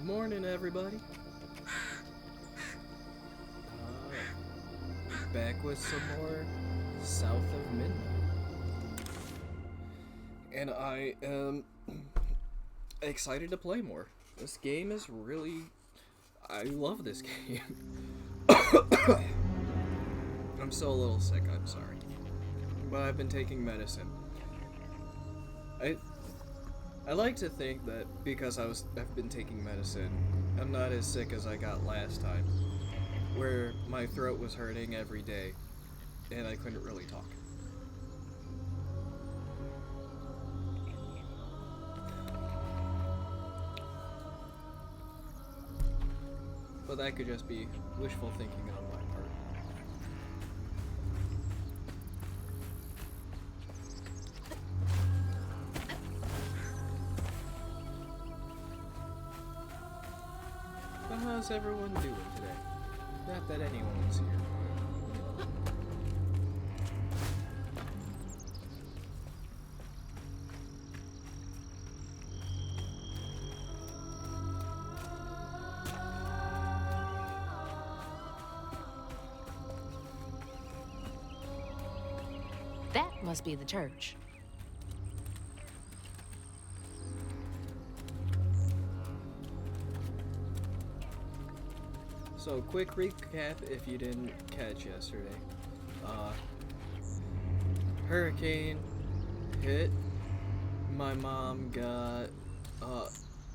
Morning, everybody. Back with some more South of Midnight. And I am excited to play more. This game is really... I love this game. I'm still a little sick, I'm sorry. But I've been taking medicine. I like to think that because I've been taking medicine, I'm not as sick as I got last time, where my throat was hurting every day, and I couldn't really talk. But that could just be wishful thinking on my part. But how's everyone doing today? Not that anyone's here. That must be the church. So, quick recap if you didn't catch yesterday. Hurricane hit. My mom got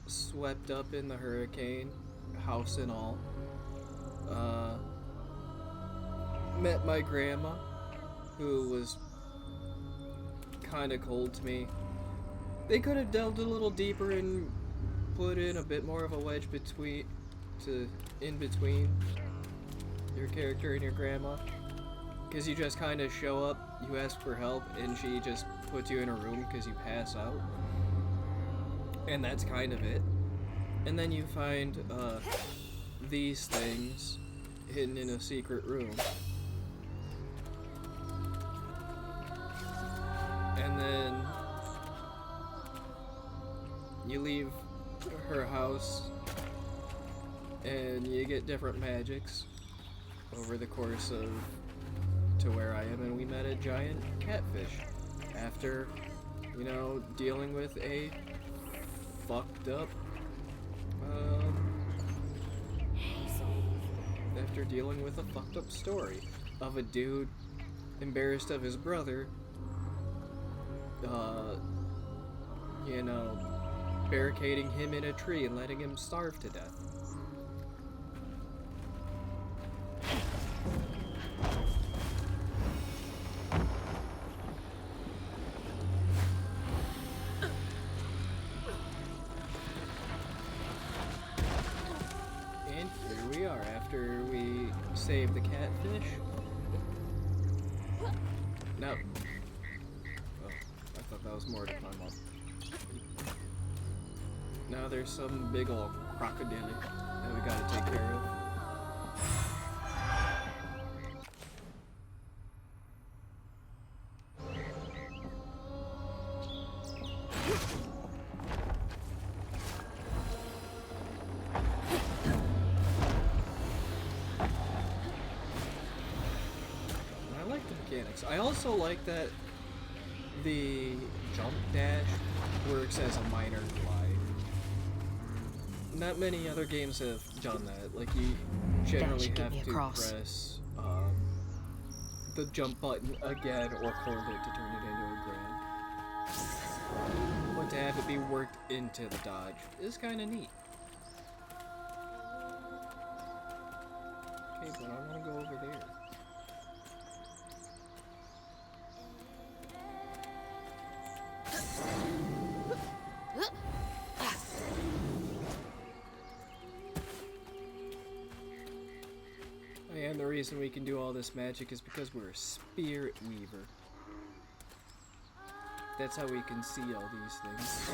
swept up in the hurricane, house and all. Met my grandma, who was kind of cold to me. They could have delved a little deeper and put in a bit more of a wedge in between your character and your grandma, because you just kind of show up, you ask for help, and she just puts you in a room because you pass out, and that's kind of it. And then you find these things hidden in a secret room, and then you leave her house and you get different magics over the course of to where I am, and we met a giant catfish after, dealing with a fucked up story of a dude embarrassed of his brother barricading him in a tree and letting him starve to death. And here we are after we save the catfish. No. Oh, I thought that was more to climb up. Now there's some big ol' crocodile that we gotta take care of. I like the mechanics. I also like that the jump dash works as a minor glide. Not many other games have done that. Like, you generally have to press the jump button again or hold it to turn it into a grand. But to have it be worked into the dodge is kind of neat. Okay, but I want to go over there. And the reason we can do all this magic is because we're a spirit weaver. That's how we can see all these things.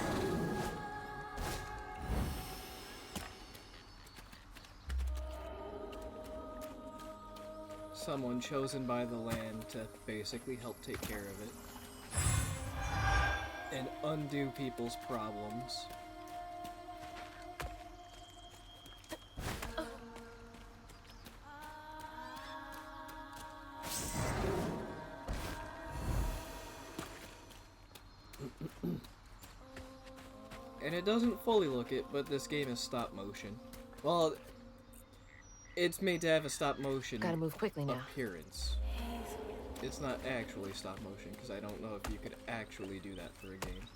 Someone chosen by the land to basically help take care of it and undo people's problems. And it doesn't fully look it, but this game is stop motion. Well, it's made to have a stop motion Gotta move quickly now. appearance. It's not actually stop motion, because I don't know if you could actually do that for a game.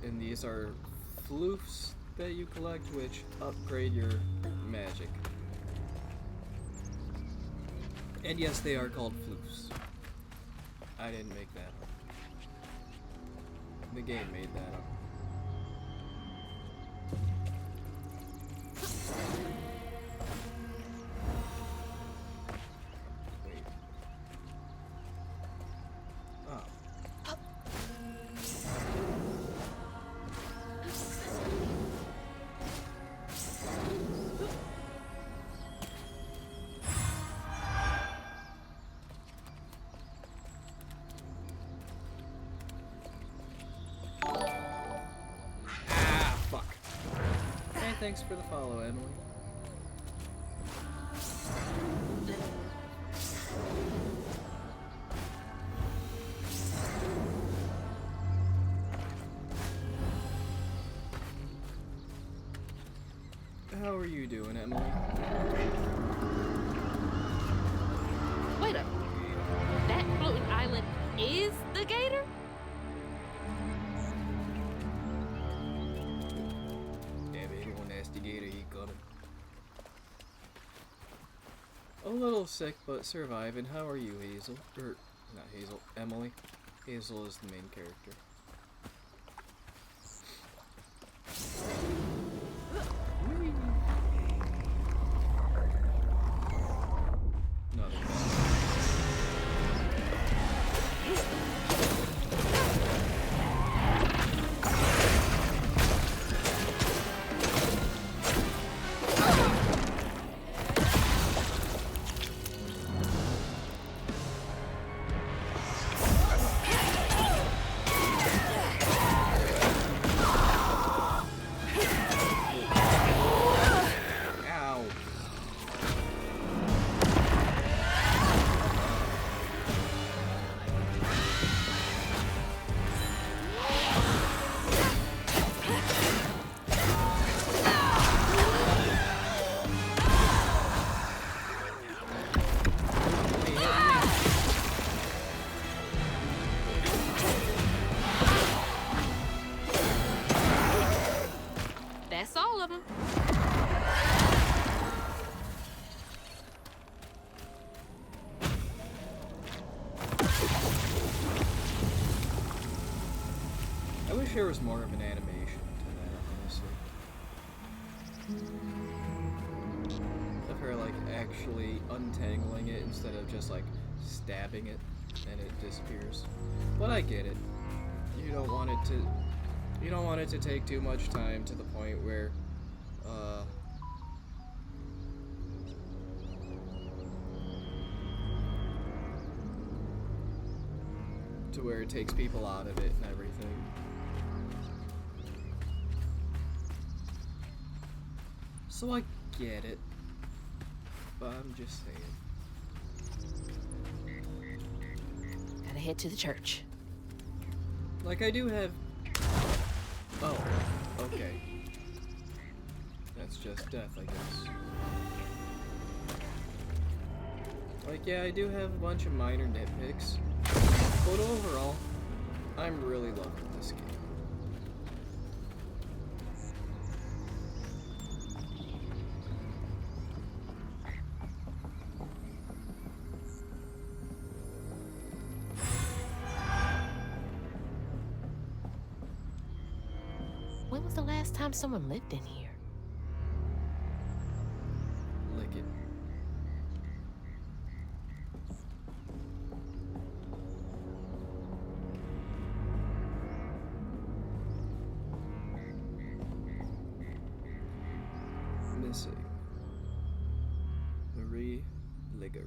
And these are floofs that you collect, which upgrade your magic. And yes, they are called floofs. I didn't make that up. The game made that up. Wait. Oh. Ah, fuck. Hey, thanks for the follow, Emily. How are you doing, Emily? Wait up. That floating island is the gator? Yeah, baby, one nasty gator, he coming. A little sick, but surviving. How are you, Hazel? Or, not Hazel, Emily. Hazel is the main character. Whee! Not a bad. Ow. Hey, hit me. That's all of them. I wish there was more of an animation to that, honestly. Of her, like, actually untangling it instead of just, like, stabbing it and it disappears. But I get it. You don't want it to take too much time to the point where, to where it takes people out of it and everything. So I get it, but I'm just saying. Gotta head to the church. Like, I do have... Oh, okay. That's just death, I guess. Like, yeah, I do have a bunch of minor nitpicks, but overall, I'm really loving this game. When was the last time someone lived in here? Lick it. Missing. Marie Legary.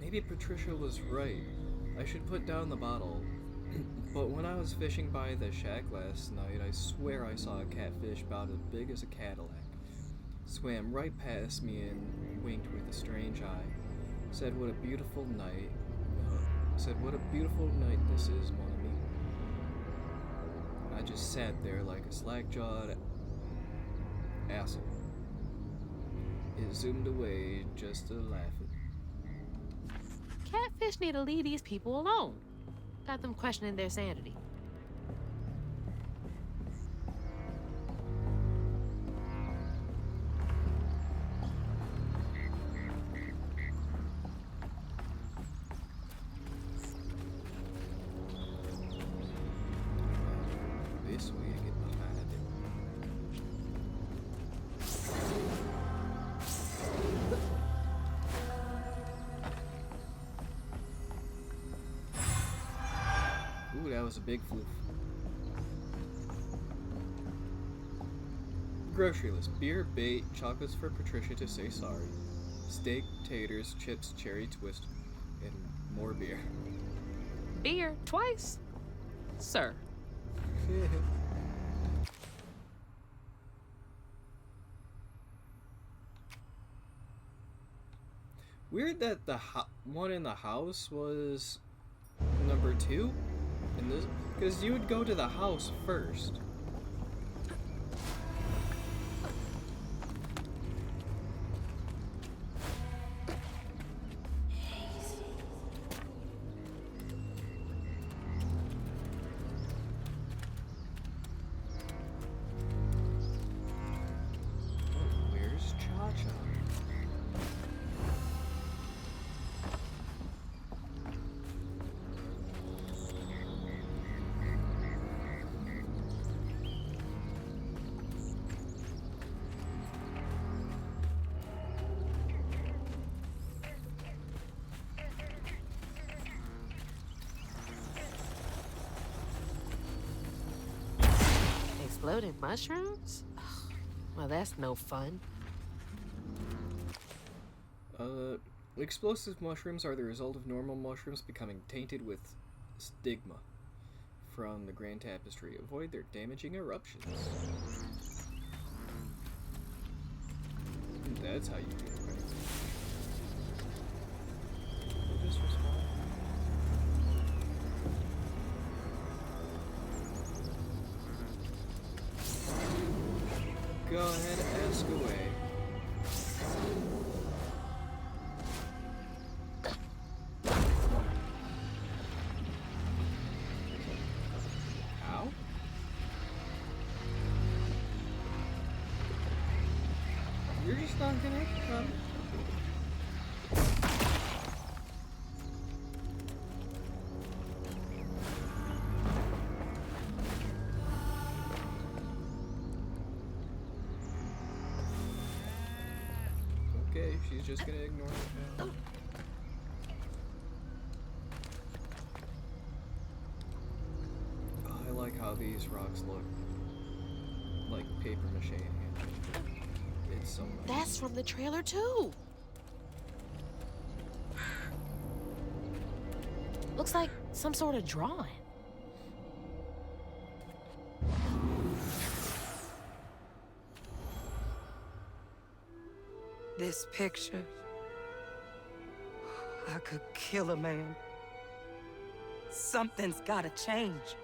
Maybe Patricia was right. I should put down the bottle But when I was fishing by the shack last night, I swear I saw a catfish about as big as a Cadillac. Swam right past me and winked with a strange eye. Said what a beautiful night. Said what a beautiful night this is, mon ami. I just sat there like a slack-jawed asshole. It zoomed away just to laughing. Catfish need to leave these people alone. Got them questioning their sanity. This way to get behind it. Ooh, that was a big floof. Grocery list. Beer, bait, chocolates for Patricia to say sorry. Steak, taters, chips, cherry twist, and more beer. Beer twice? Sir. Weird that the one in the house was number 2 in this, because you would go to the house first. Where's Cha-Cha? Exploded mushrooms? Well, that's no fun. Explosive mushrooms are the result of normal mushrooms becoming tainted with stigma from the Grand Tapestry. Avoid their damaging eruptions. That's how you do it, right? We'll just respond. Go ahead, ask away. How? You're just not gonna come. Okay, she's just gonna ignore it. I like how these rocks look like paper mache in hand. It's so nice. That's from the trailer, too. Looks like some sort of drawing. This picture, I could kill a man. Something's gotta change.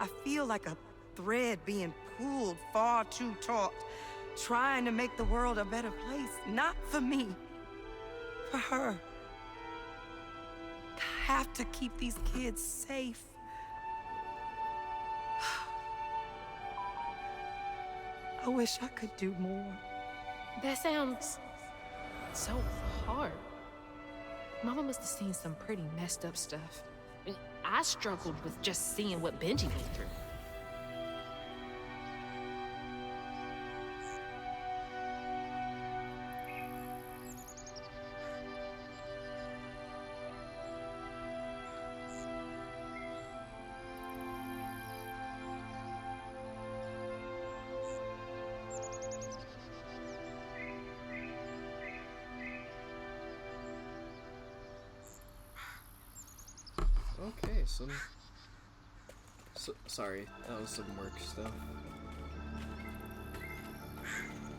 I feel like a thread being pulled far too taut, trying to make the world a better place. Not for me, for her. I have to keep these kids safe. I wish I could do more. That sounds so hard. Mama must have seen some pretty messed up stuff. I struggled with just seeing what Benji went through. awesome. Sorry, that was some work stuff.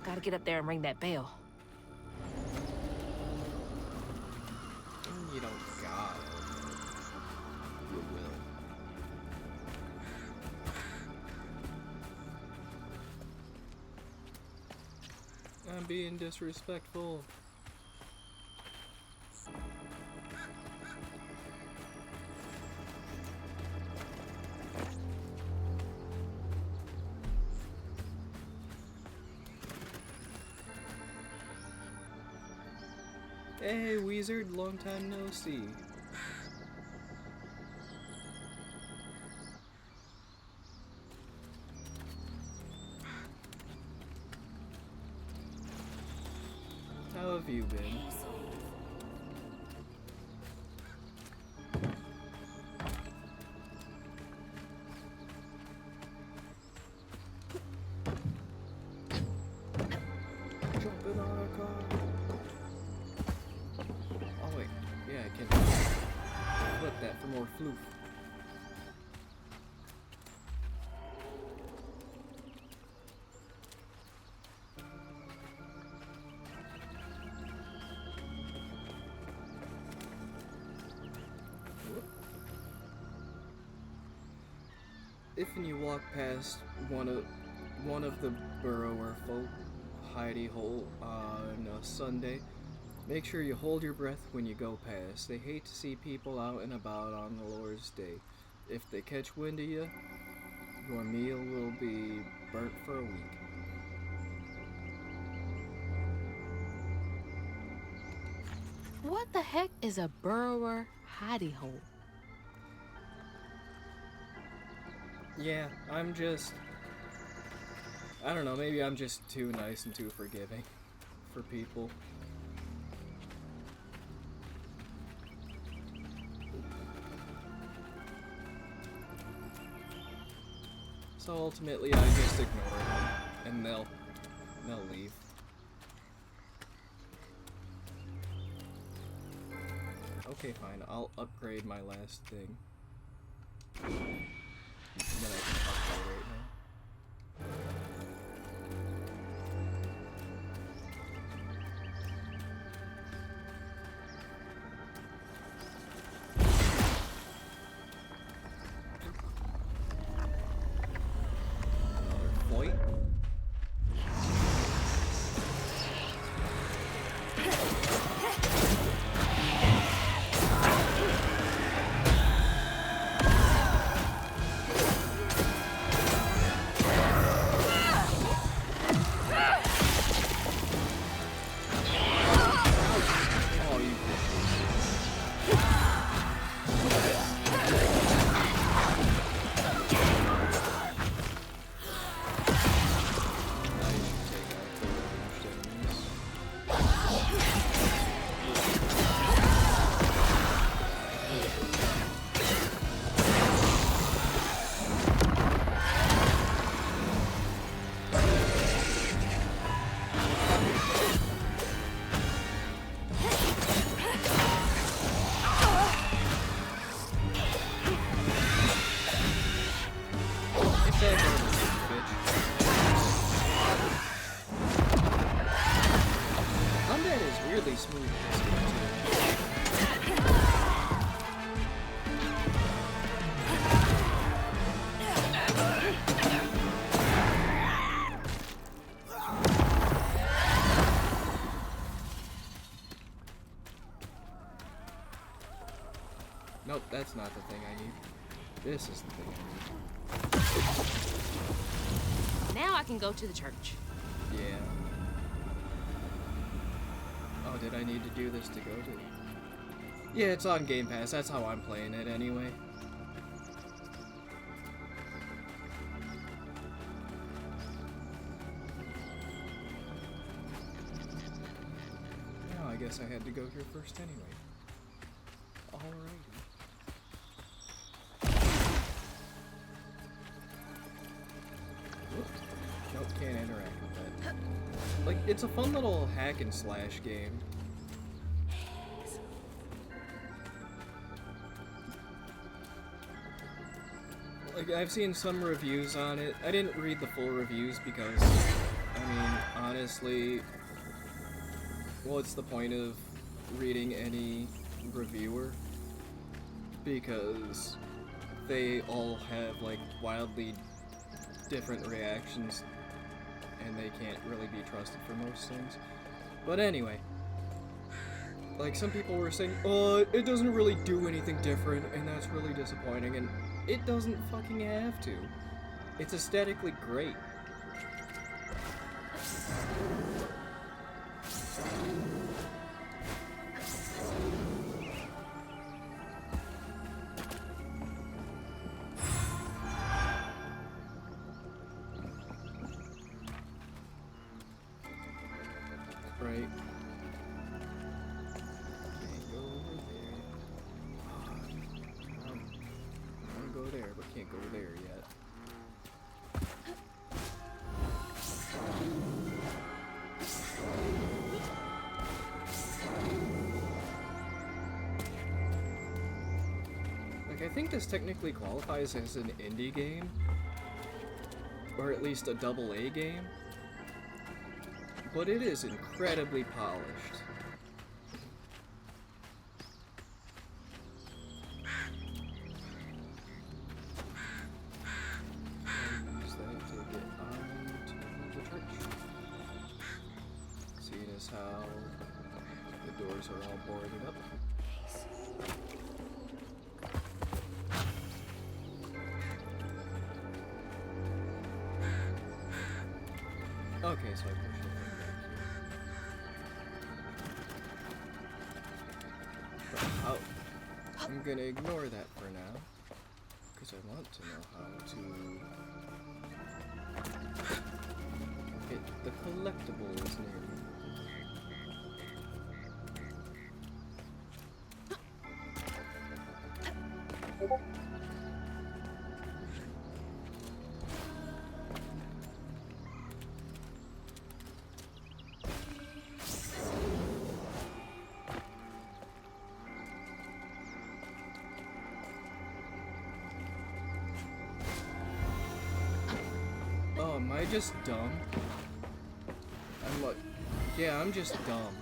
Gotta get up there and ring that bell. You don't got it. You will. I'm being disrespectful. Hey, Wizard, long time no see. How have you been? Jumping on a car. Oh wait, yeah, I can flip that for more floof. If you walk past one of the burrower folk hidey hole on a Sunday, make sure you hold your breath when you go past. They hate to see people out and about on the Lord's Day. If they catch wind of you, your meal will be burnt for a week. What the heck is a burrower hidey hole? Yeah, I don't know, maybe I'm just too nice and too forgiving for people. So ultimately I just ignore them and they'll leave. Okay, fine, I'll upgrade my last thing. That I can upgrade right now. Another point. Oh, you now you should take out the ranged enemies. It's over, bitch. Combat is really smooth in this game too. Nope, that's not the thing I need. This is the thing I need. Now I can go to the church. Yeah. Oh, did I need to do this to go to? Yeah, it's on Game Pass. That's how I'm playing it anyway. Oh, I guess I had to go here first anyway. Alrighty. Whoop. Nope, can't interact with that. Like, it's a fun little hack and slash game. Like, I've seen some reviews on it. I didn't read the full reviews because, I mean, honestly, what's the point of reading any reviewer? Because they all have, like, wildly different reactions, and they can't really be trusted for most things. But anyway, like, some people were saying, it doesn't really do anything different, and that's really disappointing, and it doesn't fucking have to. It's aesthetically great. Right. Can't go over there. I want to go there, but can't go there yet. Like, I think this technically qualifies as an indie game, or at least a AA game. But it is incredibly polished. I'll use that to get onto the church. Seeing as how the doors are all boarded up. Okay, so I pushed it. How? I'm gonna ignore that for now, because I want to know how to hit the collectibles near me. Oh, am I just dumb? I'm like, yeah, I'm just dumb.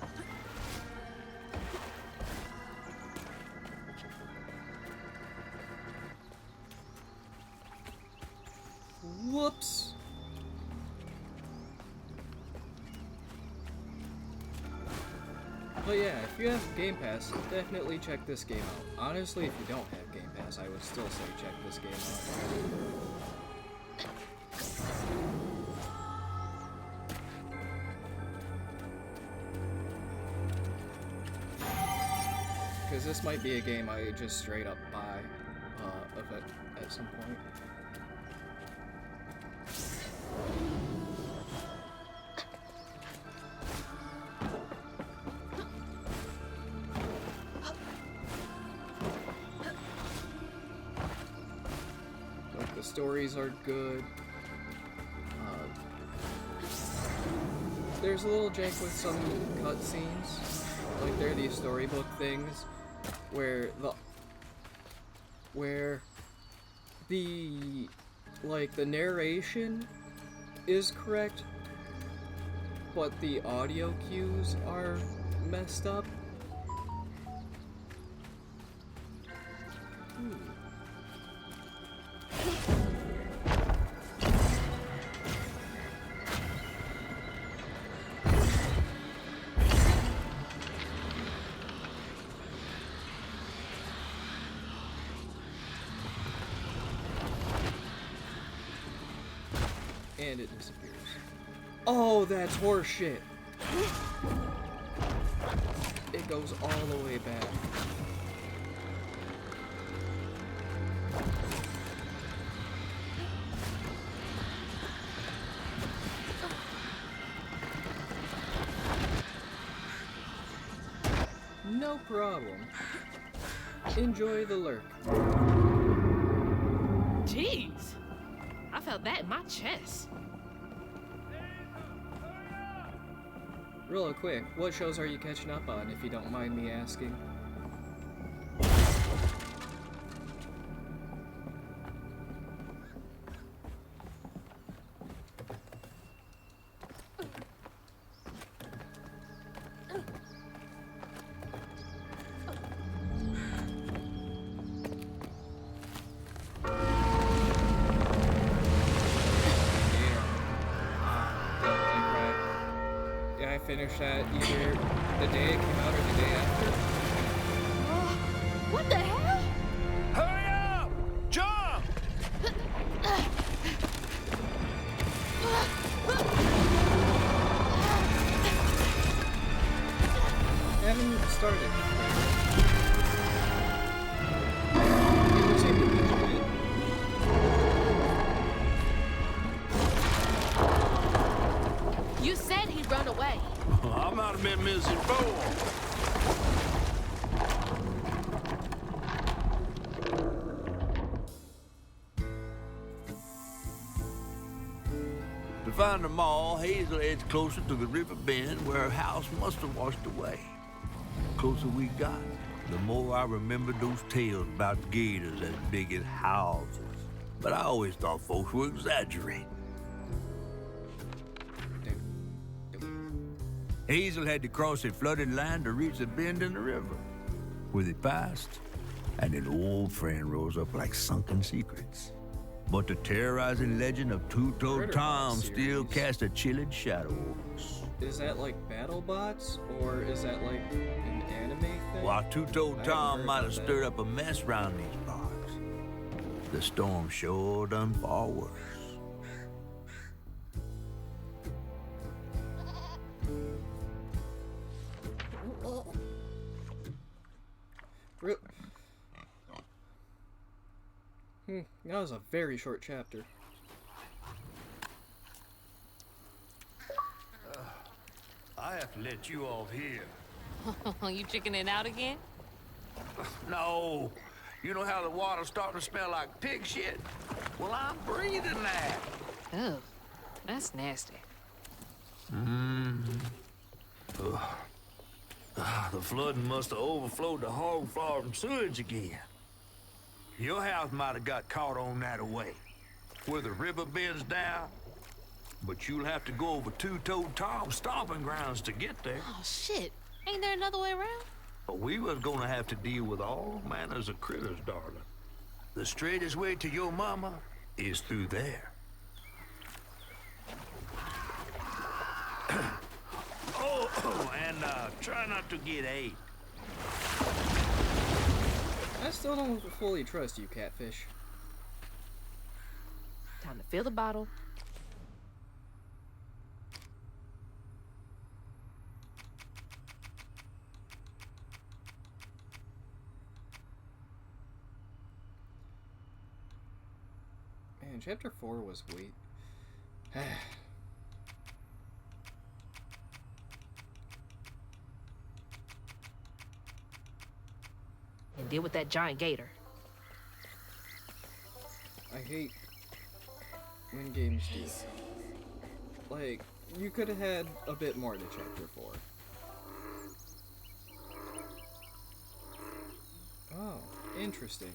Whoops. But yeah, if you have Game Pass, definitely check this game out. Honestly, if you don't have Game Pass, I would still say check this game out. Because this might be a game I just straight up buy at some point. Like, the stories are good. There's a little jank with some cutscenes. Like, they're these storybook things where the like the narration is correct, but the audio cues are messed up. And it disappears. Oh, that's horseshit. It goes all the way back. No problem. Enjoy the lurk. Jeez. I felt that in my chest. Real quick, what shows are you catching up on, if you don't mind me asking? I finished that either the day it came out or the day after. What the hell? Hurry up! Jump! Haven't started. It was able to enjoy it. You said he'd run away. I might have been misinformed. To find them all, Hazel heads closer to the river bend where her house must have washed away. The closer we got, the more I remembered those tales about gators as big as houses. But I always thought folks were exaggerating. Hazel had to cross a flooded line to reach a bend in the river, where they passed, and an old friend rose up like sunken secrets. But the terrorizing legend of Two-Toed Critter Tom Box still series. cast a chilling shadow over us. Is that like BattleBots, or is that like an anime thing? While Two-Toed I Tom haven't might heard have about stirred that. up a mess round these parts, the storm sure done far worse. Re- that was a very short chapter. I have to let you off here. You chickening out again? No. You know how the water's starting to smell like pig shit? Well, I'm breathing that. Oh, that's nasty. The flooding must have overflowed the hog farm sewage again. Your house might have got caught on that away, where the river bends down. But you'll have to go over Two-Toed Tom's stomping grounds to get there. Oh, shit. Ain't there another way around? But we was gonna have to deal with all manners of critters, darling. The straightest way to your mama is through there. And try not to get ate. I still don't fully trust you, Catfish. Time to fill the bottle. Man, chapter 4 was weak. And deal with that giant gator. I hate when games do that. Like, you could have had a bit more to chapter 4. Oh, interesting.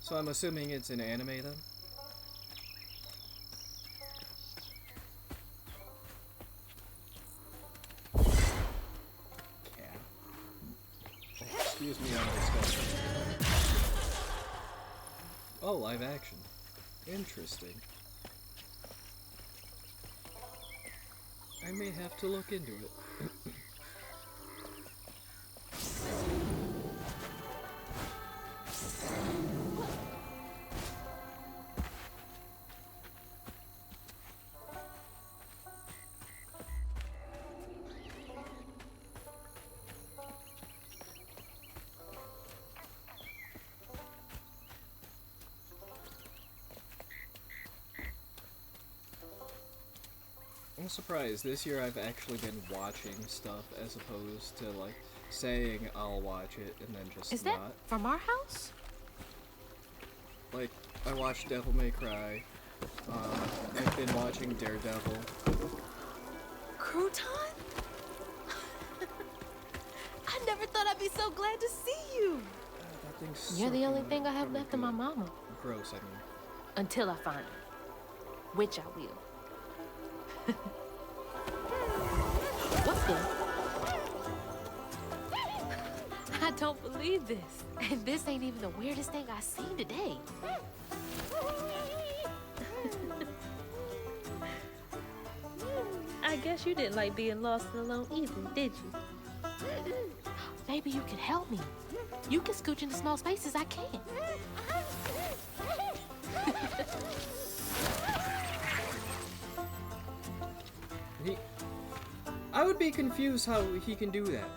So I'm assuming it's an anime then? Cat. Excuse me on discussion. Oh, live action. Interesting. I may have to look into it. I'm surprised. This year I've actually been watching stuff as opposed to like saying I'll watch it and then just Is that not. from our house? Like, I watched Devil May Cry. I've been watching Daredevil. Crouton? I never thought I'd be so glad to see you. That thing's You're the only sucking thing I have really left of my good. mama. Gross, I mean. Until I find her. Which I will. What's the... I don't believe this. And this ain't even the weirdest thing I've seen today. guess you didn't like being lost and alone either, did you? Maybe you could help me. You can scooch into small spaces I can't. I would be confused how he can do that.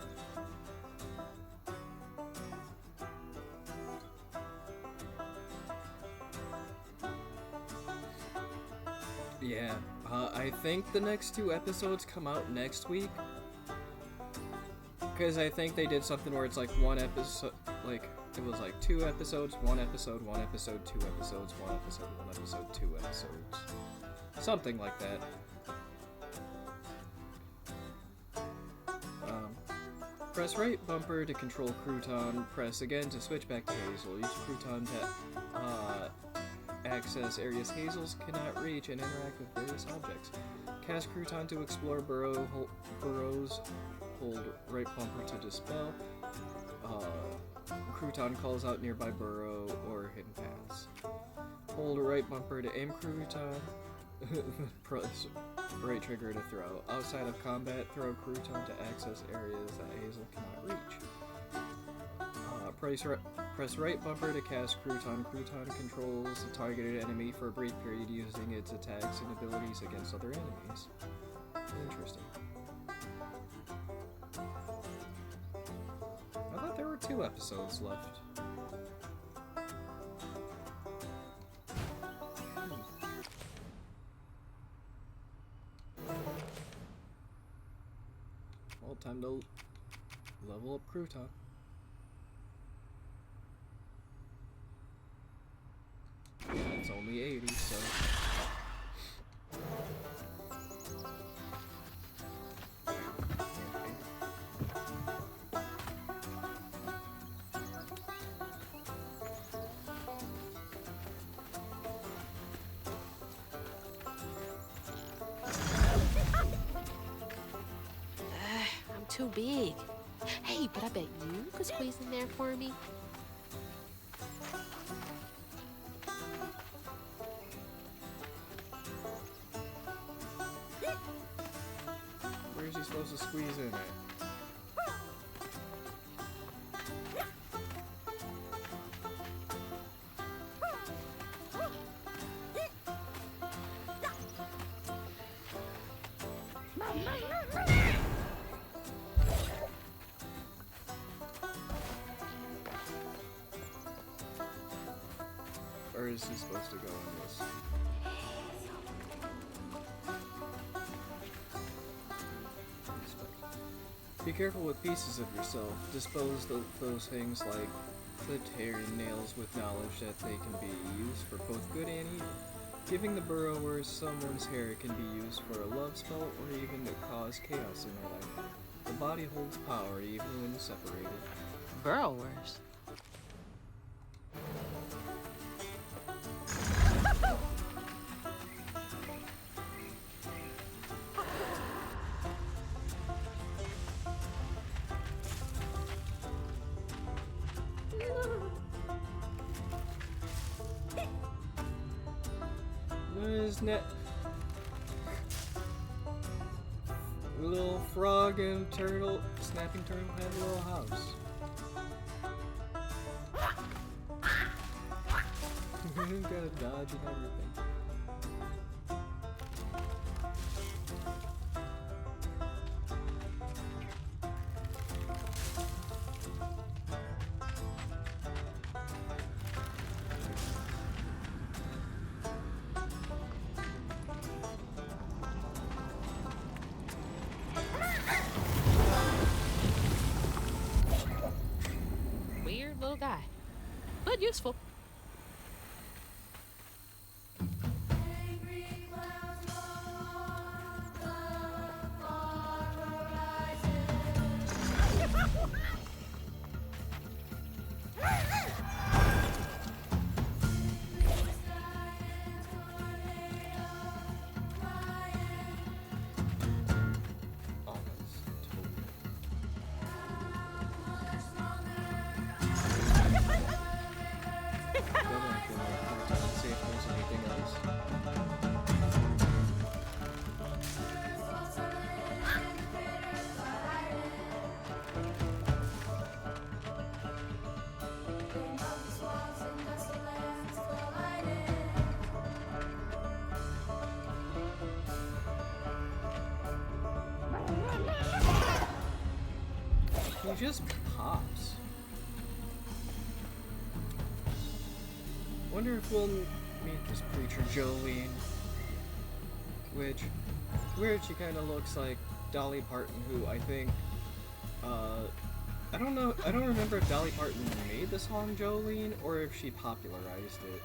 Yeah, I think the next 2 episodes come out next week. Because I think they did something where it's like 1 episode, like, it was like 2 episodes, 1 episode, 1 episode, 2 episodes, 1 episode, 1 episode, 2 episodes. Something like that. Press right bumper to control Crouton. Press again to switch back to Hazel. Use Crouton to access areas Hazels cannot reach and interact with various objects. Cast Crouton to explore burrows. Hold right bumper to dispel. Crouton calls out nearby burrow or hidden paths. Hold right bumper to aim Crouton. Press right trigger to throw. Outside of combat, throw Crouton to access areas that Hazel cannot reach. Press right bumper to cast Crouton. Crouton controls a targeted enemy for a brief period using its attacks and abilities against other enemies. Interesting. I thought there were 2 episodes left. Well, time to level up Crouton. It's only 80, so... I'm too big. Hey, but I bet you could squeeze in there for me. Where's he supposed to squeeze in at? Or is he supposed to go in this? Be careful with pieces of yourself. Dispose of those things like the tearing nails with knowledge that they can be used for both good and evil. Giving the burrowers someone's hair can be used for a love spell or even to cause chaos in their life. The body holds power even when separated. Burrowers. Isn't it? Little frog and turtle, snapping turtle had a little house. Gotta dodge and everything. Weird little guy, but useful. he just pops. Wonder if we'll meet this preacher Jolene. Which, weird, she kind of looks like Dolly Parton, who I think, I don't know, I don't remember if Dolly Parton made the song Jolene, or if she popularized it.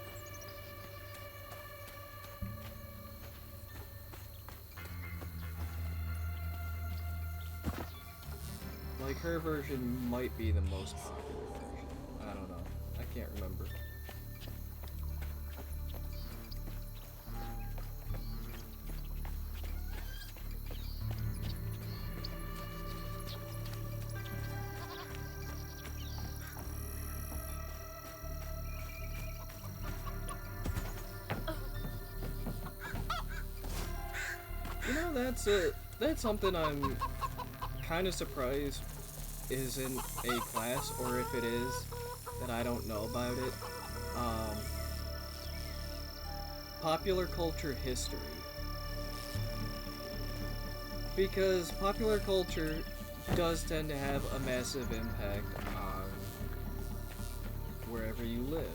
Like, her version might be the most popular version. I don't know. I can't remember. You know, that's something I'm kind of surprised isn't a class, or if it is, that I don't know about it. Popular culture history. Because popular culture does tend to have a massive impact on wherever you live.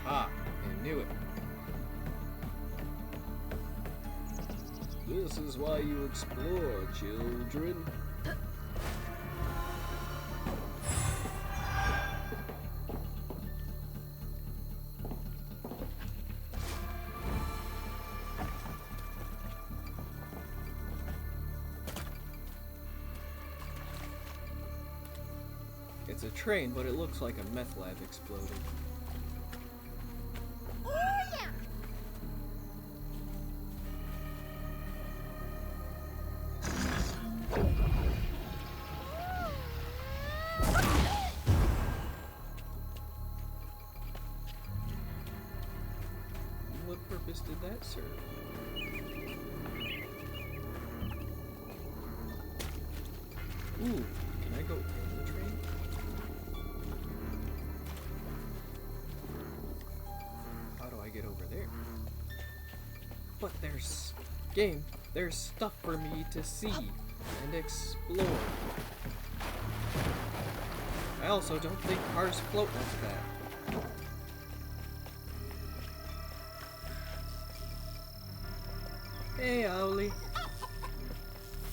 Ah, I knew it. This is why you explore, children. It's a train, but it looks like a meth lab exploded. What purpose did that serve? Ooh, can I go in the train? How do I get over there? But there's there's stuff for me to see and explore. I also don't think cars float like that. Hey, Owly.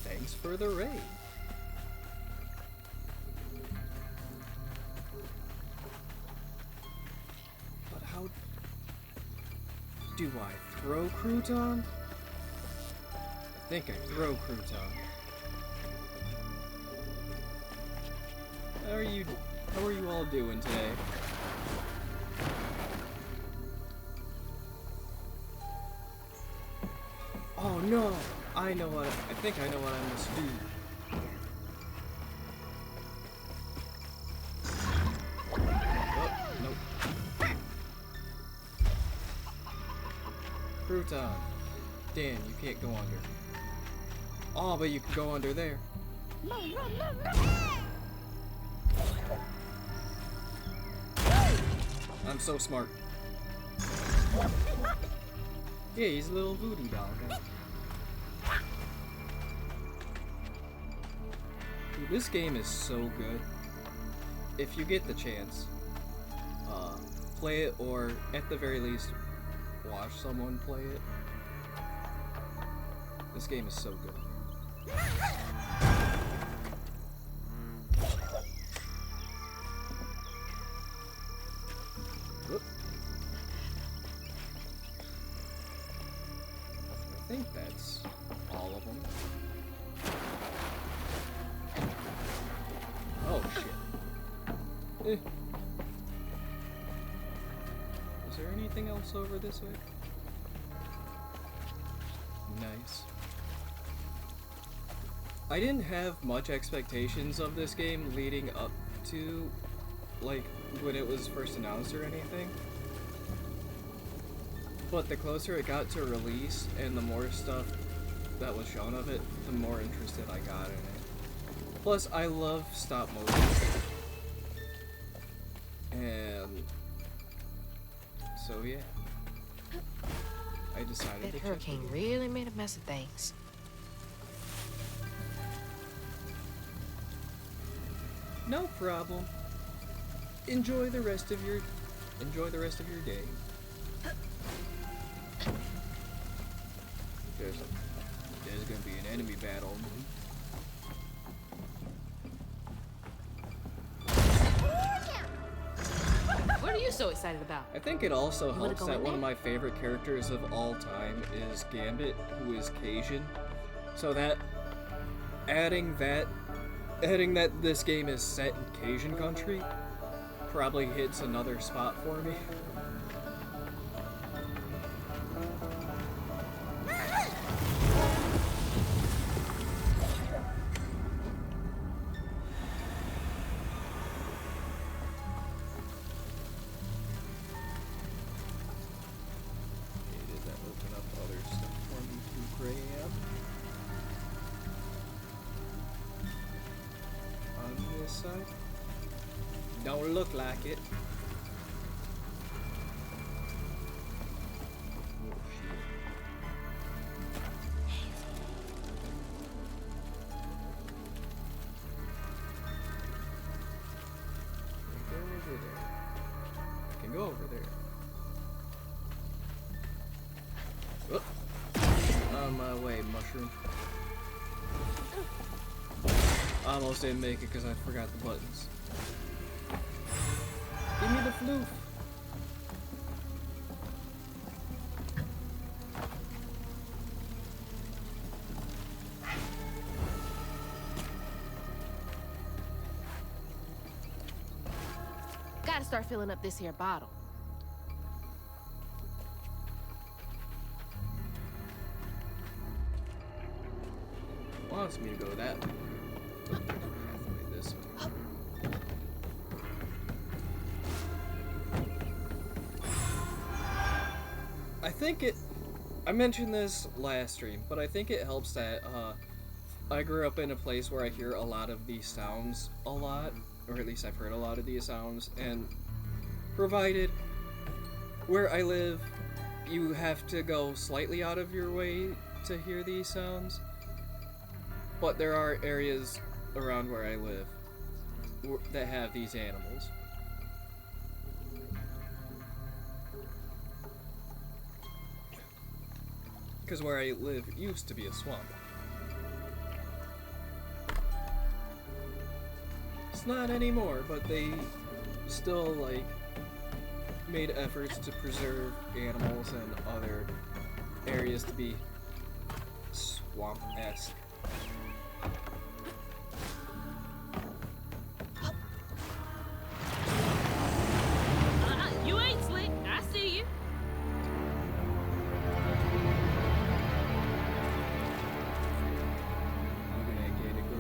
Thanks for the raid. But how do I throw crouton? I think I throw crouton. How are you all doing today? Oh no! I think I know what I must do. Oh, nope. Crouton. Dan, you can't go under. Oh, but you can go under there. I'm so smart. Yeah, he's a little voodoo doll, guy. Dude, this game is so good. If you get the chance, play it, or at the very least, watch someone play it. This game is so good. Whoop. I think that's all of them. Oh shit. Eh. Is there anything else over this way? nice. I didn't have much expectations of this game leading up to, like, when it was first announced or anything. But the closer it got to release and the more stuff that was shown of it, the more interested I got in it. Plus, I love stop motion. And so yeah, I decided That to check hurricane it. really made a mess of things. No problem. Enjoy the rest of your day. There's gonna be an enemy battle. What are you so excited about? I think it also You wanna helps go that in one of there? my favorite characters of all time is Gambit, who is Cajun. So that adding that this game is set in Cajun country probably hits another spot for me. Did that open up other stuff for me to grab? On this side? Don't look like it. Oh shit. Go over there. I can go over there. Whoop. On my way, mushroom. Almost didn't make it because I forgot the buttons. Give me the floof. Gotta start filling up this here bottle. Wants me to go that way. But there's a pathway this way. I think I mentioned this last stream, but I think it helps that I grew up in a place where I hear a lot of these sounds a lot, or at least I've heard a lot of these sounds, and provided where I live, you have to go slightly out of your way to hear these sounds. But there are areas around where I live that have these animals. Because where I live used to be a swamp. It's not anymore, but they still, like, made efforts to preserve animals and other areas to be swamp-esque. You ain't slick. I see you. Look at that gator go.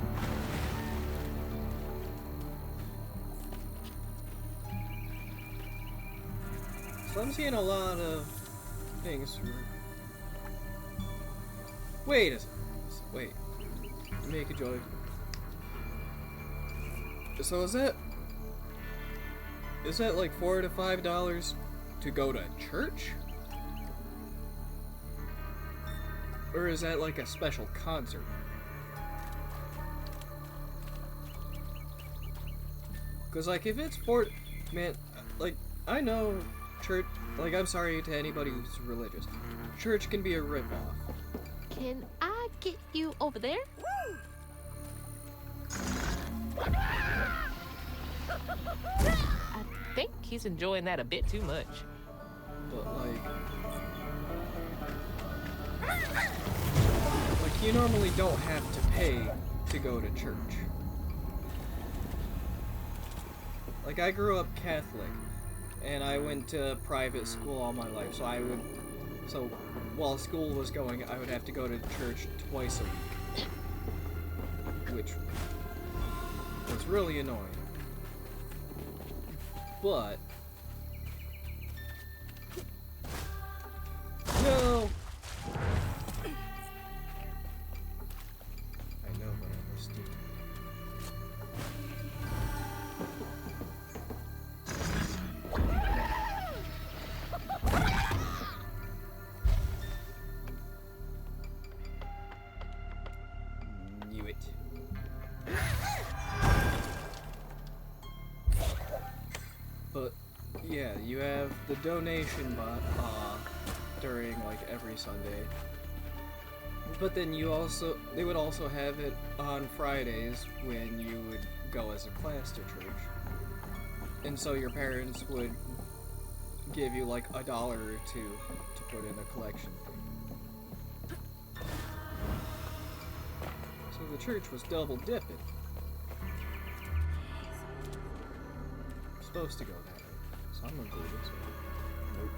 So I'm seeing a lot of things. Wait a second. Wait. Make a joy. So is that like $4 to $5 to go to church? Or is that like a special concert? Cause like if it's man, like I know church, like I'm sorry to anybody who's religious, church can be a ripoff. Can I get you over there? I think he's enjoying that a bit too much. But like you normally don't have to pay to go to church. Like I grew up Catholic, and I went to private school all my life, so I would So while school was going, I would have to go to church twice a week, which was really annoying. But no. I know, but I was stupid. Knew it. But yeah, you have the donation bot during like every Sunday. But then they would also have it on Fridays when you would go as a class to church. And so your parents would give you like $1 or $2 to put in a collection thing. So the church was double dipping. Supposed to go that way. So I'm included, so nope.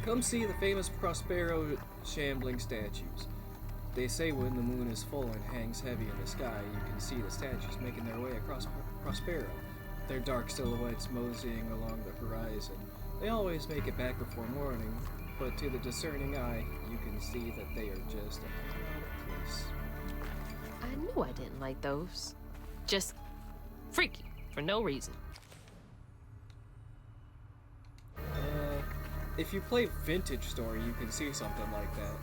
Come see the famous Prospero shambling statues. They say when the moon is full and hangs heavy in the sky, you can see the statues making their way across Prospero, their dark silhouettes moseying along the horizon. They always make it back before morning, but to the discerning eye, you can see that they are just a place. I knew I didn't like those. Just freaky for no reason. If you play Vintage Story, you can see something like that.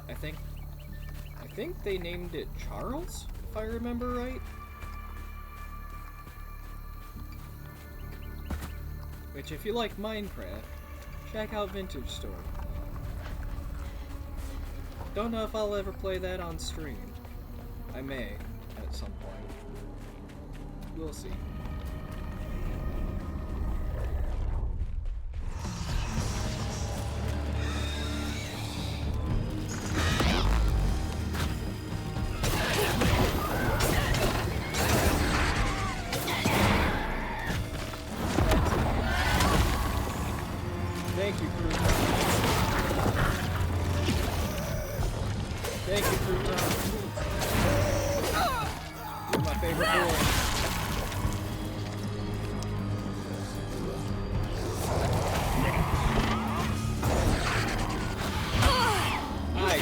I think they named it Charles, if I remember right. Which, if you like Minecraft, check out Vintage Story. Don't know if I'll ever play that on stream. I may, at some point. We'll see. Thank you, Crouton. Thank you, Crouton. You're my favorite boy. Hi.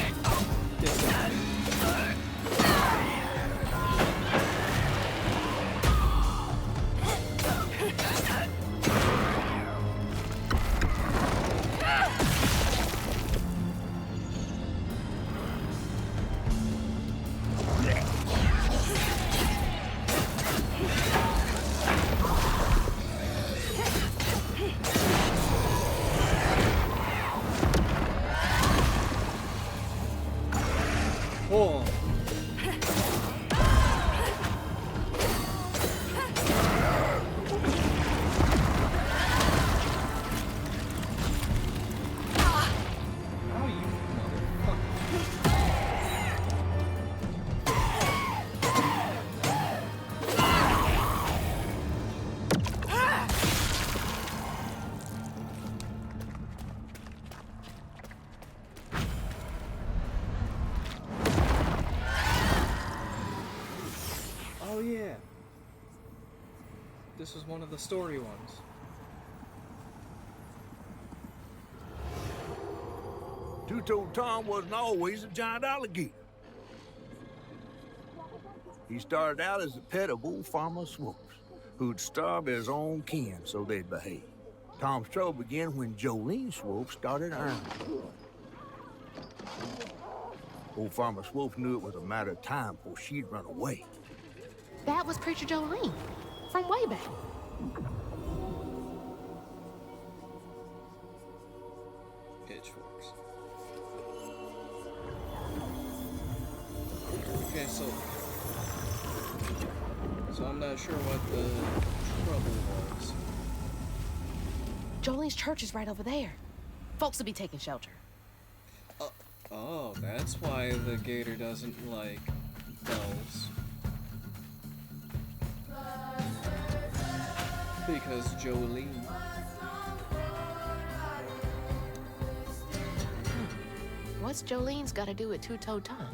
Oh. Oh, you Oh yeah. This was one of the story ones. Two-Toed Tom wasn't always a giant alligator. He started out as a pet of old Farmer Swoops, who'd starve his own kin so they'd behave. Tom's trouble began when Jolene Swope started earning. Old Farmer Swope knew it was a matter of time before she'd run away. That was Preacher Jolene from way back. Pitchforks. Okay, so I'm not sure what the trouble was. Jolene's church is right over there. Folks will be taking shelter. Oh, that's why the gator doesn't like bells. Because Jolene. What's Jolene's got to do with Two-Toe Tom?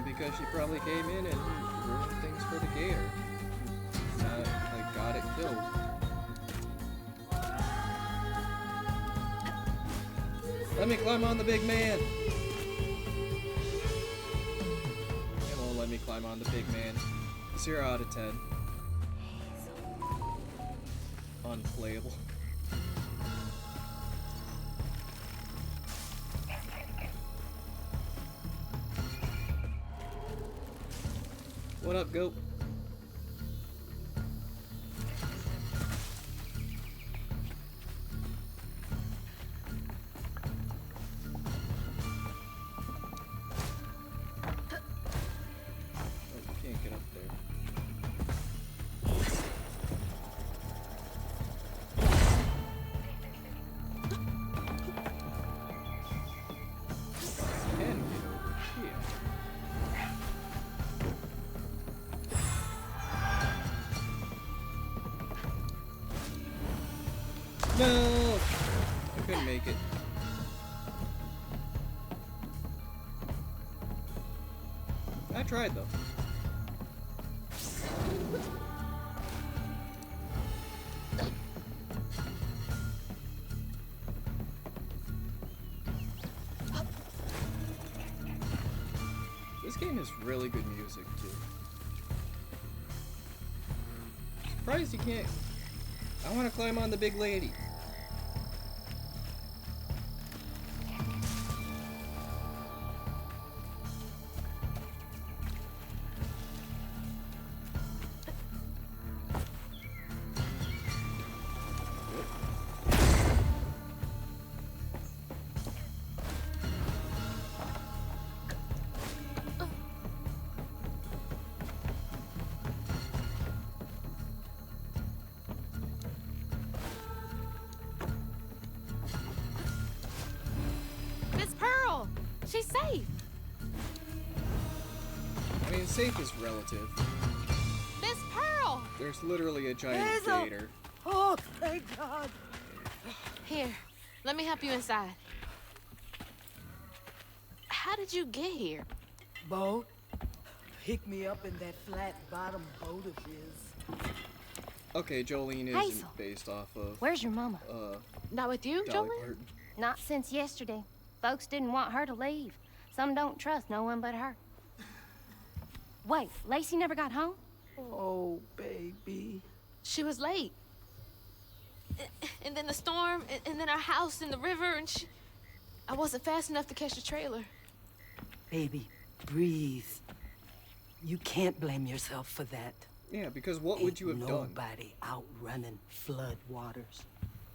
Because she probably came in and ruined things for the gator. Like, got it killed. Let me climb on the big man! It won't let me climb on the big man. 0 out of 10. Unplayable. What up, goat? Oh, you can't get up there. You can get over here. No! I couldn't make it. I tried though. This game has really good music too. Surprised you can't. I want to climb on the big lady. Miss Pearl! She's safe! I mean, safe is relative. Miss Pearl! There's literally a giant Hazel! gator. Oh, thank God. Here, let me help you inside. How did you get here? Boat? Pick me up in that flat bottom boat of his. Okay, Jolene isn't Hazel. based off of, Where's your mama? Not with you, Dolly Jolene? Parton. Not since yesterday. Folks didn't want her to leave. Some don't trust no one but her. Wait, Lacey never got home? Oh, baby. She was late. And then the storm, and then our house in the river, and I wasn't fast enough to catch the trailer. Baby, breathe. You can't blame yourself for that. Yeah, because what would you have Ain't done? nobody outrunning flood waters.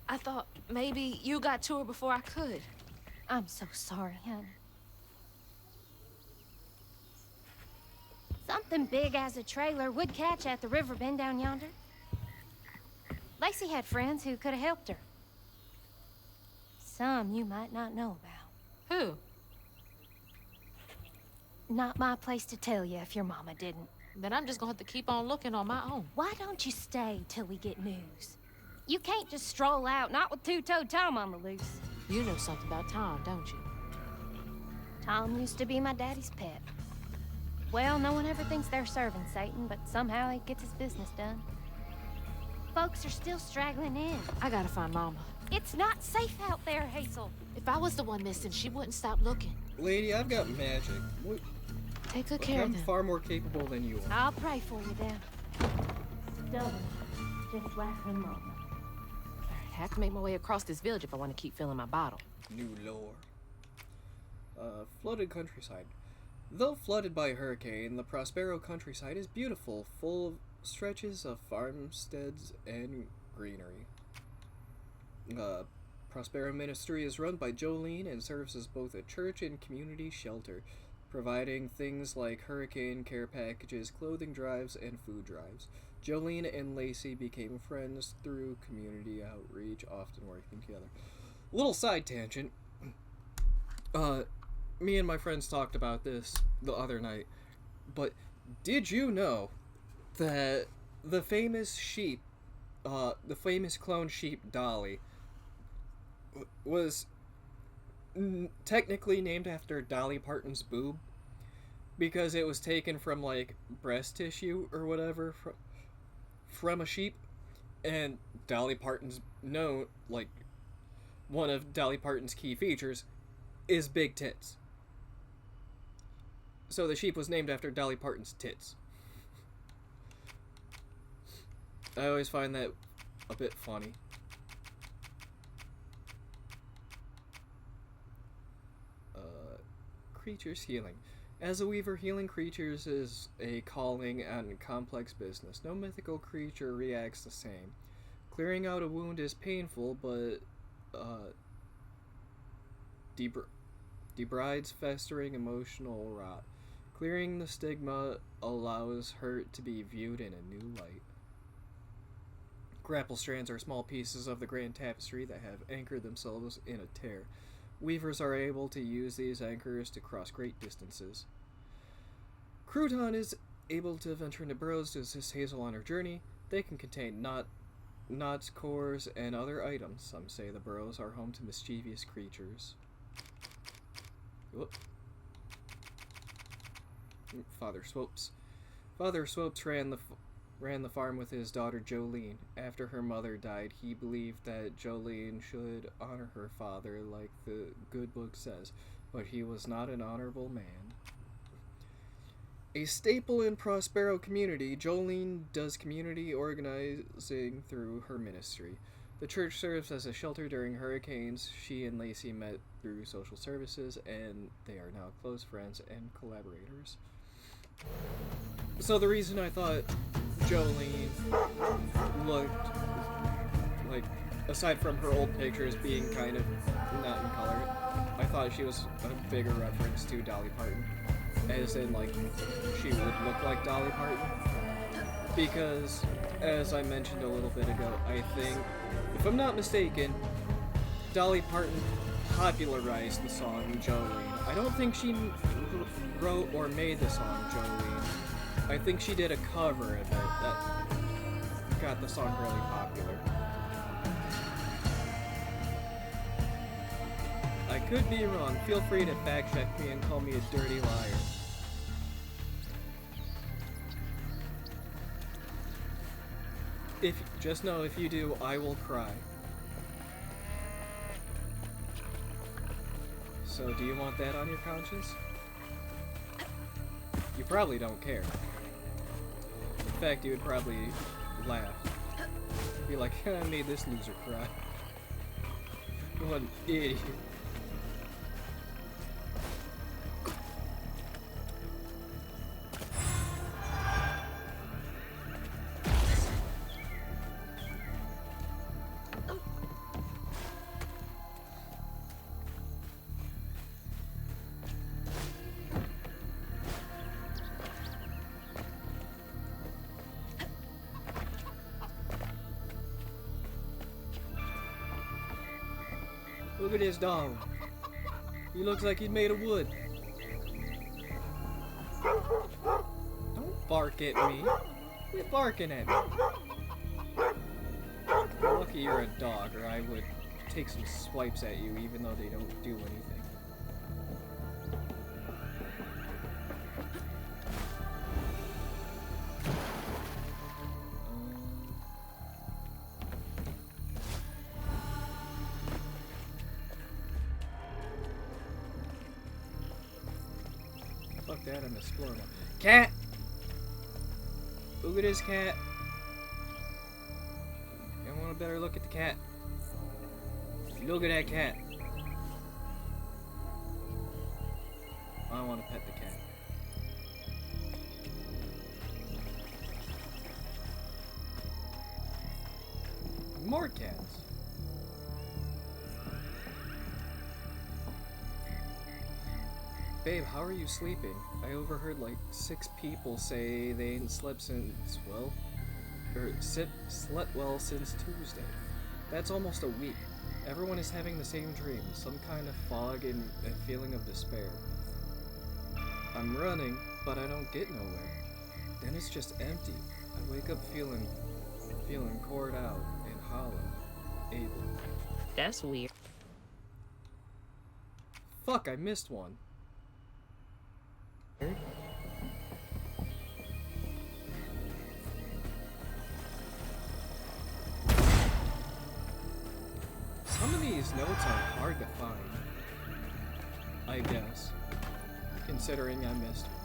I thought maybe you got to her before I could. I'm so sorry, honey. Something big as a trailer would catch at the river bend down yonder. Lacey had friends who could have helped her. Some you might not know about. Who? Not my place to tell you if your mama didn't. Then I'm just gonna have to keep on looking on my own. Why don't you stay till we get news? You can't just stroll out, not with Two-Toed Tom on the loose. You know something about Tom, don't you? Tom used to be my daddy's pet. Well, no one ever thinks they're serving Satan, but somehow he gets his business done. Folks are still straggling in. I gotta find Mama. It's not safe out there, Hazel. If I was the one missing, she wouldn't stop looking. Lady, I've got magic. Take good care of I'm them. far more capable than you are. I'll pray for you then. Stubborn, just like her mama. I have to make my way across this village if I want to keep filling my bottle. New lore. Flooded countryside. Though flooded by a hurricane, the Prospero countryside is beautiful, full of stretches of farmsteads and greenery. Prospero Ministry is run by Jolene and serves as both a church and community shelter, providing things like hurricane care packages, clothing drives, and food drives. Jolene and Lacey became friends through community outreach, often working together. Little side tangent. Me and my friends talked about this the other night, but did you know that the famous sheep, the famous clone sheep Dolly, was technically named after Dolly Parton's boob because it was taken from like breast tissue or whatever from a sheep, and Dolly Parton's one of Dolly Parton's key features is big tits. So the sheep was named after Dolly Parton's tits. I always find that a bit funny. Creatures healing. As a weaver, healing creatures is a calling and complex business. No mythical creature reacts the same. Clearing out a wound is painful, but debrides festering emotional rot. Clearing the stigma allows hurt to be viewed in a new light. Grapple strands are small pieces of the grand tapestry that have anchored themselves in a tear. Weavers are able to use these anchors to cross great distances. Crouton is able to venture into burrows to assist Hazel on her journey. They can contain knots, cores, and other items. Some say the burrows are home to mischievous creatures. Whoop. Father Swopes. Father Swopes ran the farm with his daughter Jolene. After her mother died, he believed that Jolene should honor her father like the good book says, but he was not an honorable man. A staple in Prospero community, Jolene does community organizing through her ministry. The church serves as a shelter during hurricanes. She and Lacey met through social services, and they are now close friends and collaborators. So the reason I thought Jolene looked like, aside from her old pictures being kind of not in color, I thought she was a bigger reference to Dolly Parton. As in, like, she would look like Dolly Parton. Because, as I mentioned a little bit ago, I think, if I'm not mistaken, Dolly Parton popularized the song Jolene. I don't think she wrote or made the song Jolene. I think she did a cover of it that got the song really popular. I could be wrong. Feel free to fact check me and call me a dirty liar. Just know if you do, I will cry. So, do you want that on your conscience? You probably don't care. In fact, you would probably laugh. Be like, I made this loser cry. What an idiot. Look at this dog. He looks like he's made of wood. Don't bark at me. Quit barking at me. Lucky you're a dog, or I would take some swipes at you even though they don't do anything. Fuck that, I'm exploring one. Cat! Look at this cat. I want a better look at the cat. Look at that cat. I want to pet the cat. More cats. Babe, how are you sleeping? I overheard like 6 people say they ain't slept since, well, slept well since Tuesday. That's almost a week. Everyone is having the same dream, some kind of fog and a feeling of despair. I'm running, but I don't get nowhere. Then it's just empty. I wake up feeling cored out and hollow. Able. That's weird. fuck, I missed one. Some of these notes are hard to find, I guess, considering I missed one.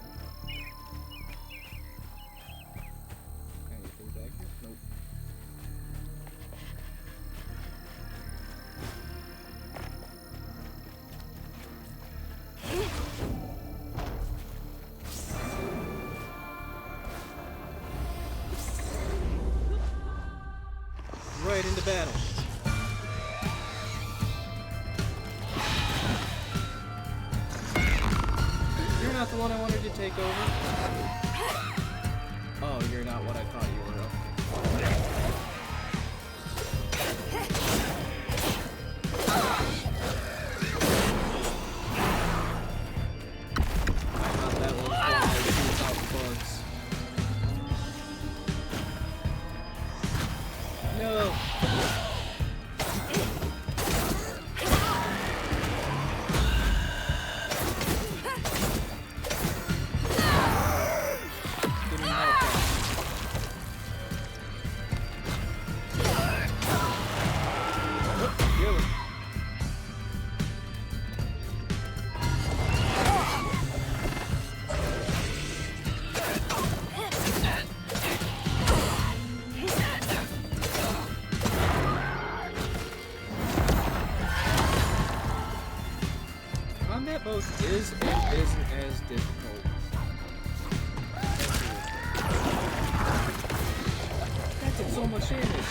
Anything back here? Nope. Right into battle. You're not the one I wanted to take over. Oh, you're not what I thought you were. Okay. I thought that was one that shoots out bugs. No. Give me help. Oh, really? Combat mode is and isn't as difficult. That did so much damage too.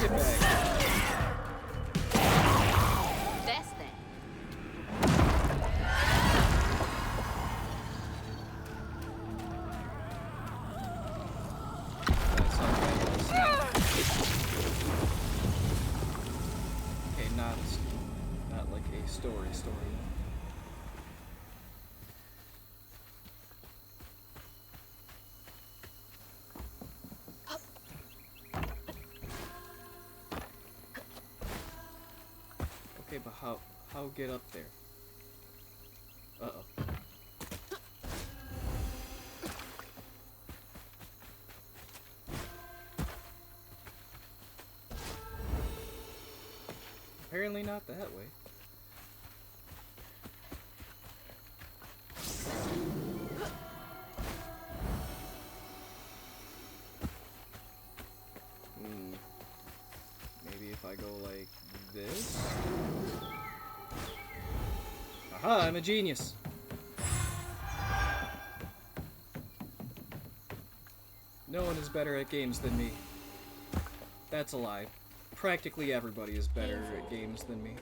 Get back. That's that. That's something else now. Okay, not like a story. Okay, but how get up there? Uh-oh. Apparently not that way. Maybe if I go like this? Aha, I'm a genius! No one is better at games than me. That's a lie. Practically everybody is better at games than me.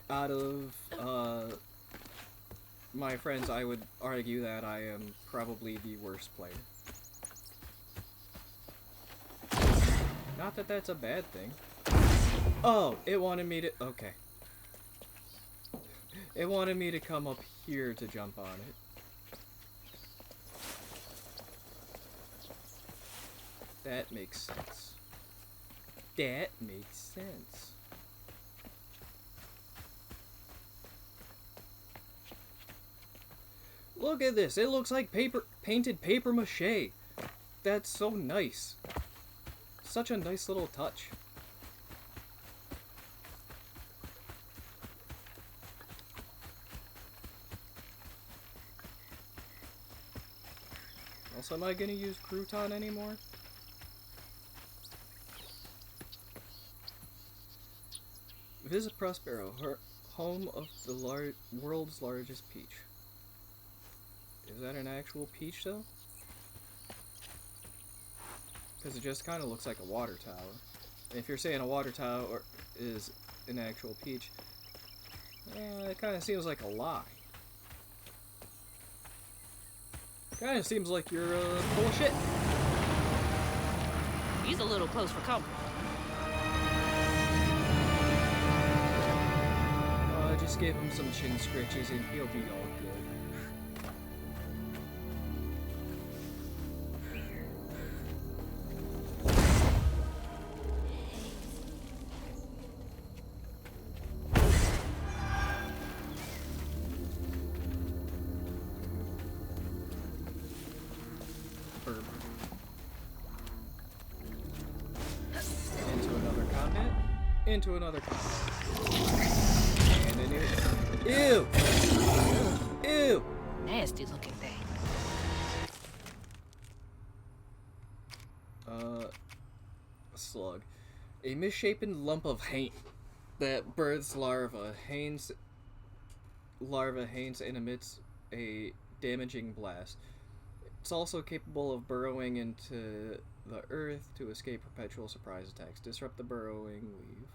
Out of my friends, I would argue that I am probably the worst player. Not that that's a bad thing. Oh, it wanted me to... Okay. It wanted me to come up here to jump on it. That makes sense. That makes sense. Look at this. It looks like painted paper mache. That's so nice. Such a nice little touch. Also, am I gonna use crouton anymore? Visit Prospero, home of the world's largest peach. Is that an actual peach, though? Because it just kind of looks like a water tower. And if you're saying a water tower is an actual peach, it kind of seems like a lie. Kind of seems like you're full of shit. He's a little close for comfort. Just give him some chin scratches and he'll be all good. Burp. Into another combat. Into another combat. And a new. Ew! Ew! Nasty looking thing. A slug. A misshapen lump of haint that births larva. Larva haints and emits a damaging blast. It's also capable of burrowing into the earth to escape perpetual surprise attacks. Disrupt the burrowing weave.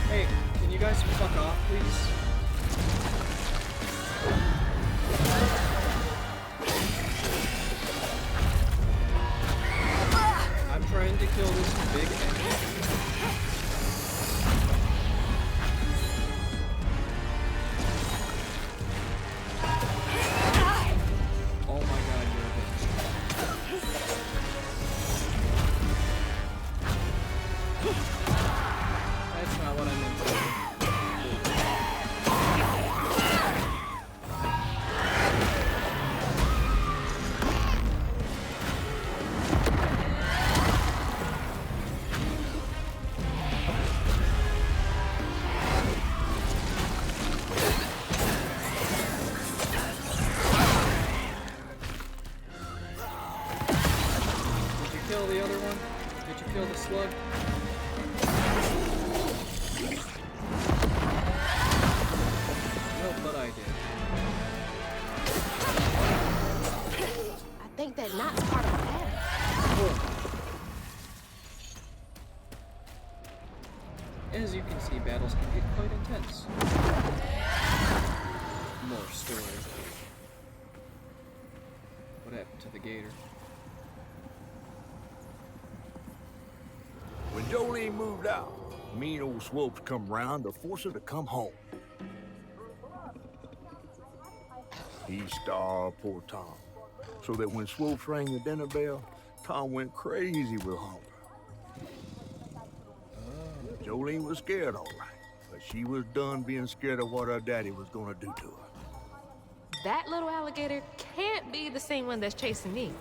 Hey, can you guys fuck off, please? I'm trying to kill this big enemy. Oh my god, you're a bitch. That's not what I meant to do. Did you kill the other one? Did you kill the slug? No, but I did. I think that knot's part of the pattern. Cool. As you can see, battles can get quite intense. More story. What happened to the gator? When Jolene moved out, mean old Swopes come round to force her to come home. He starved poor Tom, so that when Swopes rang the dinner bell, Tom went crazy with hunger. Jolene was scared, all right, but she was done being scared of what her daddy was gonna do to her. That little alligator can't be the same one that's chasing me.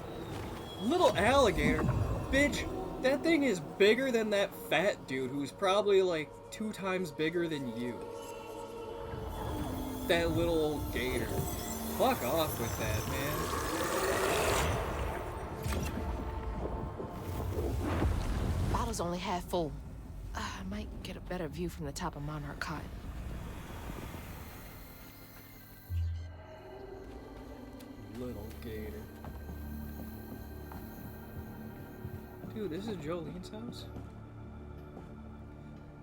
Little alligator? Bitch, that thing is bigger than that fat dude who's probably like 2 times bigger than you. That little old gator. Fuck off with that, man. Bottle's only half full. I might get a better view from the top of Monarch Cotton. Little gator. Dude, this is Jolene's house?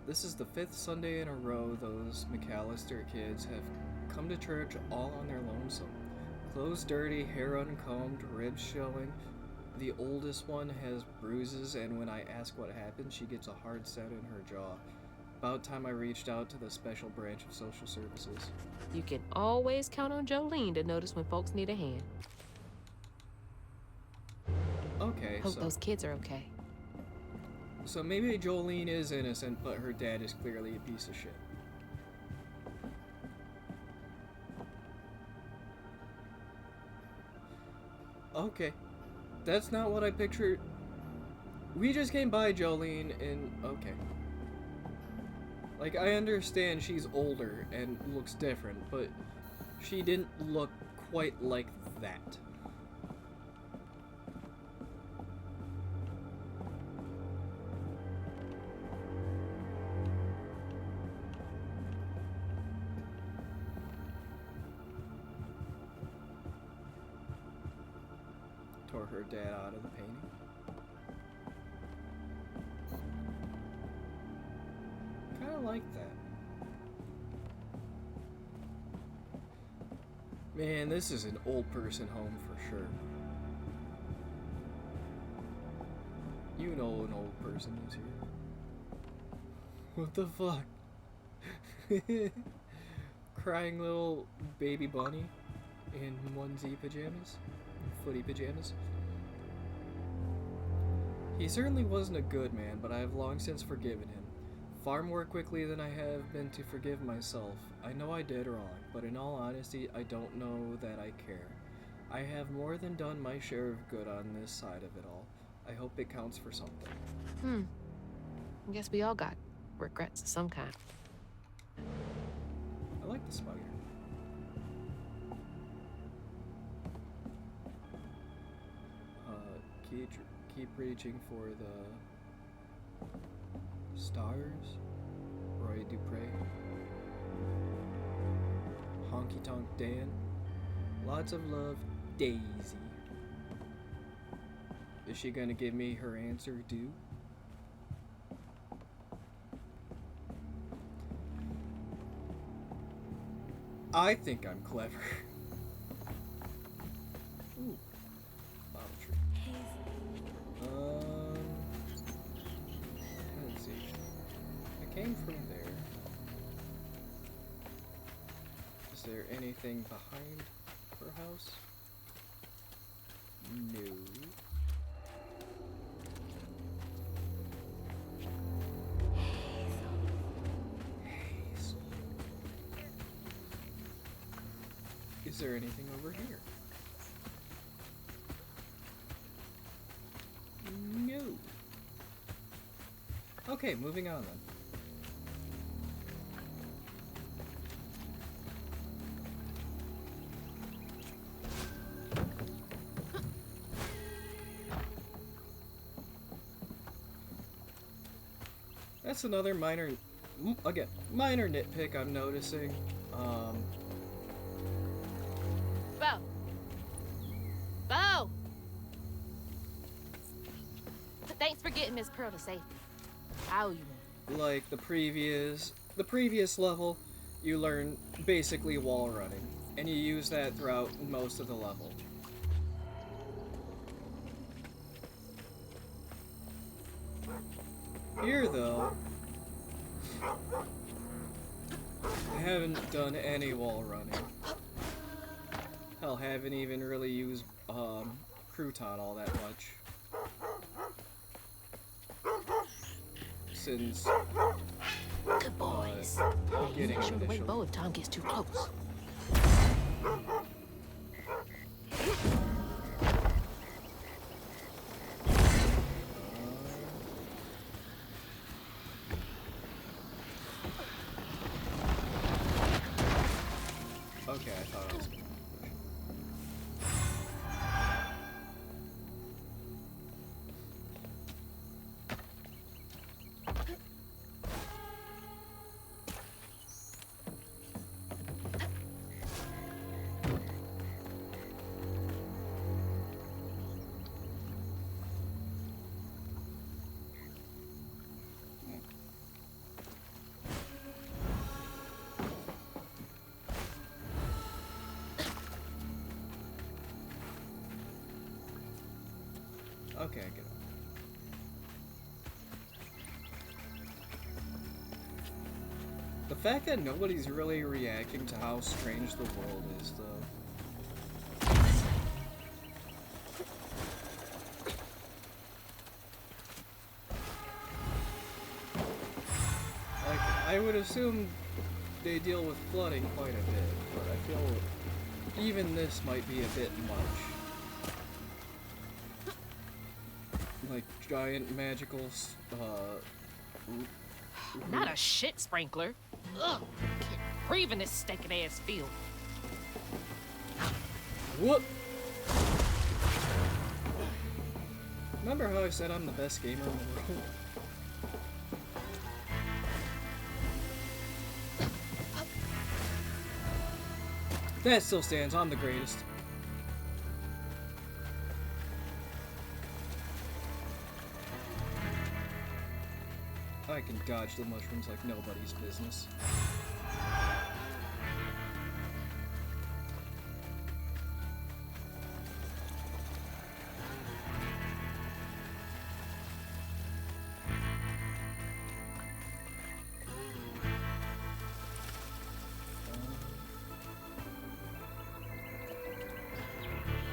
This is the 5th Sunday in a row those McAllister kids have come to church all on their lonesome. Clothes dirty, hair uncombed, ribs showing. The oldest one has bruises, and when I ask what happened, she gets a hard set in her jaw. About time I reached out to the special branch of social services. You can always count on Jolene to notice when folks need a hand. Okay, Hope those kids are okay. So maybe Jolene is innocent, but her dad is clearly a piece of shit. Okay. That's not what I pictured. We just came by Jolene and... okay. Like, I understand she's older and looks different, but she didn't look quite like that. Tore her dad out of the painting. Kinda like that. Man, this is an old person home for sure. You know an old person is here. What the fuck? Crying little baby bunny in onesie pajamas? Footy pajamas? He certainly wasn't a good man, but I have long since forgiven him. Far more quickly than I have been to forgive myself. I know I did wrong, but in all honesty, I don't know that I care. I have more than done my share of good on this side of it all. I hope it counts for something. I guess we all got regrets of some kind. I like the spider. Keep reaching for the stars. Roy Dupre. Honky Tonk Dan. Lots of love, Daisy. Is she gonna give me her answer due? I think I'm clever. Ooh. Bottle tree. Let's see. I came from there. Is there anything behind her house? No. Hazel. Is there anything over here? No. Okay, moving on then. That's another minor nitpick I'm noticing. Bo! Bo! Thanks for getting Miss Pearl to safety. How you want? Like the previous level, you learn basically wall running, and you use that throughout most of the level. Here, though, I haven't done any wall running. Hell, haven't even really used crouton all that much. Since Good boys. getting Sure to wake initial. Bo if Tom gets too close. Okay, I thought I was gonna push. Okay, I get it. The fact that nobody's really reacting to how strange the world is, though. Like, I would assume they deal with flooding quite a bit, but I feel even this might be a bit much. Like giant magical Not a shit sprinkler. Ugh, can't breathe in this stinking ass field. Whoop! Remember how I said I'm the best gamer in the world? That still stands. I'm the greatest. I can dodge the mushrooms like nobody's business.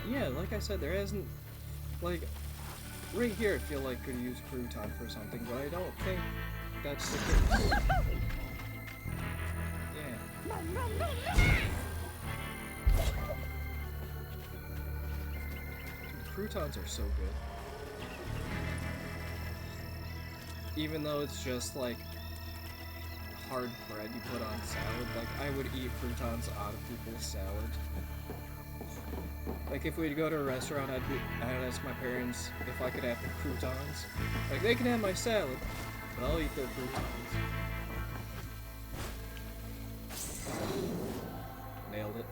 Yeah, like I said, there hasn't, like, right here I feel like could use crouton for something, but I don't think that's the case. Yeah. Croutons are so good. Even though it's just like hard bread you put on salad, like I would eat croutons out of people's salad. Like if we'd go to a restaurant, I'd ask my parents if I could have the croutons. Like they can have my salad, but I'll eat their croutons. Nailed it.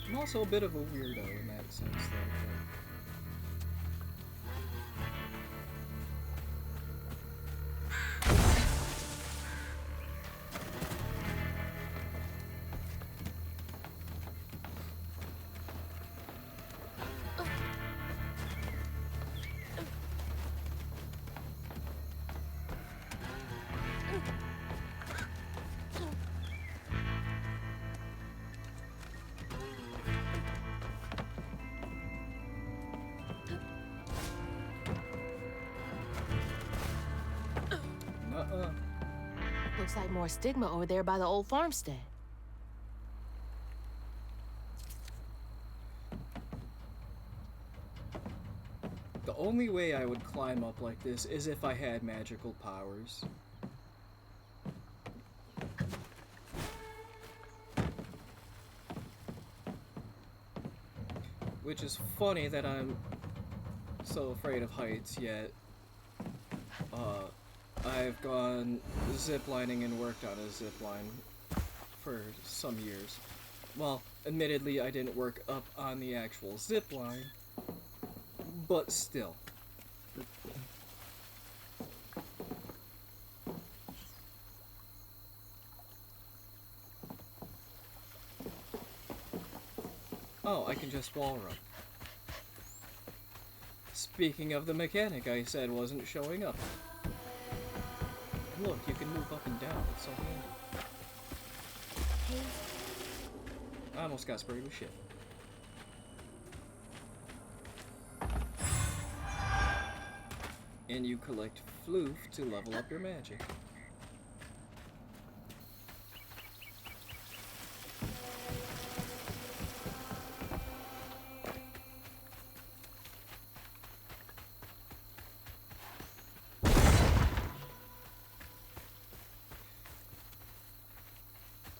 I'm also a bit of a weirdo in that sense, though. Looks like more stigma over there by the old farmstead. The only way I would climb up like this is if I had magical powers. Which is funny that I'm so afraid of heights, yet I've gone ziplining and worked on a zipline for some years. Well, admittedly, I didn't work up on the actual zipline, but still. Oh, I can just wall run. Speaking of the mechanic I said wasn't showing up. Look, you can move up and down. It's so handy. I almost got sprayed with shit. And you collect floof to level up your magic.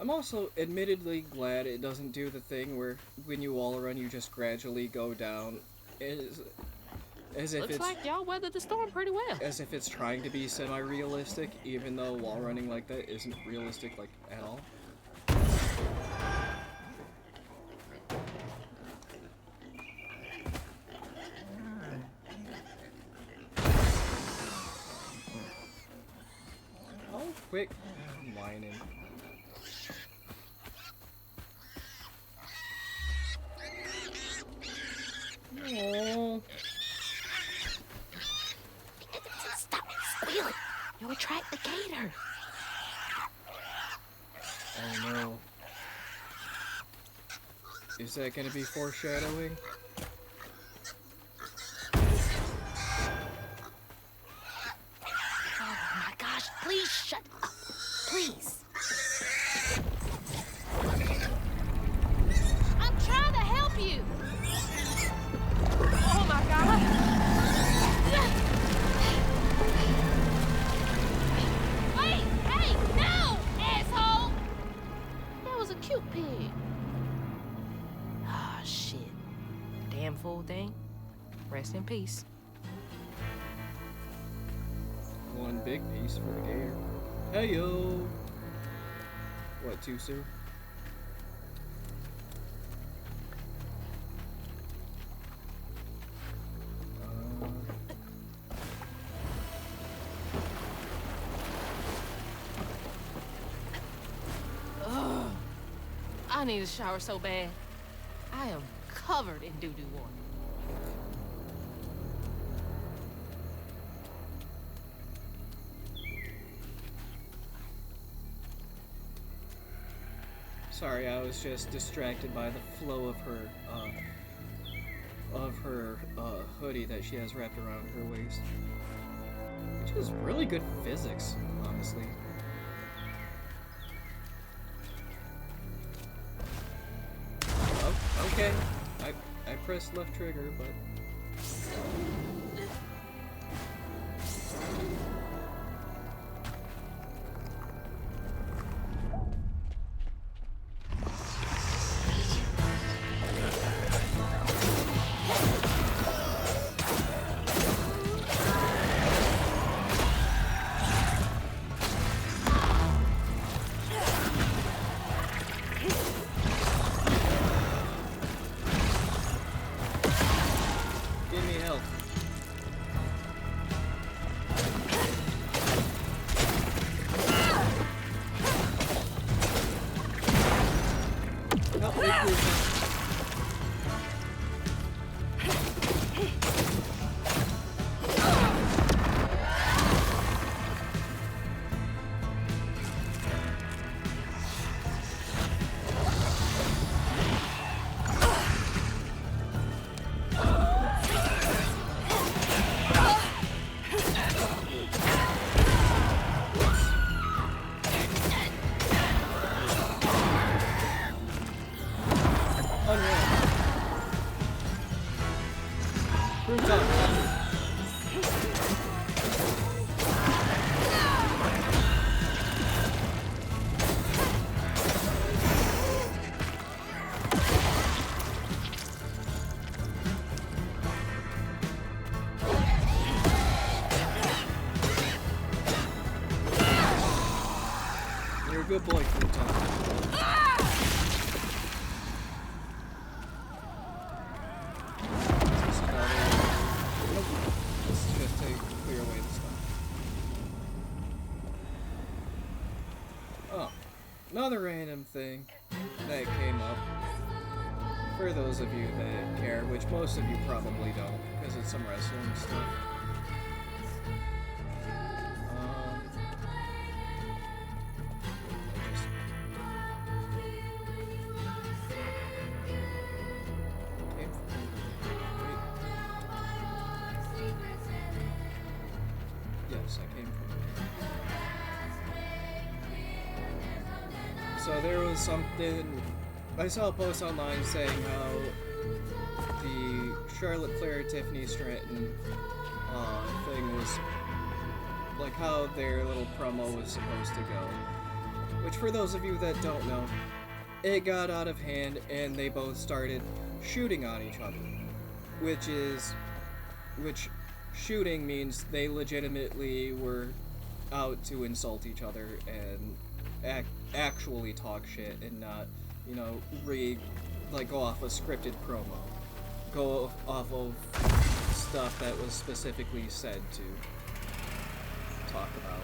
I'm also admittedly glad it doesn't do the thing where when you wall run you just gradually go down as if Looks it's like y'all weathered the storm pretty well. as if it's trying to be semi-realistic, even though wall running like that isn't realistic like at all. Oh, quick whining. Oh. Stop squealing. You'll attract the gator. Oh no. Is that gonna be foreshadowing? Oh my gosh, please shut up. Please. I'm trying to help you. Rest in peace. One big piece for the gator. Hey yo! What, too soon? I need a shower so bad. I am covered in doo-doo water. Sorry, I was just distracted by the flow of her hoodie that she has wrapped around her waist. Which is really good physics, honestly. Oh, okay. I pressed left trigger, but... Give me help. Help me, please. You're a good boy, Crouton. Let's just clear away the stuff. Oh, another random thing that came up. For those of you that care, which most of you probably don't, because it's some wrestling stuff. Yes, I came from. So there was something. I saw a post online saying how the Charlotte Flair Tiffany Stratton thing was like how their little promo was supposed to go. Which, for those of you that don't know, it got out of hand and they both started shooting on each other, which shooting means they legitimately were out to insult each other and actually talk shit and not, you know, go off a scripted promo. Go off of stuff that was specifically said to talk about.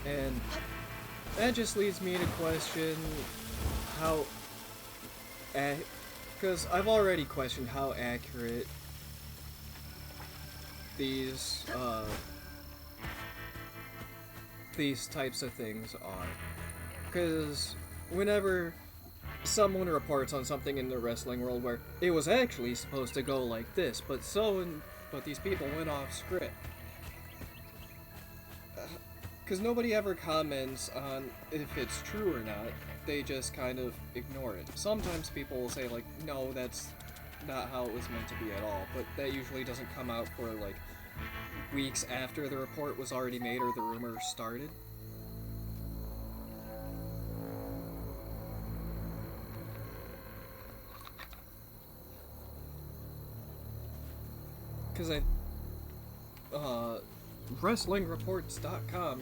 And that just leads me to question how, because I've already questioned how accurate these types of things are. Because whenever someone reports on something in the wrestling world where it was actually supposed to go like this, but these people went off script. Because nobody ever comments on if it's true or not, they just kind of ignore it. Sometimes people will say like, no, that's not how it was meant to be at all, but that usually doesn't come out for, like, weeks after the report was already made or the rumor started. Because WrestlingReports.com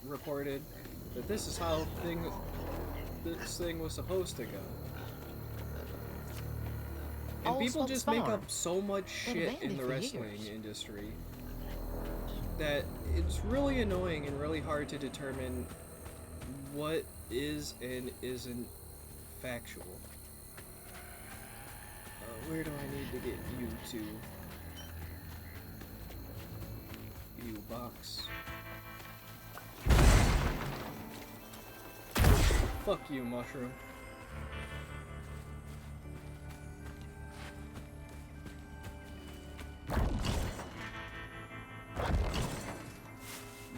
reported that this is how this thing was supposed to go. And Old people folks' just make farm. up so much Been shit abandoned in the for wrestling years. industry that it's really annoying and really hard to determine what is and isn't factual. Where do I need to get you to? You box. Fuck you, mushroom.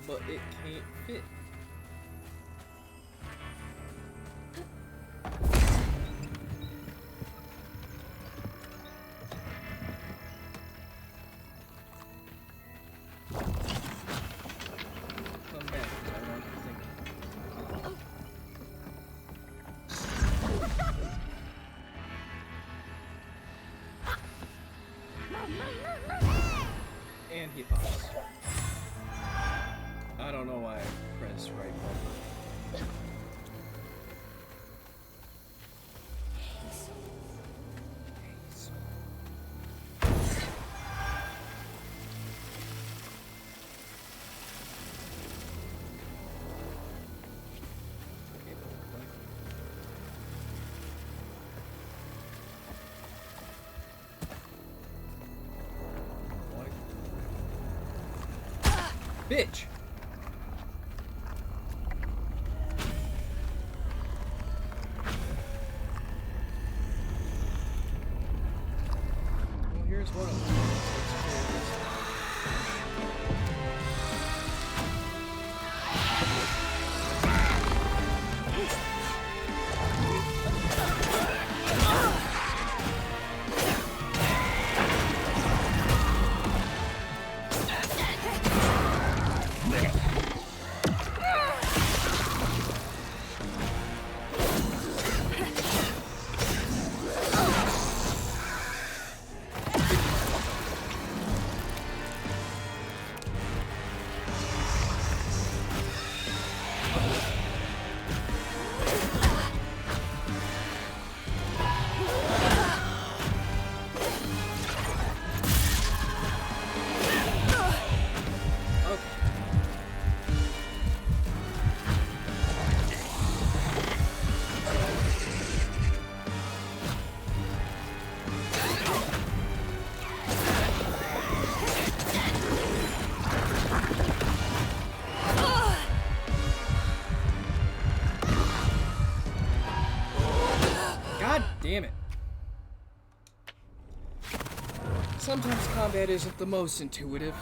But it can't fit. Come back, I want to think. And he pops. I don't know why I pressed right button. Bitch! Well, here's one of them. God damn it. Sometimes combat isn't the most intuitive.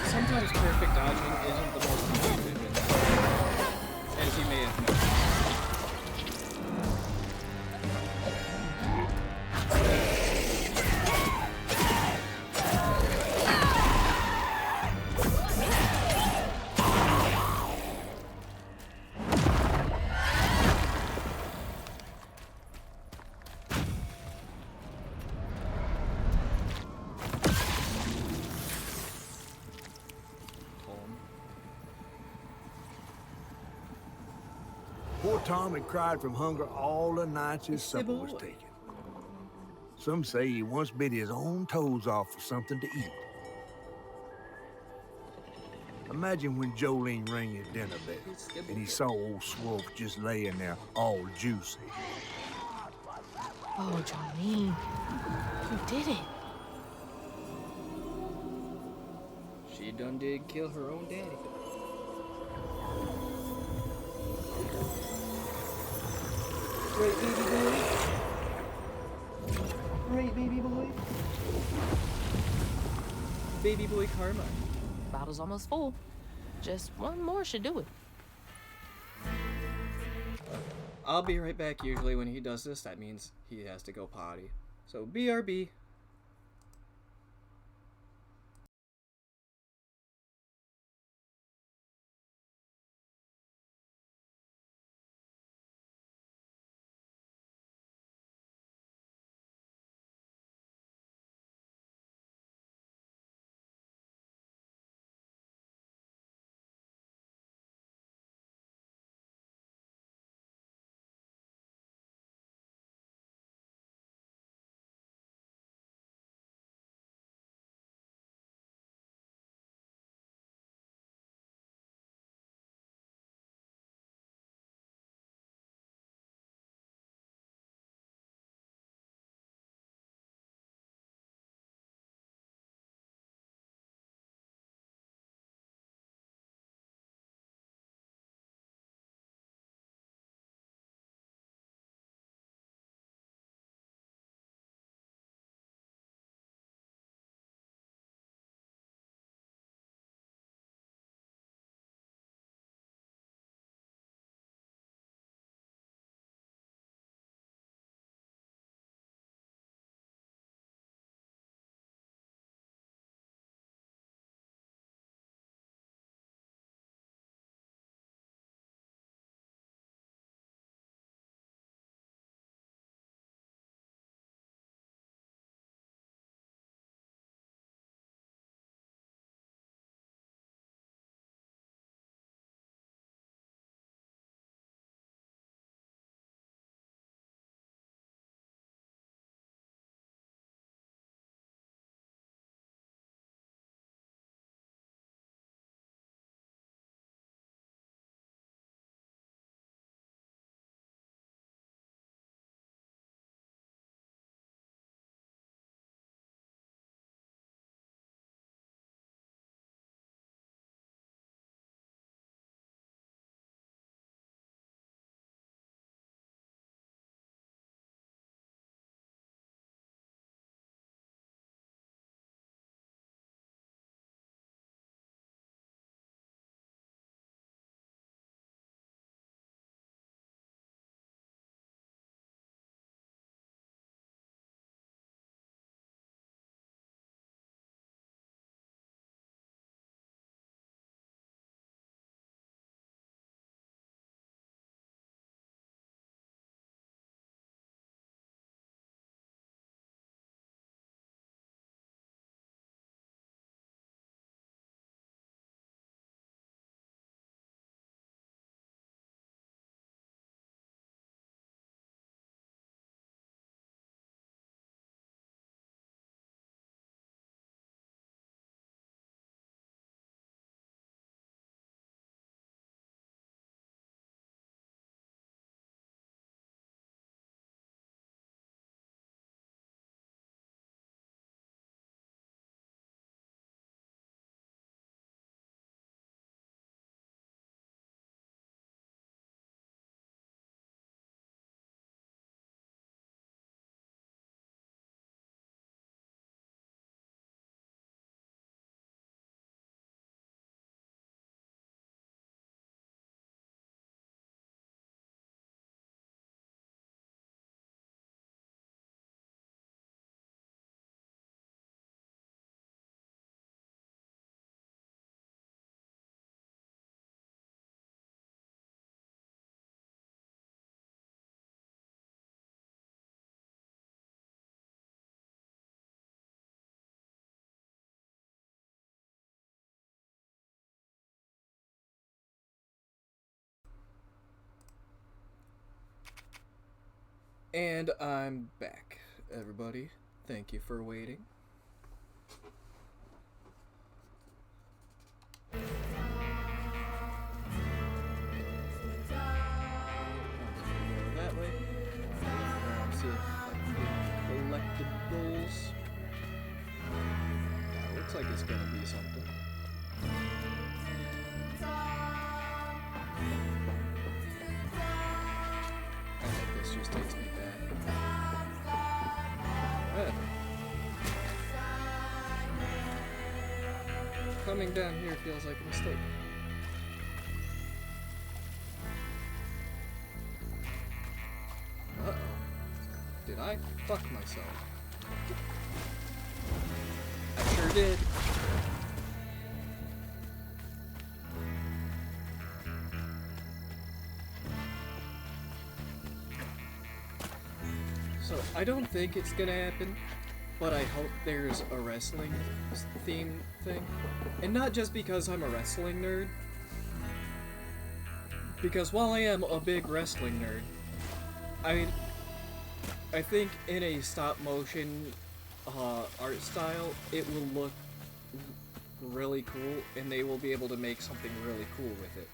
Sometimes perfect dodging isn't the most intuitive, as you may have noticed. Poor Tom had cried from hunger all the nights his It's the supper was boy. taken. Some say he once bit his own toes off for something to eat. Imagine when Jolene rang his dinner bell It's the and he boy. saw old Swolf just laying there all juicy. Oh, Jolene. You did it. She done did kill her own daddy. Right, baby boy? Right, baby boy? Baby boy karma. Bottle's almost full. Just one more should do it. I'll be right back. Usually when he does this, that means he has to go potty. So BRB. And I'm back, everybody. Thank you for waiting. That way. See if I can get any collectibles. Looks like it's gonna be something. I think this just takes me back. Alright. Coming down here feels like a mistake. Uh-oh. Did I fuck myself? I sure did. So, I don't think it's gonna happen, but I hope there's a wrestling theme thing. And not just because I'm a wrestling nerd, because while I am a big wrestling nerd, I think in a stop motion art style, it will look really cool, and they will be able to make something really cool with it.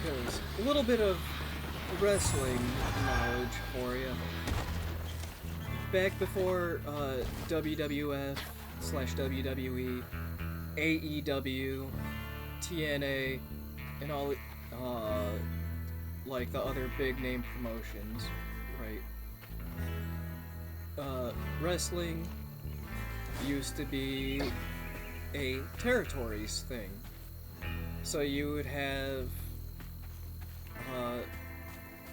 Because a little bit of wrestling knowledge for you. Back before WWF/WWE, AEW, TNA, and all like the other big name promotions, right? Wrestling used to be a territories thing. So you would have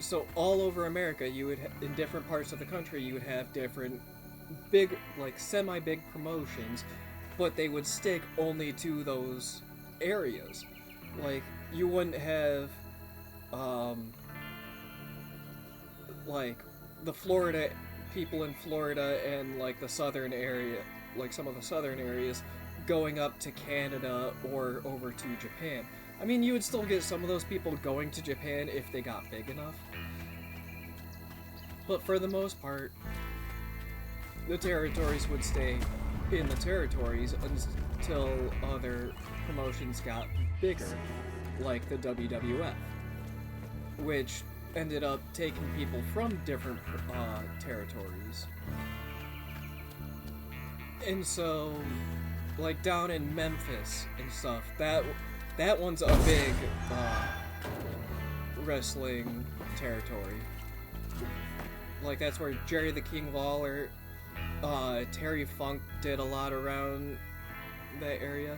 so all over America, you would in different parts of the country, you would have different big, like semi-big promotions, but they would stick only to those areas. Like you wouldn't have like the Florida people in Florida and like the southern area, like some of the southern areas, going up to Canada or over to Japan. I mean, you would still get some of those people going to Japan if they got big enough. But for the most part, the territories would stay in the territories until other promotions got bigger, like the WWF, which ended up taking people from different territories. And so, like down in Memphis and stuff, that one's a big wrestling territory. Like that's where Jerry the King Lawler, Terry Funk did a lot around that area.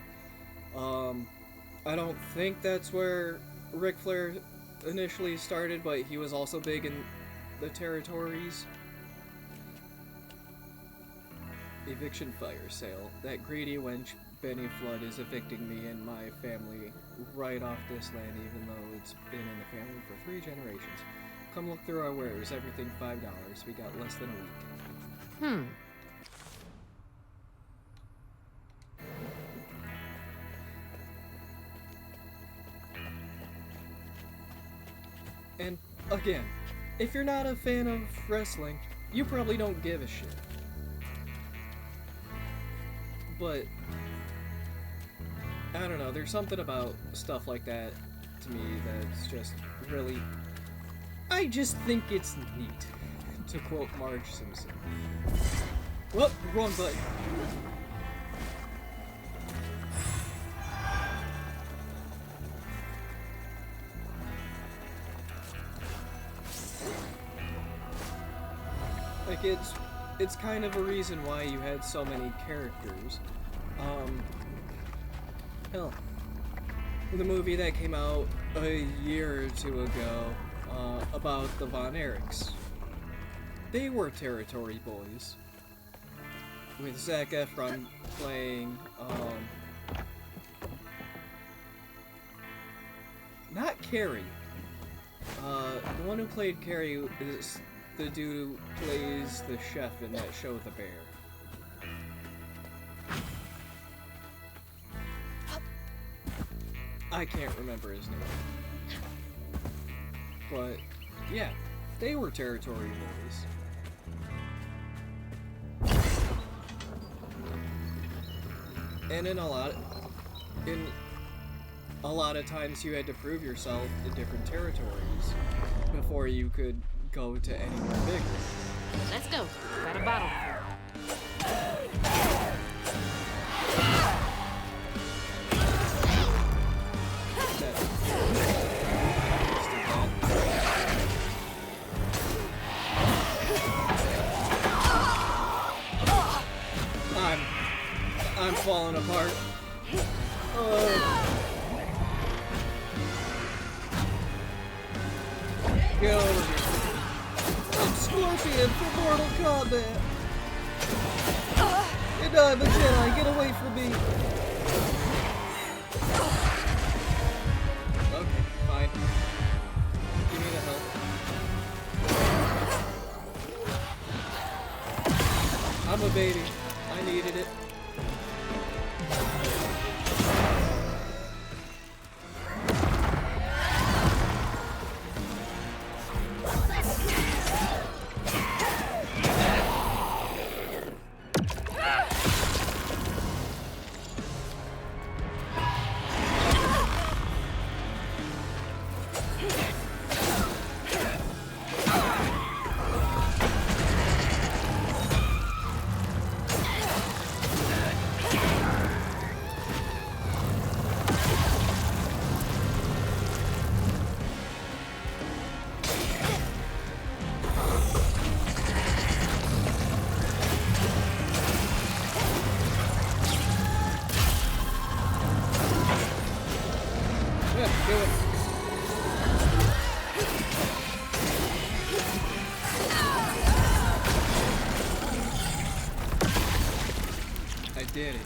I don't think that's where Ric Flair initially started, but he was also big in the territories. Eviction fire sale. That greedy wench Benny Flood is evicting me and my family right off this land, even though it's been in the family for 3 generations. Come look through our wares, everything $5. We got less than a week. And again, if you're not a fan of wrestling, you probably don't give a shit. But I don't know, there's something about stuff like that to me that's just really... I just think it's neat, to quote Marge Simpson. Whoop, wrong button. Like, it's kind of a reason why you had so many characters. Hell, the movie that came out a year or 2 ago, about the Von Erichs. they were Territory Boys. With Zac Efron playing, not Carrie. The one who played Carrie is the dude who plays the chef in that show, The Bear. I can't remember his name. But, yeah, they were Territory Boys. And in a lot of times you had to prove yourself in different territories before you could go to anywhere bigger. Let's go. Got a bottle. I'm falling apart. Get over here. I'm Scorpion from Mortal Kombat. And I'm a Jedi. Get away from me. Okay, fine. Give me the help. I'm a baby. I needed it. Did it.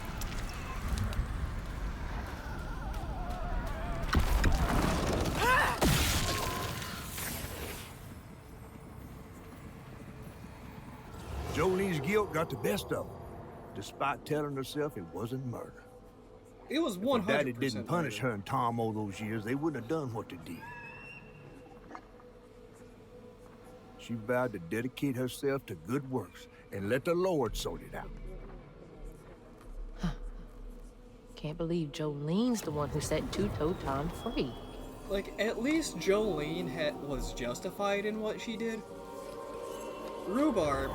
Jolene's guilt got the best of her, despite telling herself it wasn't murder. It was 100%. If Daddy didn't punish her and Tom all those years, they wouldn't have done what they did. She vowed to dedicate herself to good works and let the Lord sort it out. Can't believe Jolene's the one who set Two-Toe Tom free. Like, at least Jolene was justified in what she did. Rhubarb.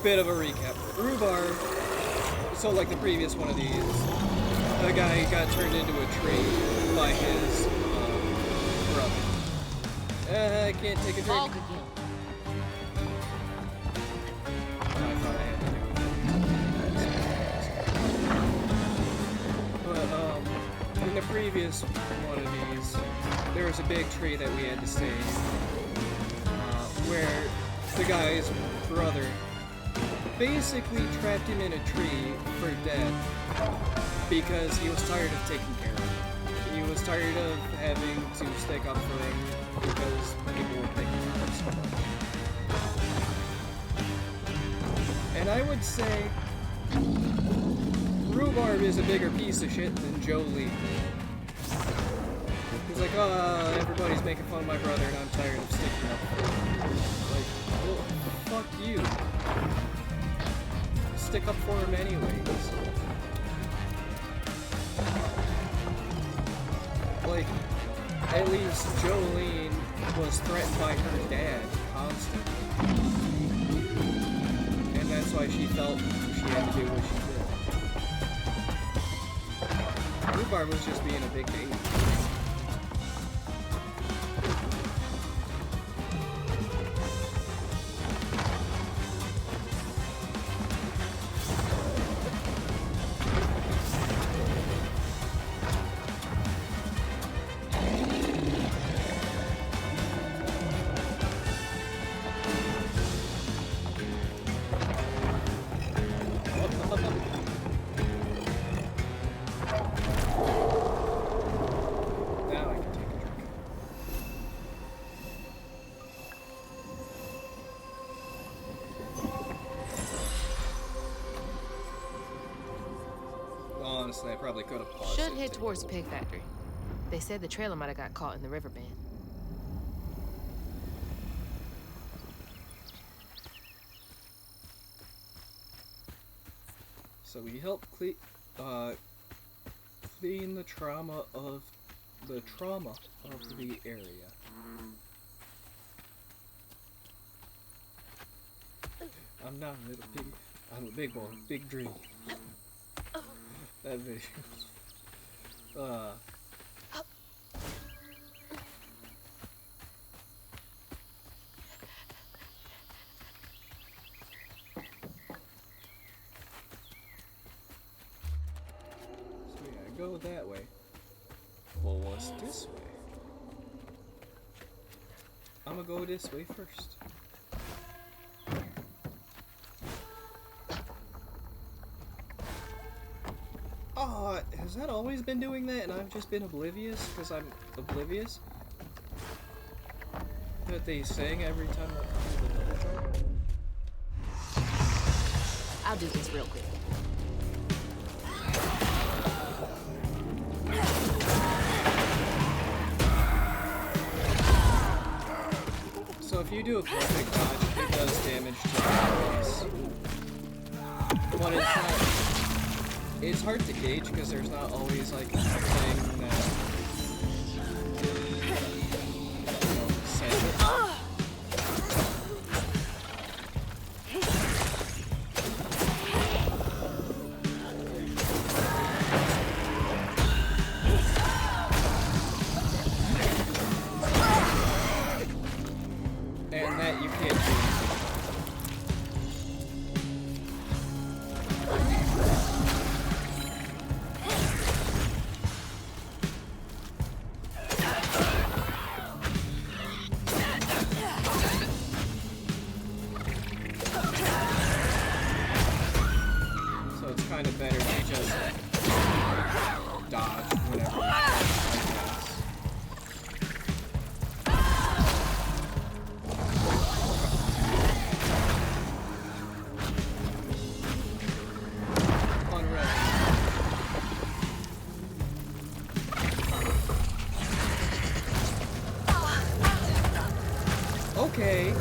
Bit of a recap. Rhubarb. So, like the previous one of these, a guy got turned into a tree by his brother. I can't take a drink. Fog again. I thought I had to do it. But, in the previous one of these, there was a big tree that we had to save, where the guy's brother basically trapped him in a tree for dead because he was tired of taking care of him. He was tired of having to stick up for him because people were picking on him so much. And I would say Rhubarb is a bigger piece of shit than Jolee. He's like, oh, everybody's making fun of my brother and I'm tired of sticking up for him. Like, well, fuck you. Stick up for him anyways. Like, at least Jolene was threatened by her dad constantly. And that's why she felt she had to do what she did. Rhubarb was just being a big baby. honestly, I probably could have paused Should it head to- towards the pig factory. They said the trailer might have got caught in the river bend. So we help clean the trauma of the area. I'm not a little pig. I'm a big boy, big dream. That video. So yeah, go that way. Well, what's this way? I'm gonna go this way first. Oh, has that always been doing that and I've just been oblivious because I'm oblivious? That they sing every time I do the double jump? I'll do this real quick. So if you do a perfect dodge, it does damage to the enemies. But it's not... It's hard to gauge because there's not always like a thing that... says it. And that you can't do. So it's kind of better to just dodge whenever you can, I guess. Okay.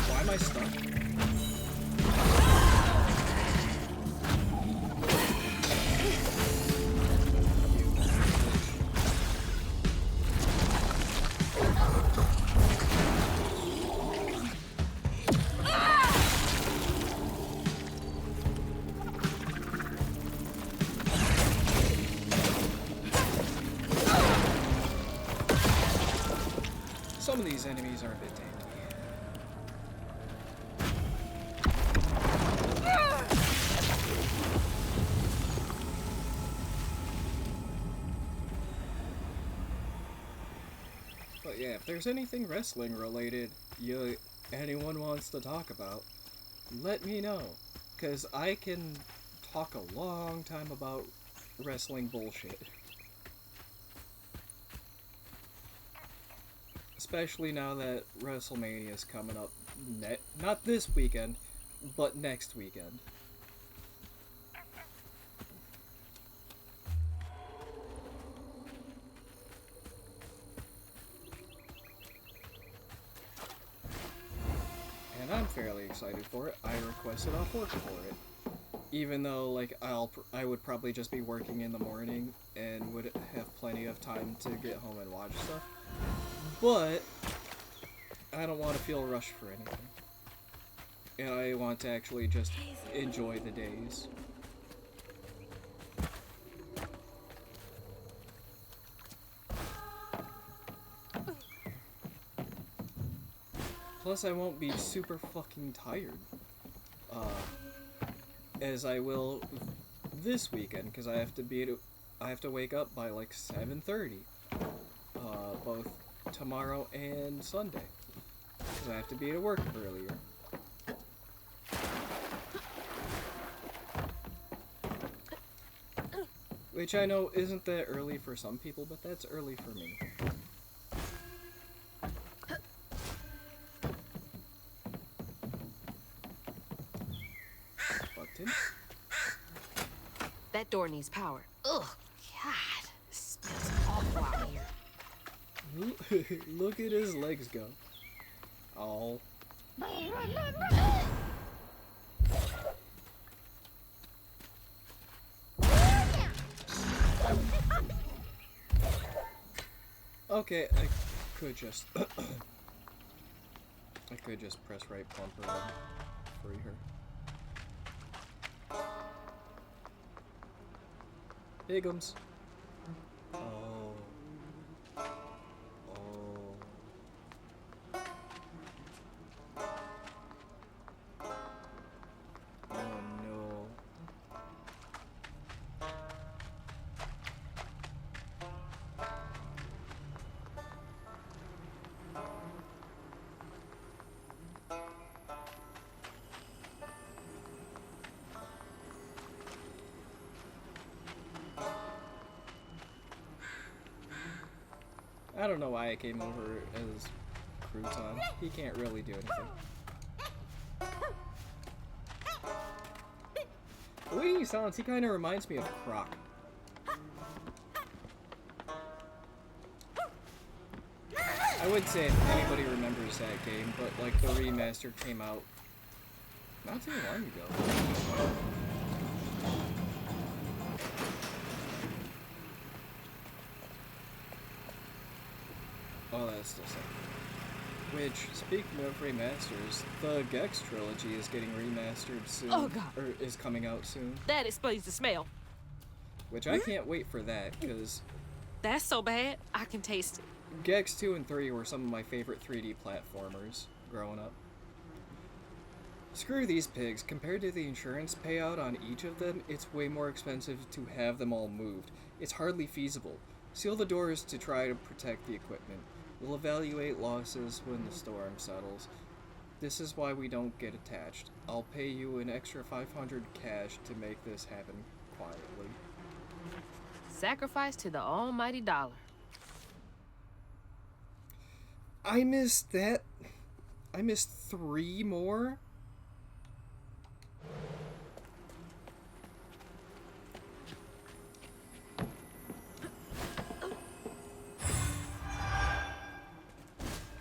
Why am I stuck? Some of these enemies are a bit tanky. But yeah, if there's anything wrestling related anyone wants to talk about, let me know. Because I can talk a long time about wrestling bullshit. Especially now that WrestleMania is coming up, not this weekend, but next weekend. And I'm fairly excited for it. I requested off work for it. Even though, like, I would probably just be working in the morning and would have plenty of time to get home and watch stuff. But I don't want to feel rushed for anything. And I want to actually just enjoy the days. Plus, I won't be super fucking tired. As I will this weekend, because I I have to wake up by like 7:30, both tomorrow and Sunday, because I have to be at work earlier. Which I know isn't that early for some people, but that's early for me. Button. That door needs power. Ugh, God, it smells awful out here. Look at his legs go. Oh. Okay, I could just I could just press right bumper and free her. Higgums. Oh. Oh. Oh no. I don't know why I came over as Crouton. He can't really do anything. The way he sounds, he kind of reminds me of Croc. I would say if anybody remembers that game, but like the remaster came out not too long ago. Oh, that's still sick. Which, speaking of remasters, the Gex trilogy is getting remastered soon. Oh, God. Or is coming out soon. That explains the smell. Which I can't wait for that, because That's so bad, I can taste it. Gex 2 and 3 were some of my favorite 3D platformers growing up. Screw these pigs. Compared to the insurance payout on each of them, it's way more expensive to have them all moved. It's hardly feasible. Seal the doors to try to protect the equipment. We'll evaluate losses when the storm settles. This is why we don't get attached. I'll pay you an extra 500 cash to make this happen quietly. Sacrifice to the almighty dollar. I missed that. I missed 3 more.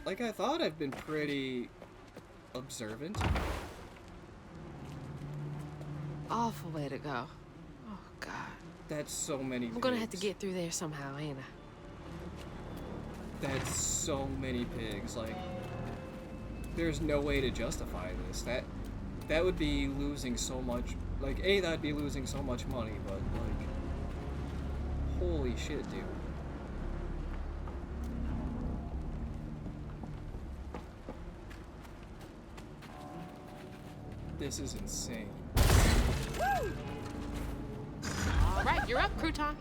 Like, I thought I've been pretty observant. Awful way to go. Oh, God. That's so many pigs. I'm gonna have to get through there somehow, ain't I? That's so many pigs. Like, there's no way to justify this. That would be losing so much. Like, A, that'd be losing so much money, but, like, holy shit, dude. This is insane. All right, you're up, Crouton.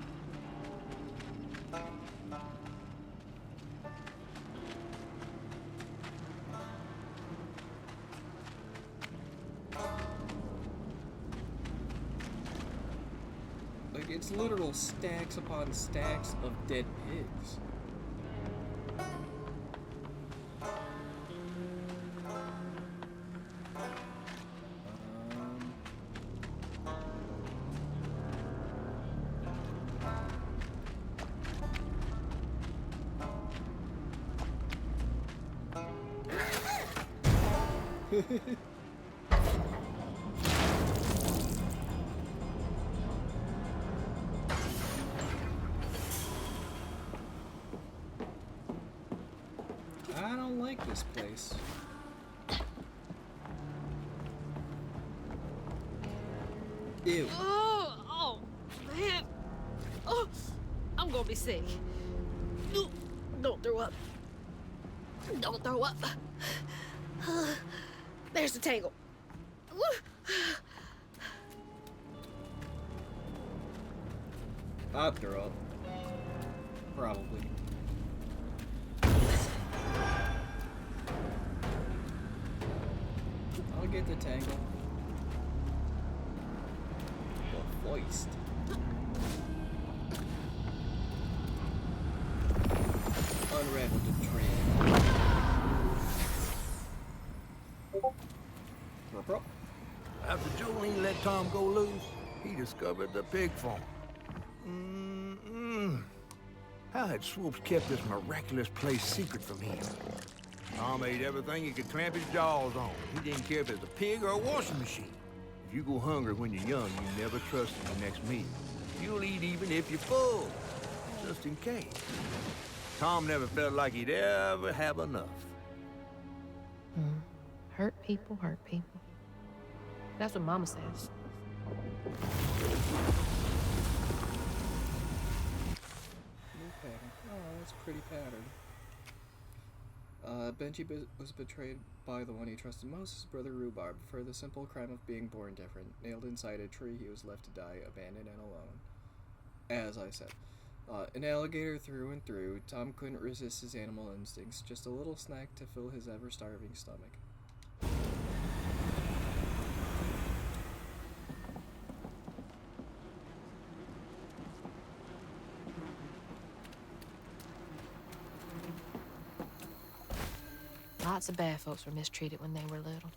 Like, it's literal stacks upon stacks of dead pigs. I don't like this place. Ew. Oh, man. Oh, I'm gonna be sick. Don't throw up. Don't throw up. There's the tangle. I'd throw up. Probably. I'll get the tangle. The foist. Unravel the tree. Bro. After Jolene let Tom go loose, he discovered the pig farm. How had Swoops kept this miraculous place secret from him? Tom ate everything he could clamp his jaws on. He didn't care if it was a pig or a washing machine. If you go hungry when you're young, you never trust in the next meal. You'll eat even if you're full, just in case. Tom never felt like he'd ever have enough. Hurt people hurt people. That's what Mama says. Okay. Oh, that's pretty pattern. Benji was betrayed by the one he trusted most, his brother Rhubarb, for the simple crime of being born different. Nailed inside a tree, he was left to die, abandoned and alone. As I said. An alligator through and through, Tom couldn't resist his animal instincts, just a little snack to fill his ever-starving stomach. Lots of bad folks were mistreated when they were little.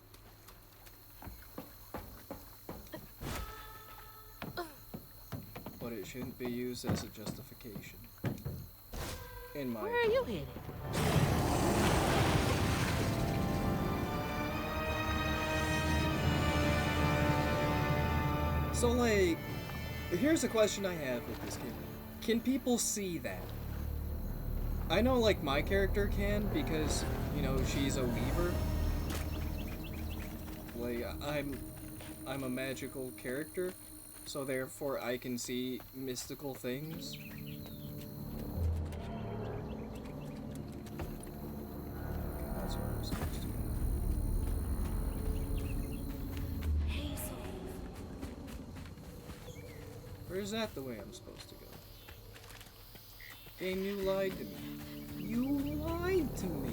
But it shouldn't be used as a justification. In my Where are you headed? So, like, here's a question I have with this game. Can people see that? I know, like, my character can, because, you know, she's a weaver. Like, I'm a magical character, so therefore I can see mystical things. Okay, that's what I'm supposed to do. Or is that the way I'm supposed to go? Game, you lied to me. You lied to me.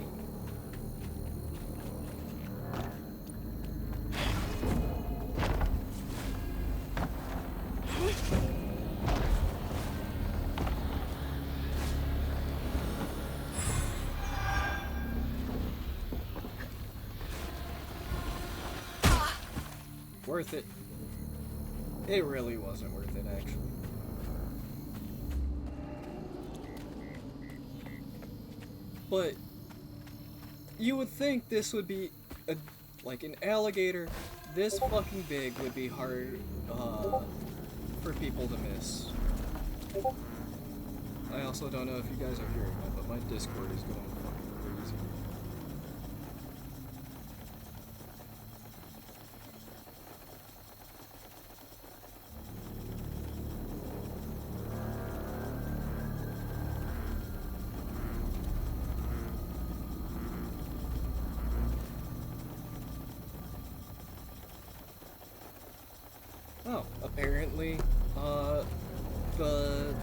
Worth it. It really wasn't worth it, actually. But you would think this would be like an alligator this fucking big would be hard for people to miss. I also don't know if you guys are hearing that, but my Discord is going fucking crazy. Oh, apparently, the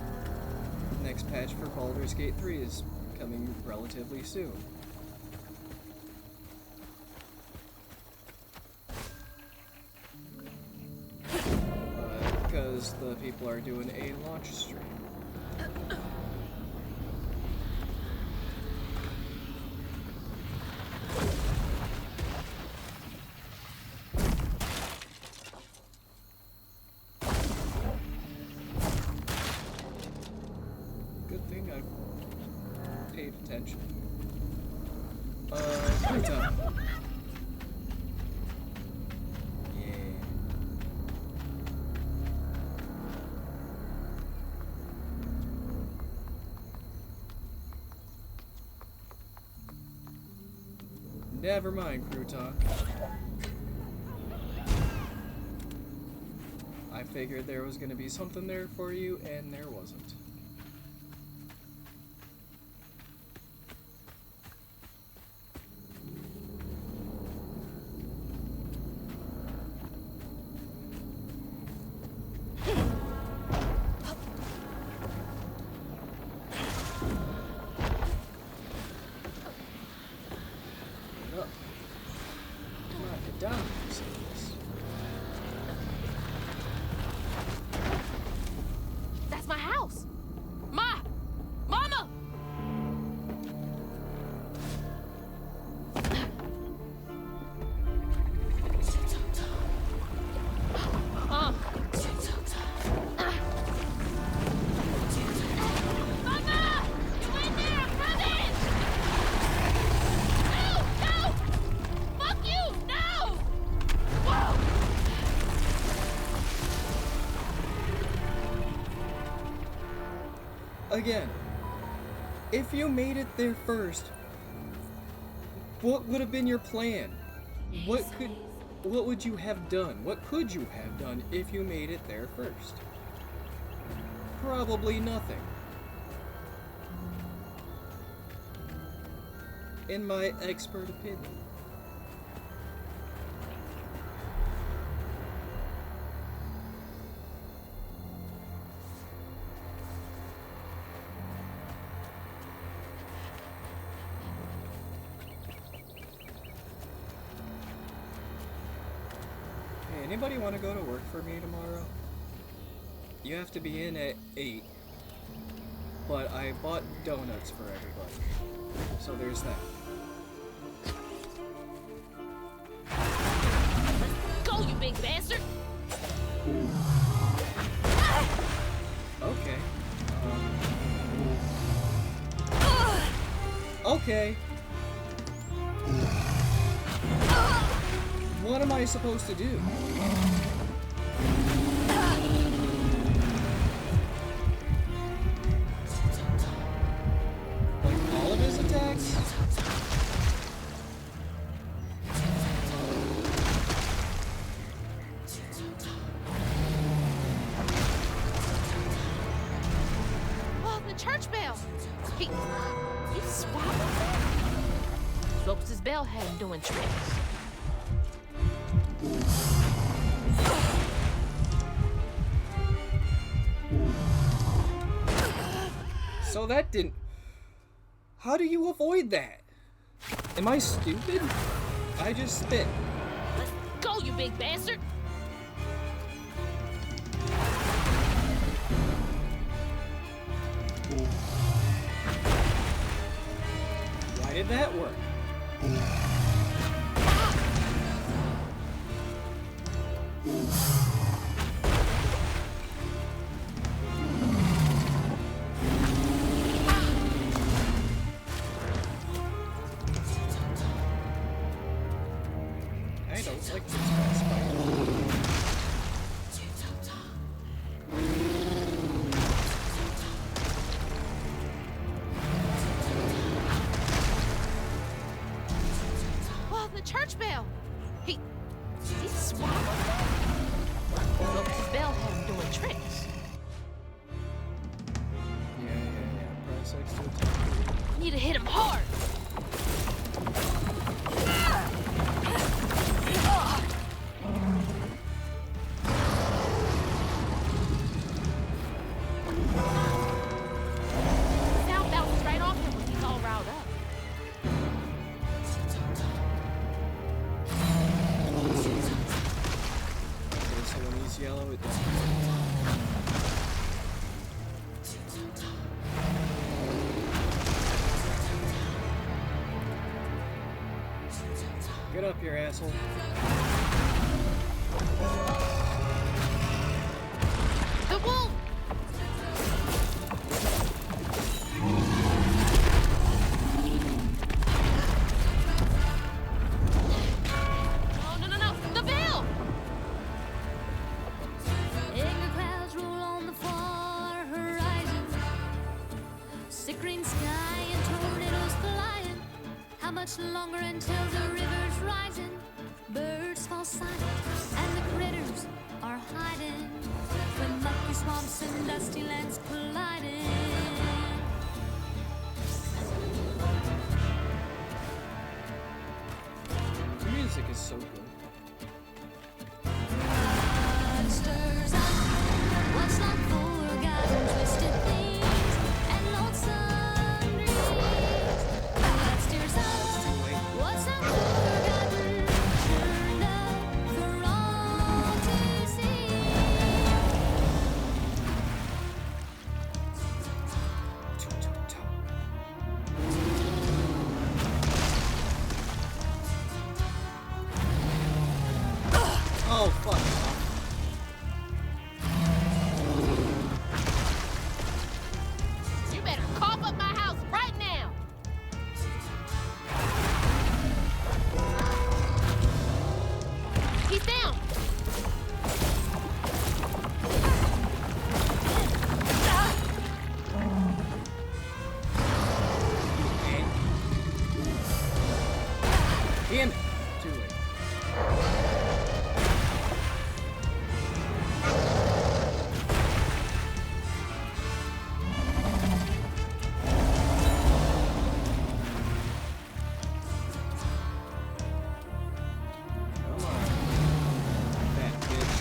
next patch for Baldur's Gate 3 is coming relatively soon. Because the people are doing a launch stream. Attention. Time. Yeah. Never mind, Crouton. I figured there was gonna be something there for you, and there wasn't. again, if you made it there first, what would have been your plan? What would you have done? What could you have done if you made it there first? Probably nothing. In my expert opinion. Hey, anybody want to go to work for me tomorrow? You have to be in at 8. But I bought donuts for everybody. So there's that. Go, you big bastard! Okay. Okay. What am I supposed to do? Like all of his attacks? Oh, the church bell! He swallowed that? Swopes' bell had him doing tricks. So that didn't... How do you avoid that? Am I stupid? I just spit. Go, you big bastard! Why did that work? I don't like this boss fight. Oh, the church bell! He swallowed that? Swopes' bell had him doing tricks. Yeah. Press X to attack. Need to hit him hard! Sound bounces right off him when he's all riled up. Okay, so when he's yellow, it doesn't. Get up here, asshole. The wolf! Oh, no! The bell! Anger clouds roll on the far horizon. Sick green sky and tornadoes flying. How much longer until the river's rising? Birds fall silent and the critters are hiding. When mucky swamps and dusty lands colliding. The music is so good. Blood stirs up what's not forgotten, twisted things and lonesome dreams. Blood stirs up what's not forgotten, turned up for all to see. Damn it! Too late. Come on, fat bitch.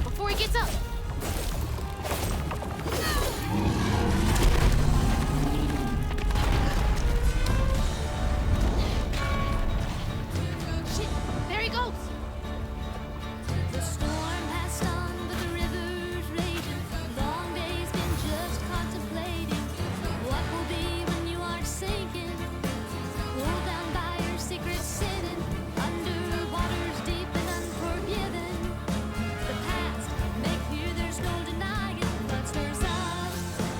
Before he gets up. Shit, there he goes. The storm passed on, but the river's raging. Long days been just contemplating what will be when you are sinking. Pulled down by your secret sitting under waters deep and unforgiven. The past may fear there's no denying, but stirs up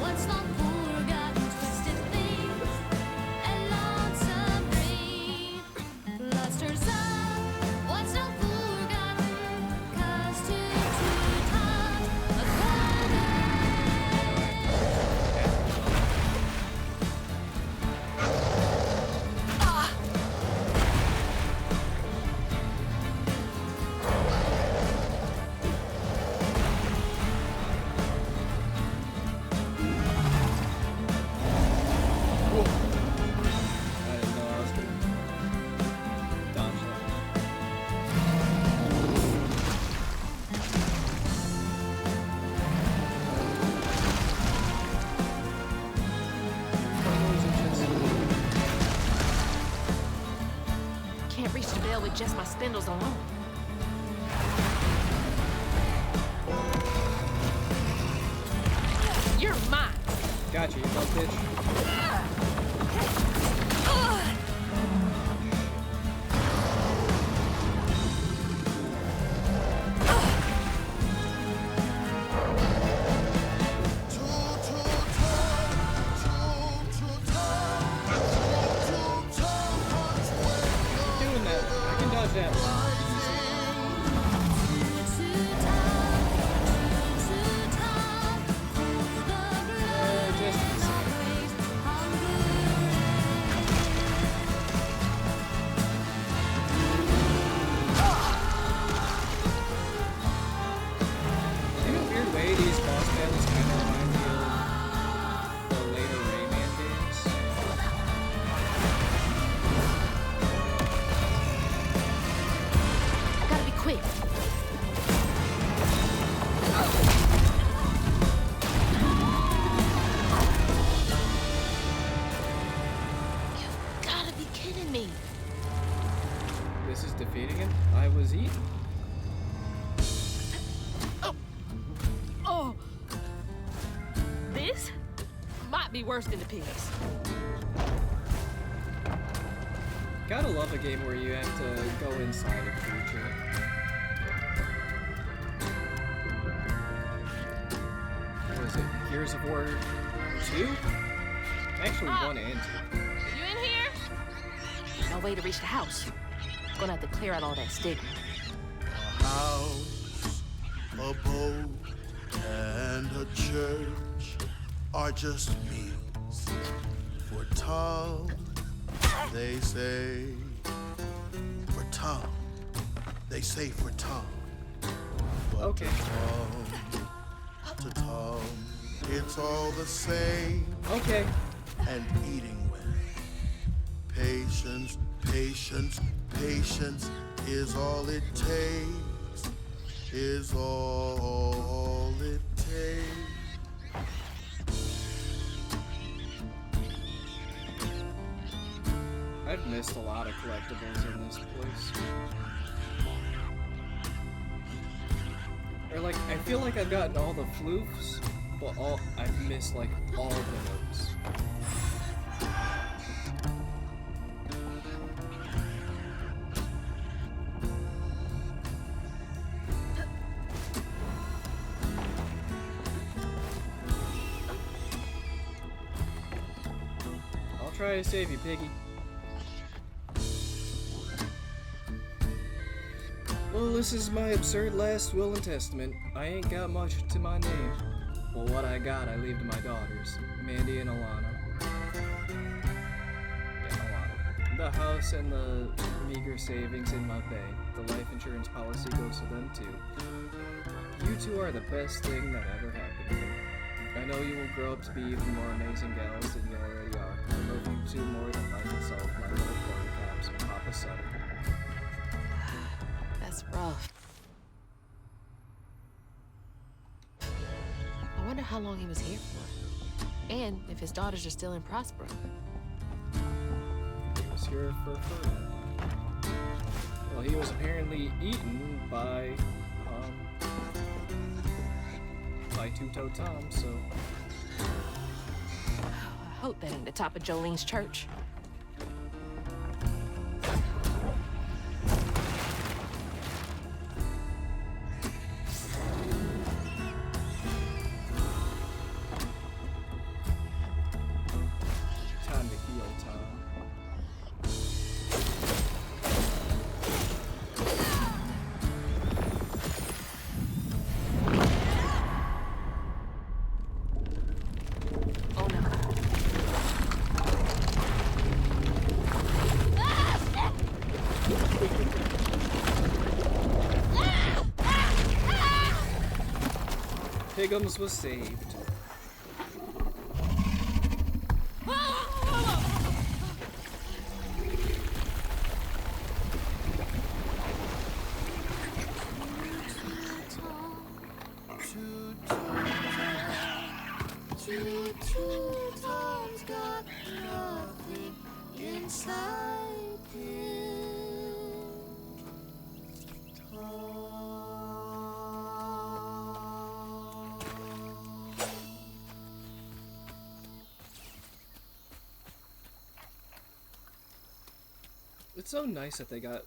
what's long forgotten, twisted things and lonesome dreams. Blood stirs up what's long forgotten, 'cause two times a I didn't know I was gonna dodge that. Can't reach the bell with just my spindles alone. You're mine. Gotcha, you little bitch. Doing that. I can dodge that. Just in a weird way, these boss battles kind of remind me of the later Rayman games. I gotta be quick. You gotta be kidding me. This is defeating him? I was eaten. Oh, this might be worse than the pigs. Gotta love a game where you have to go inside a creature. What is it? Gears of War 2? Actually, 1 and 2. You in here? No way to reach the house. Gonna have to clear out all that stigma. A house, a boat, and a church are just means for Tom. They say for Tom. They say for Tom. But Okay. to Tom, it's all the same. Okay. And eating well. Patience, patience, patience is all it takes. Is all it takes. I've missed a lot of collectibles in this place. Or like, I feel like I've gotten all the floofs, but I've missed like all the notes. try to save you, Piggy. Well, this is my absurd last will and testament. I ain't got much to my name. Well, what I got, I leave to my daughters, Mandy and Alana. Yeah, Alana. The house and the meager savings in my bank. The life insurance policy goes to them too. You two are the best thing that ever happened to me. I know you will grow up to be even more amazing gals than you already are. I love you two more than life itself, my little corn cobs, Papa Sutter. That's rough. I wonder how long he was here for. And if his daughters are still in Prospero. He was here for forever. Well, he was apparently eaten by Two-Toe Tom, so... I hope that ain't the top of Jolene's church. Time to heal, Tom. Oh no. Piggums was saved. Two Toms got nothing inside him. It's so nice that they got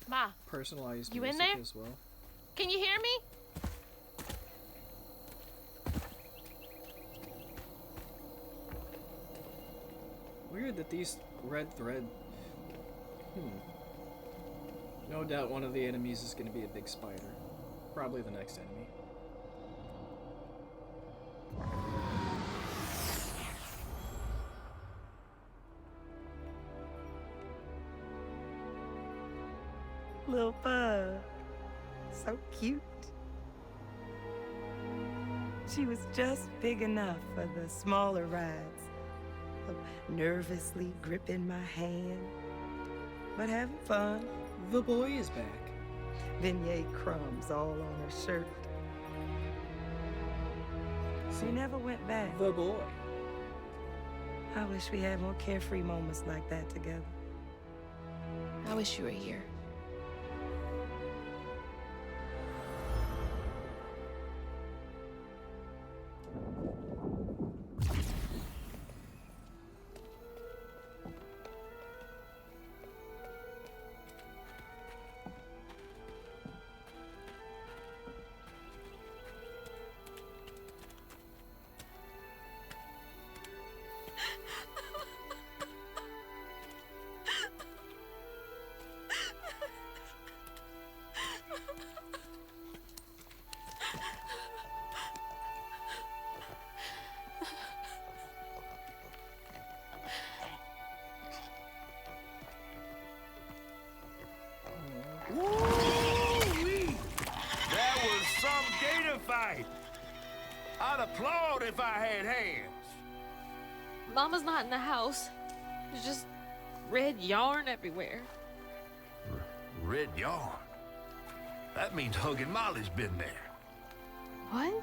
Ma, personalized You in music there? as well. can you hear me? Weird that these red thread... No doubt one of the enemies is going to be a big spider. Probably the next enemy. Little Bug. So cute. She was just big enough for the smaller rides. Nervously gripping my hand, but having fun. The boy is back. Beignet crumbs all on her shirt. She never went back. The boy. I wish we had more carefree moments like that together. I wish you were here. Woo-wee! That was some gator fight. I'd applaud if I had hands. Mama's not in the house. There's just red yarn everywhere. Red yarn. That means Huggin' Molly's been there. What?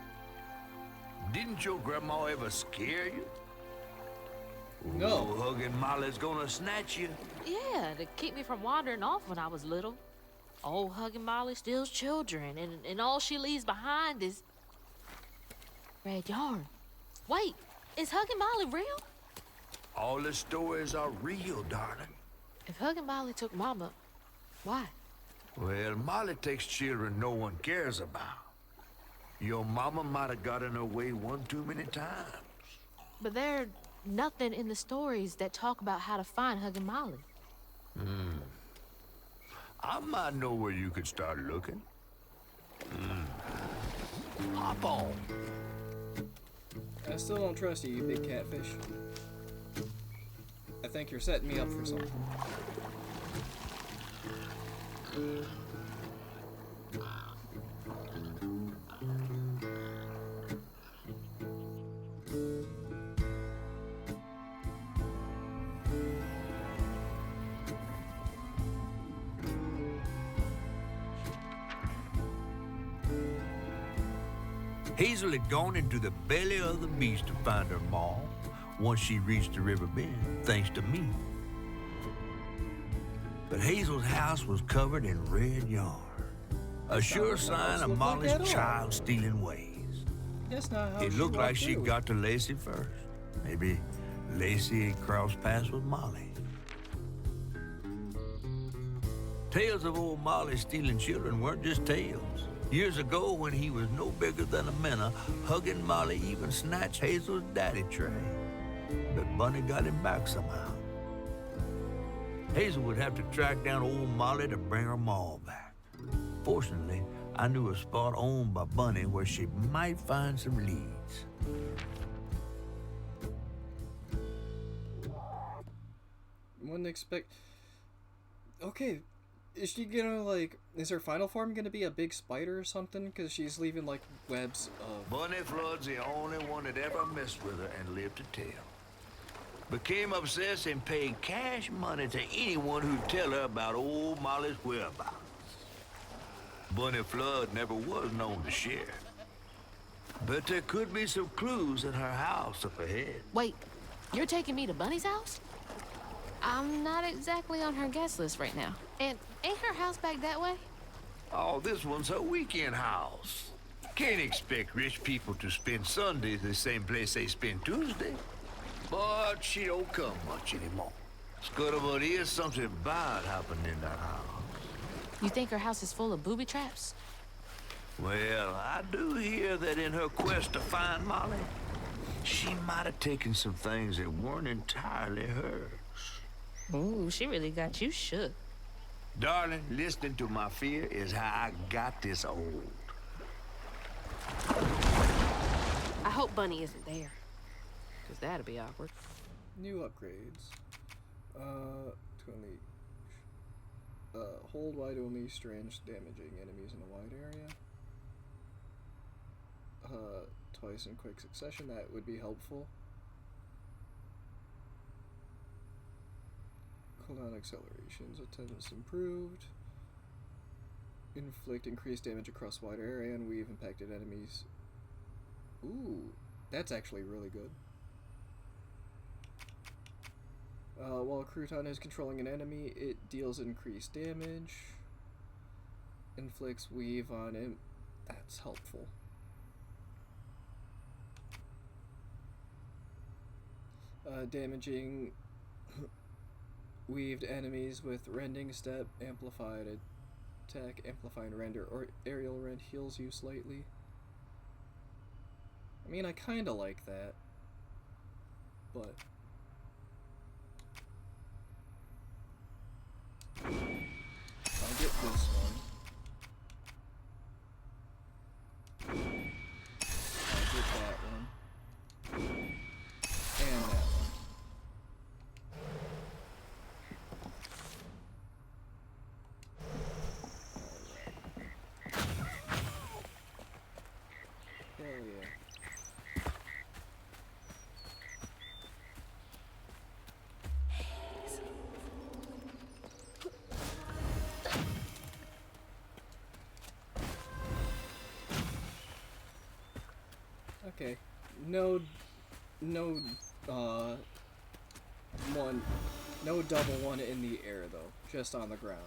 Didn't your grandma ever scare you? No. Oh, Huggin' Molly's gonna snatch you. Yeah, to keep me from wandering off when I was little. Old Huggin' Molly steals children, and all she leaves behind is red yarn. Wait, is Huggin' Molly real? All the stories are real, darling. If Huggin' Molly took Mama, why? Well, Molly takes children no one cares about. Your mama might have gotten away one too many times. But they're nothing in the stories that talk about how to find Huggin' Molly. I might know where you could start looking. Hop on. I still don't trust you, you big catfish. I think you're setting me up for something. Hazel had gone into the belly of the beast to find her ma once she reached the river bend, thanks to me. But Hazel's house was covered in red yarn, a sure sign of Molly's child-stealing ways. That's not how It she looked like walked she through. got to Lacey first. Maybe Lacey had crossed paths with Molly. Tales of old Molly stealing children weren't just tales. Years ago, when he was no bigger than a minnow, Huggin' Molly even snatched Hazel's daddy tray. But Bunny got him back somehow. Hazel would have to track down old Molly to bring her ma back. Fortunately, I knew a spot owned by Bunny where she might find some leads. Wouldn't expect... Okay, is she gonna, like... Is her final form gonna be a big spider or something? Because she's leaving, like, webs of... Bunny Flood's the only one that ever messed with her and lived to tell. Became obsessed and paid cash money to anyone who'd tell her about old Molly's whereabouts. Bunny Flood never was known to share. But there could be some clues in her house up ahead. Wait, you're taking me to Bunny's house? I'm not exactly on her guest list right now. And ain't her house back that way? Oh, this one's her weekend house. Can't expect rich people to spend Sundays the same place they spend Tuesday. But she don't come much anymore. Scuttlebutt is something bad happened in that house. You think her house is full of booby traps? Well, I do hear that in her quest to find Molly, she might have taken some things that weren't entirely hers. Ooh, she really got you shook. Darling, listening to my fear is how I got this old. I hope Bunny isn't there. Because that'd be awkward. New upgrades. 20. Hold wide only strange damaging enemies in a wide area. Twice in quick succession, that would be helpful. Cooldown accelerations, attendance improved. Inflict increased damage across wider area and weave impacted enemies. Ooh, that's actually really good. While Crouton is controlling an enemy, it deals increased damage. Inflicts weave on him. That's helpful. Damaging weaved enemies with rending step, amplified attack, amplifying render, or aerial rend heals you slightly. I mean, I kinda like that, but I'll get this one. I'll get that one. And that one. Hell yeah. Okay, no double one in the air though, just on the ground.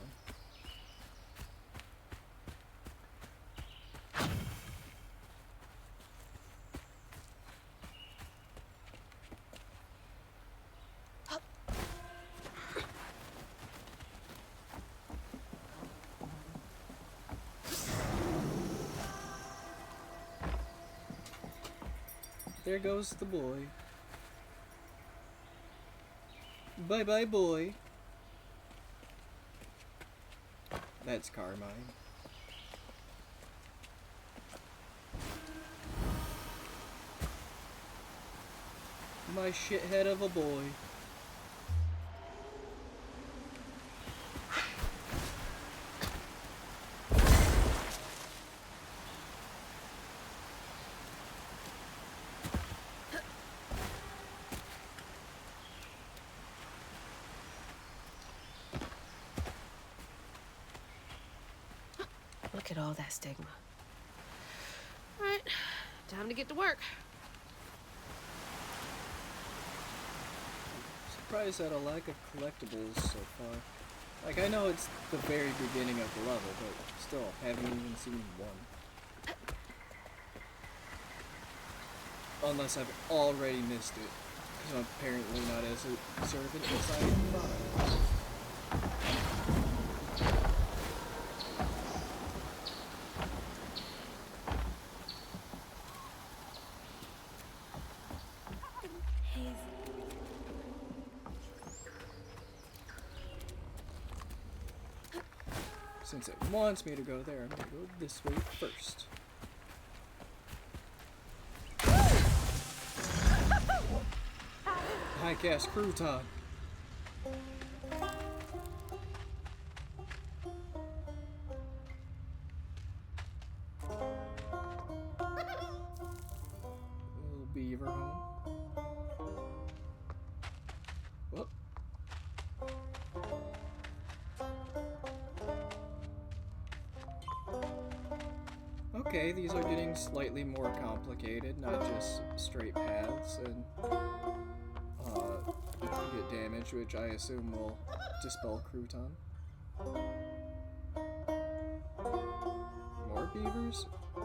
There goes the boy. Bye bye, boy. That's Carmine. My shithead of a boy. Look at all that stigma. All right, time to get to work. Surprised at a lack of collectibles so far. Like, I know it's the very beginning of the level, but still, haven't even seen one. Unless I've already missed it, because I'm apparently not as observant as I thought. Since it wants me to go there, I'm gonna go this way first. High cast crouton. Little beaver home. Whoop. Okay, these are getting slightly more complicated, not just straight paths, and you get damage, which I assume will dispel crouton. More beavers? I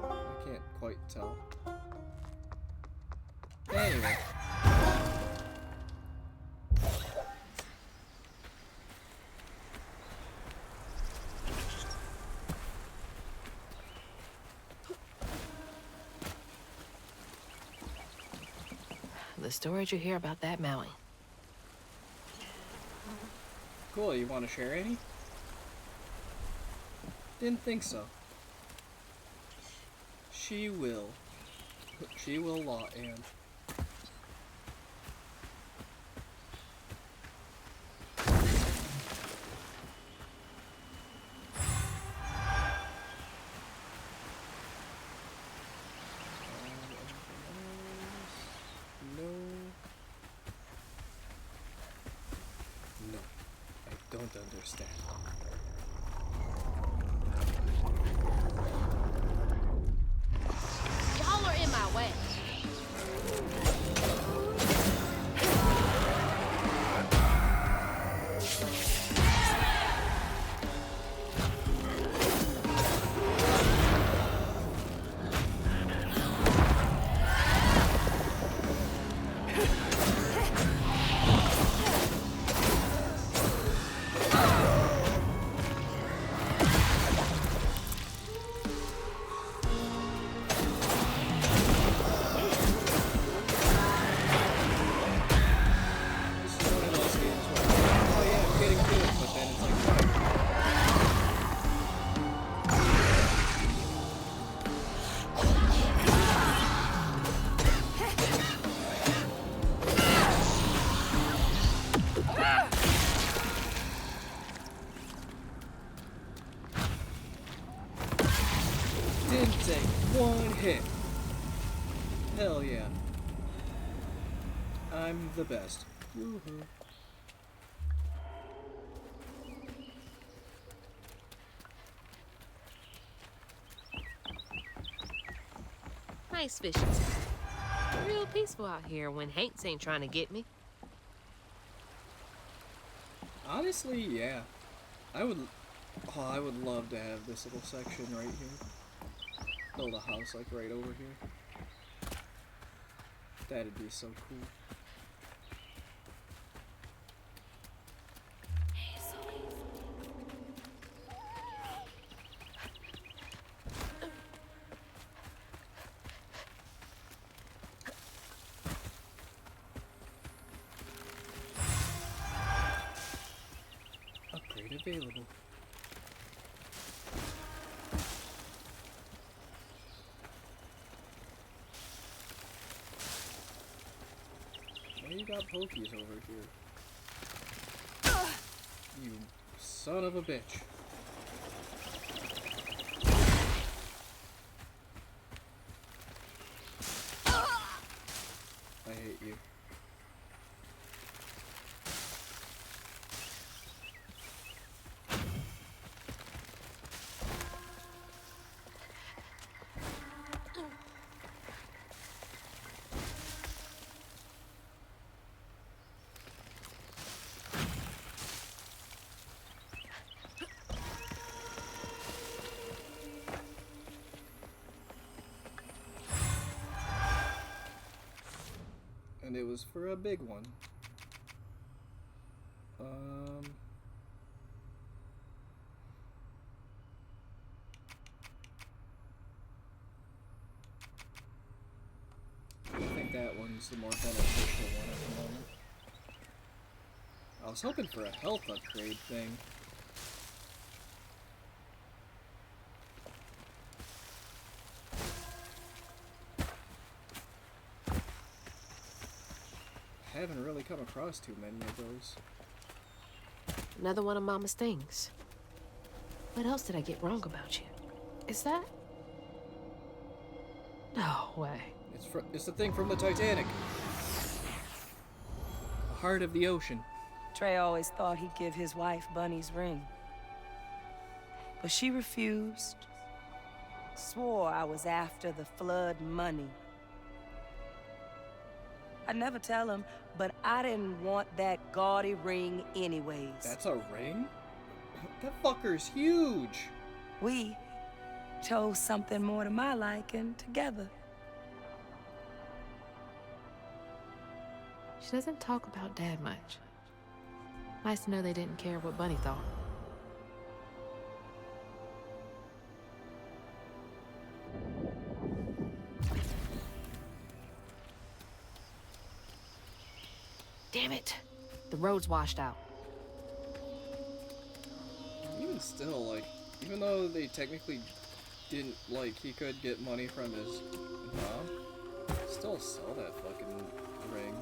can't quite tell. Anyway. The stories you hear about that Maui. Cool, you want to share any? Didn't think so. She will. She will lot and. Don't understand. Y'all are in my way. Didn't take one hit. Hell yeah. I'm the best. Woohoo. Nice fishing. Real peaceful out here when Hanks ain't trying to get me. Honestly, yeah. I would love to have this little section right here. Build a house like right over here. That'd be so cool. available. Why you got pokies over here? You son of a bitch. I hate you. And it was for a big one. I think that one's the more beneficial one at the moment. I was hoping for a health upgrade thing. I haven't really come across too many of those. Another one of Mama's things. What else did I get wrong about you? Is that? No way. It's the thing from the Titanic. The heart of the ocean. Trey always thought he'd give his wife Bunny's ring. But she refused. Swore I was after the flood money. I'd never tell him, but I didn't want that gaudy ring anyways. That's a ring? That fucker's huge. We chose something more to my liking together. She doesn't talk about Dad much. Nice to know they didn't care what Bunny thought. Damn it! The road's washed out. Even still, like, even though they technically didn't, like, he could get money from his mom, still sell that fucking ring.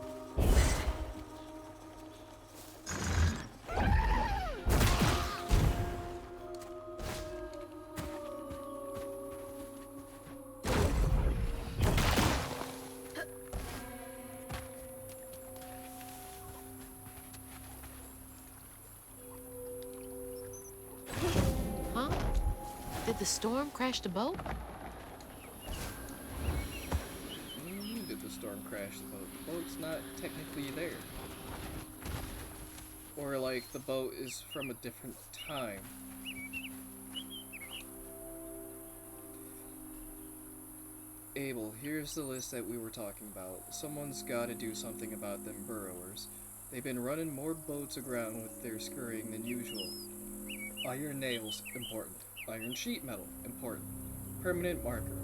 Huh? Did the storm crash the boat? Did the storm crash the boat? The boat's not technically there. Or, like, the boat is from a different time. Abel, here's the list that we were talking about. Someone's gotta do something about them burrowers. They've been running more boats aground with their scurrying than usual. Iron nails, important. Iron sheet metal, important. Permanent marker.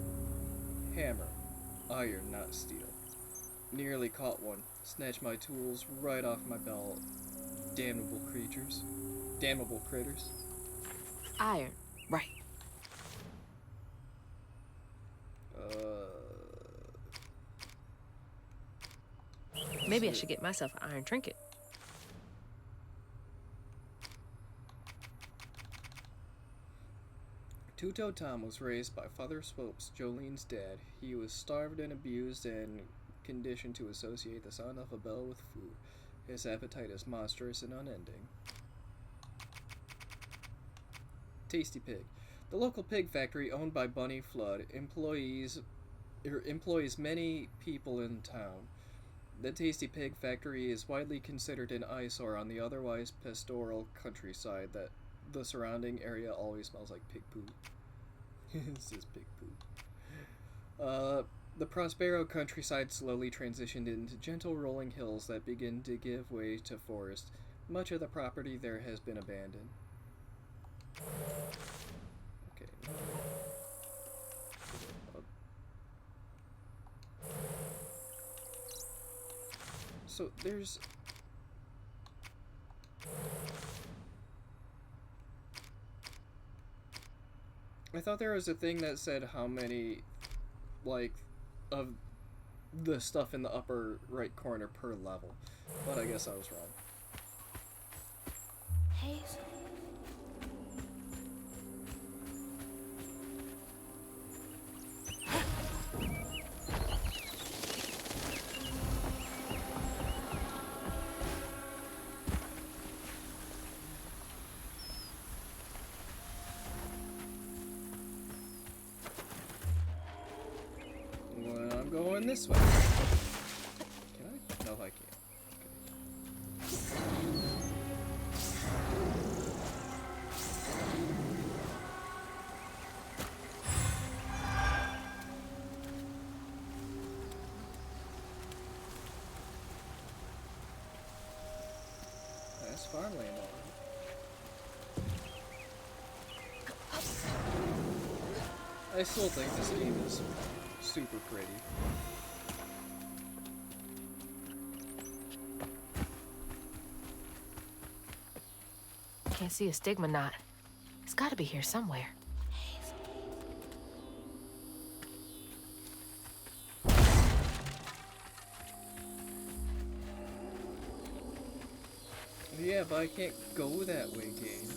Hammer. Iron, not steel. Nearly caught one. Snatched my tools right off my belt. Damnable creatures. Damnable critters. Iron. Right. Maybe I should get myself an iron trinket. Two-Toe Tom was raised by Father Swopes, Jolene's dad. He was starved and abused and conditioned to associate the sound of a bell with food. His appetite is monstrous and unending. Tasty Pig. The local pig factory owned by Bunny Flood employs many people in town. The Tasty Pig factory is widely considered an eyesore on the otherwise pastoral countryside that the surrounding area always smells like pig poo. This is pig poo. The Prospero countryside slowly transitioned into gentle rolling hills that begin to give way to forest. Much of the property there has been abandoned. Okay. So there's I thought there was a thing that said how many, like, of the stuff in the upper right corner per level, but I guess I was wrong. Hazel. Well, I'm going this way. Can I? No, I can't. That's farmland already. I still think this game is super pretty. Can't see a stigma knot. It's gotta be here somewhere. Yeah, but I can't go that way, game.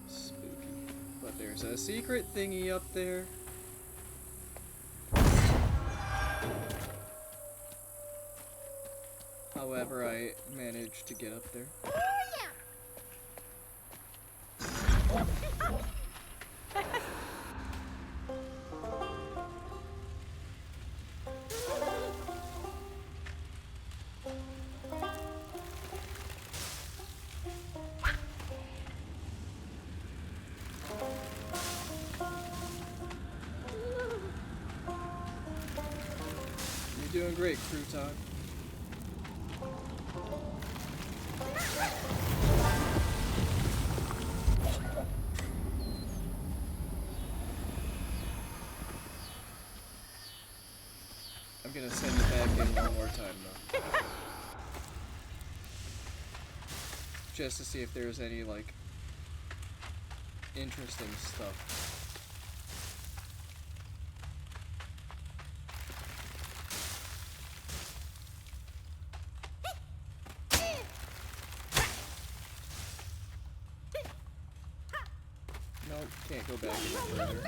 Spooky. But there's a secret thingy up there. However, I managed to get up there. You're doing great, Crouton. I'm gonna send it back in one more time, though. Just to see if there's any, like, interesting stuff. Nope, can't go back any further.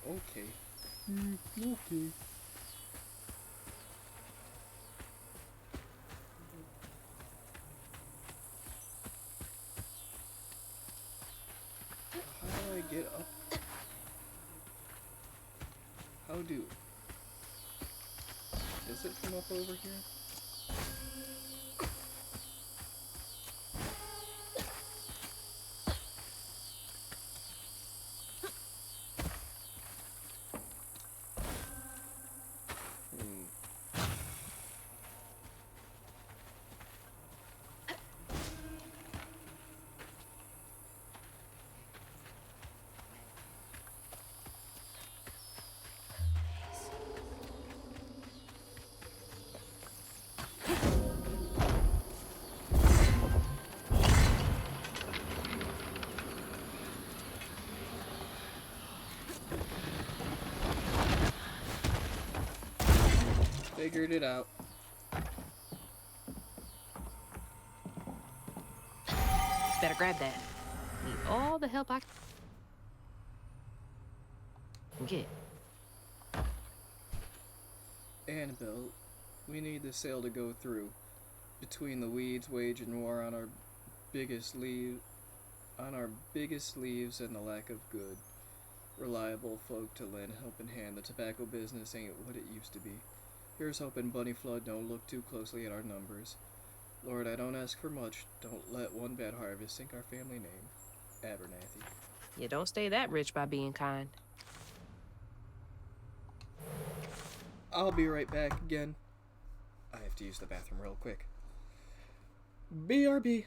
Okay. Okay. How do I get up? How do? Is it from up over here? Figured it out. Better grab that. Need all the help I can get. Annabelle, we need the sale to go through. Between the weeds waging war on our biggest leaves and the lack of good, reliable folk to lend helping hand, the tobacco business ain't what it used to be. Here's hoping Bunny Flood don't look too closely at our numbers. Lord, I don't ask for much. Don't let one bad harvest sink our family name. Abernathy. You don't stay that rich by being kind. I'll be right back again. I have to use the bathroom real quick. BRB.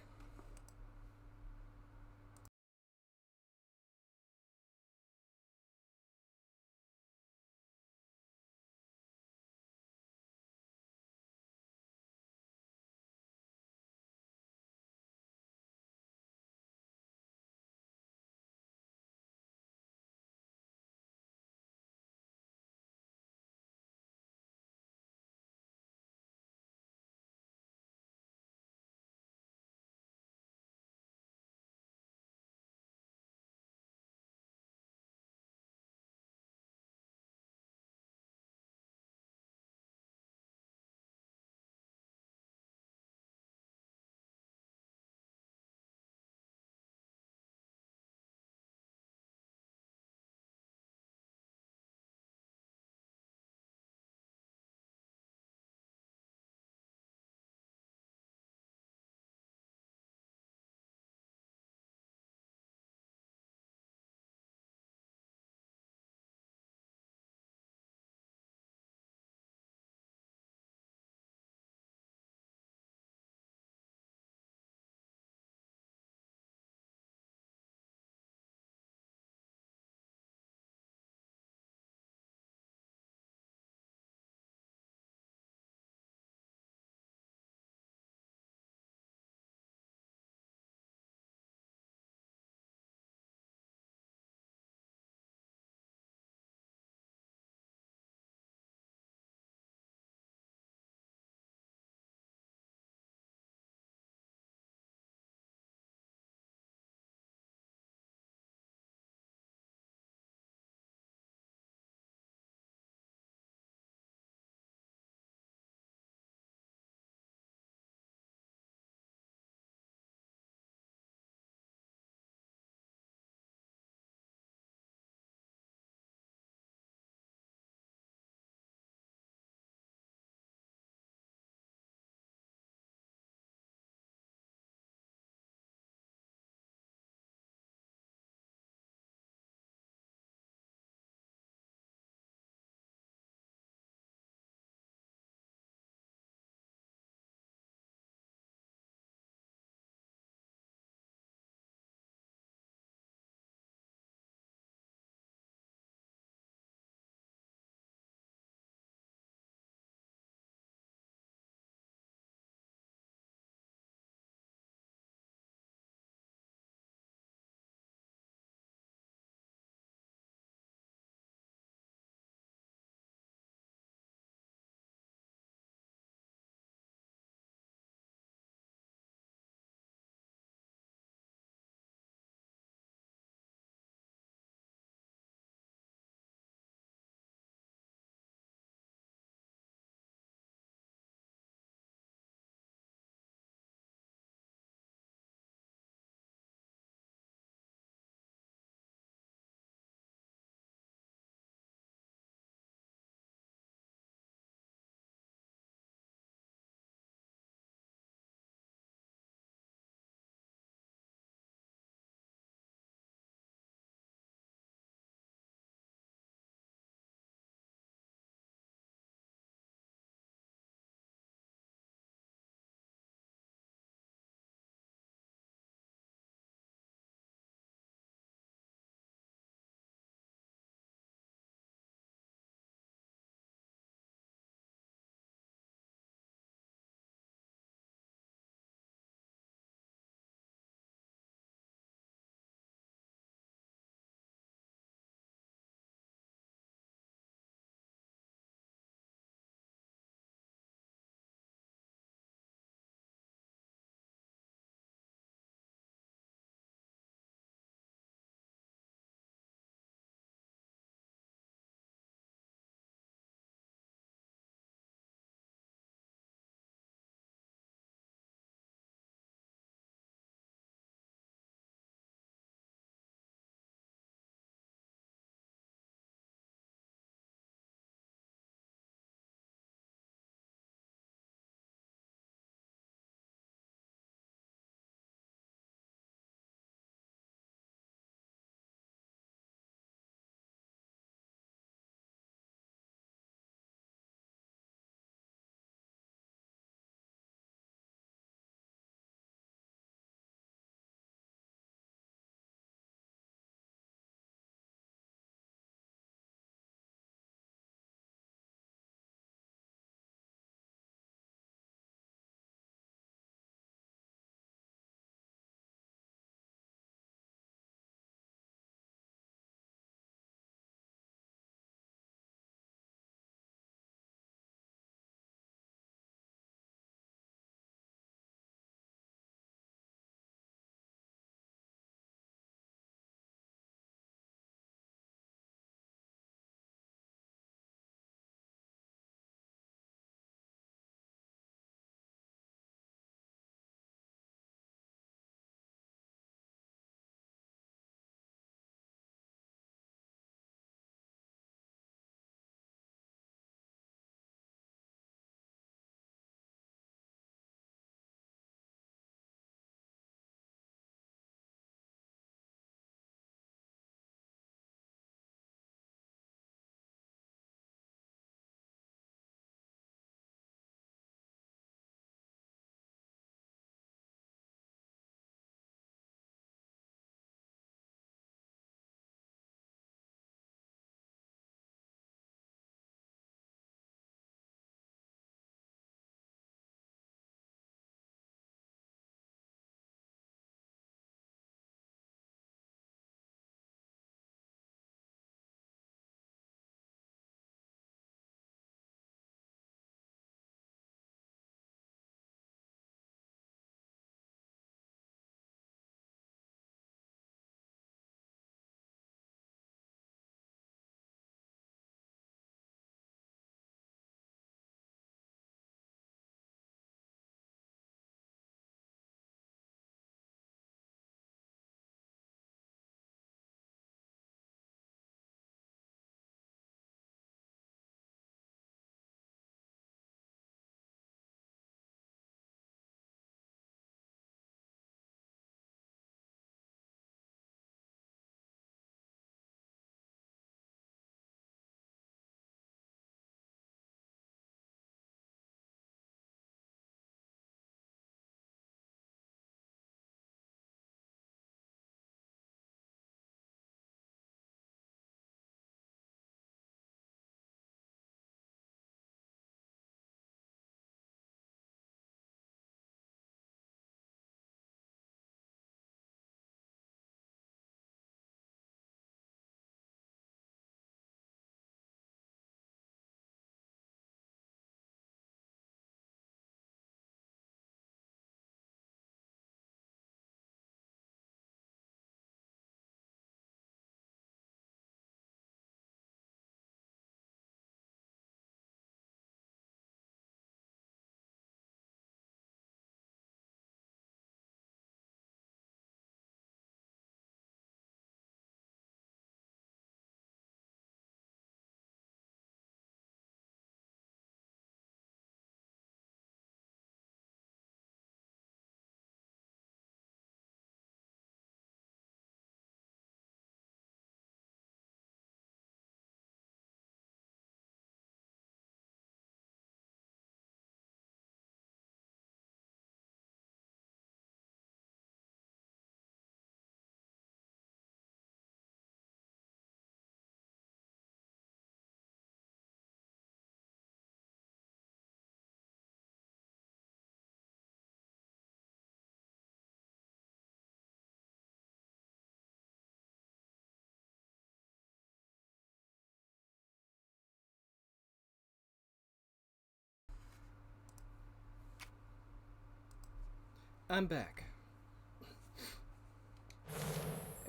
I'm back.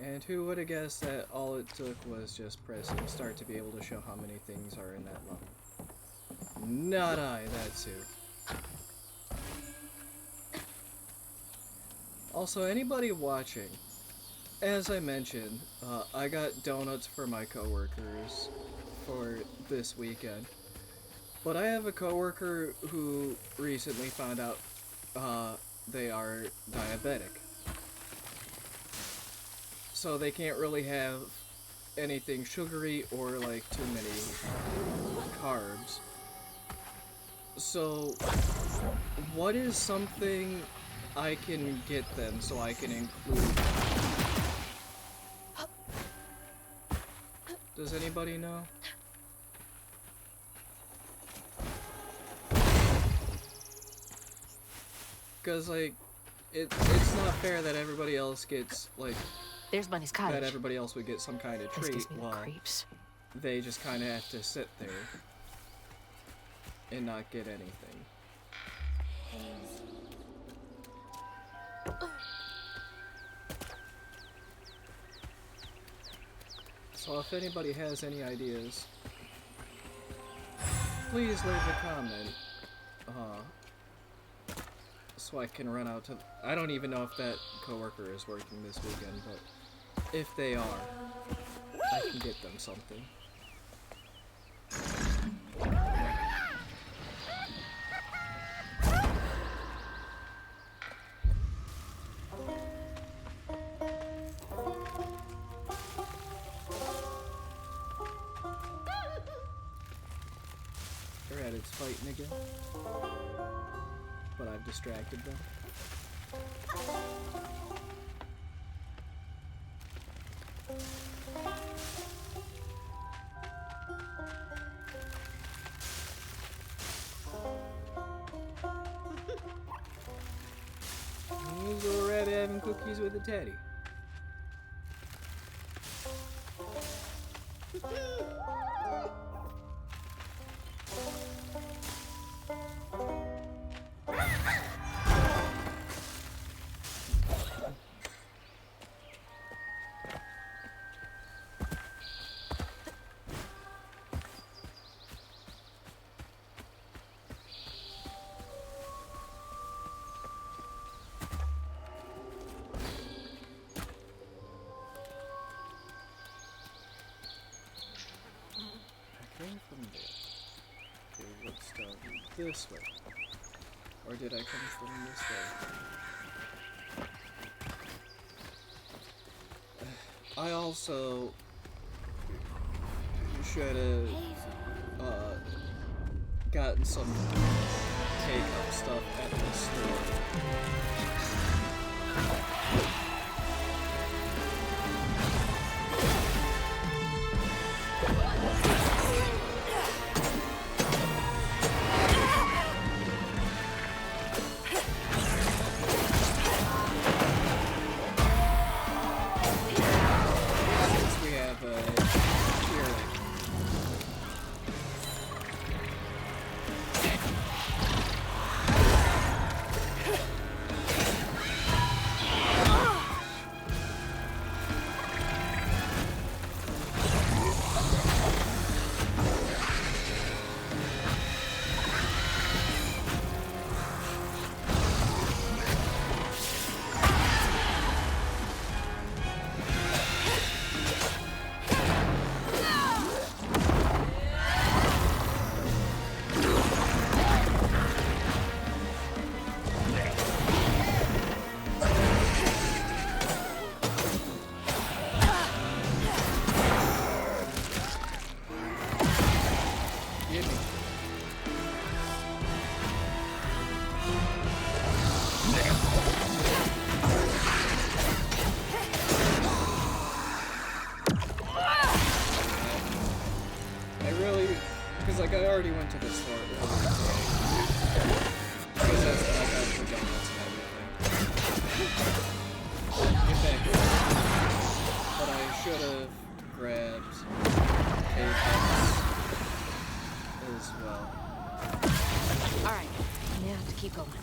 And who would have guessed that all it took was just pressing start to be able to show how many things are in that level? Not I, that's who. Also, anybody watching, as I mentioned, I got donuts for my coworkers for this weekend. But I have a coworker who recently found out they are diabetic. So they can't really have anything sugary or like too many carbs. So what is something I can get them so I can include? Does anybody know? Because like it's not fair that everybody else gets like There's Bunny's cottage. that everybody else would get some kind of This treat gives me the while creeps. they just kind of have to sit there and not get anything. So if anybody has any ideas, please leave a comment. So I can run out to. I don't even know if that coworker is working this weekend, but if they are, I can get them something. They're at its fighting again. But I've distracted them. There's a little rabbit having cookies with a teddy. From there. Okay, let's go this way. Or did I come from this way? I also should have gotten some take-up stuff at the store. Like, I already went to the store earlier today. Because that's what I got for donuts and everything. Get back here. But I should have grabbed Apex as well. Alright, now to keep going.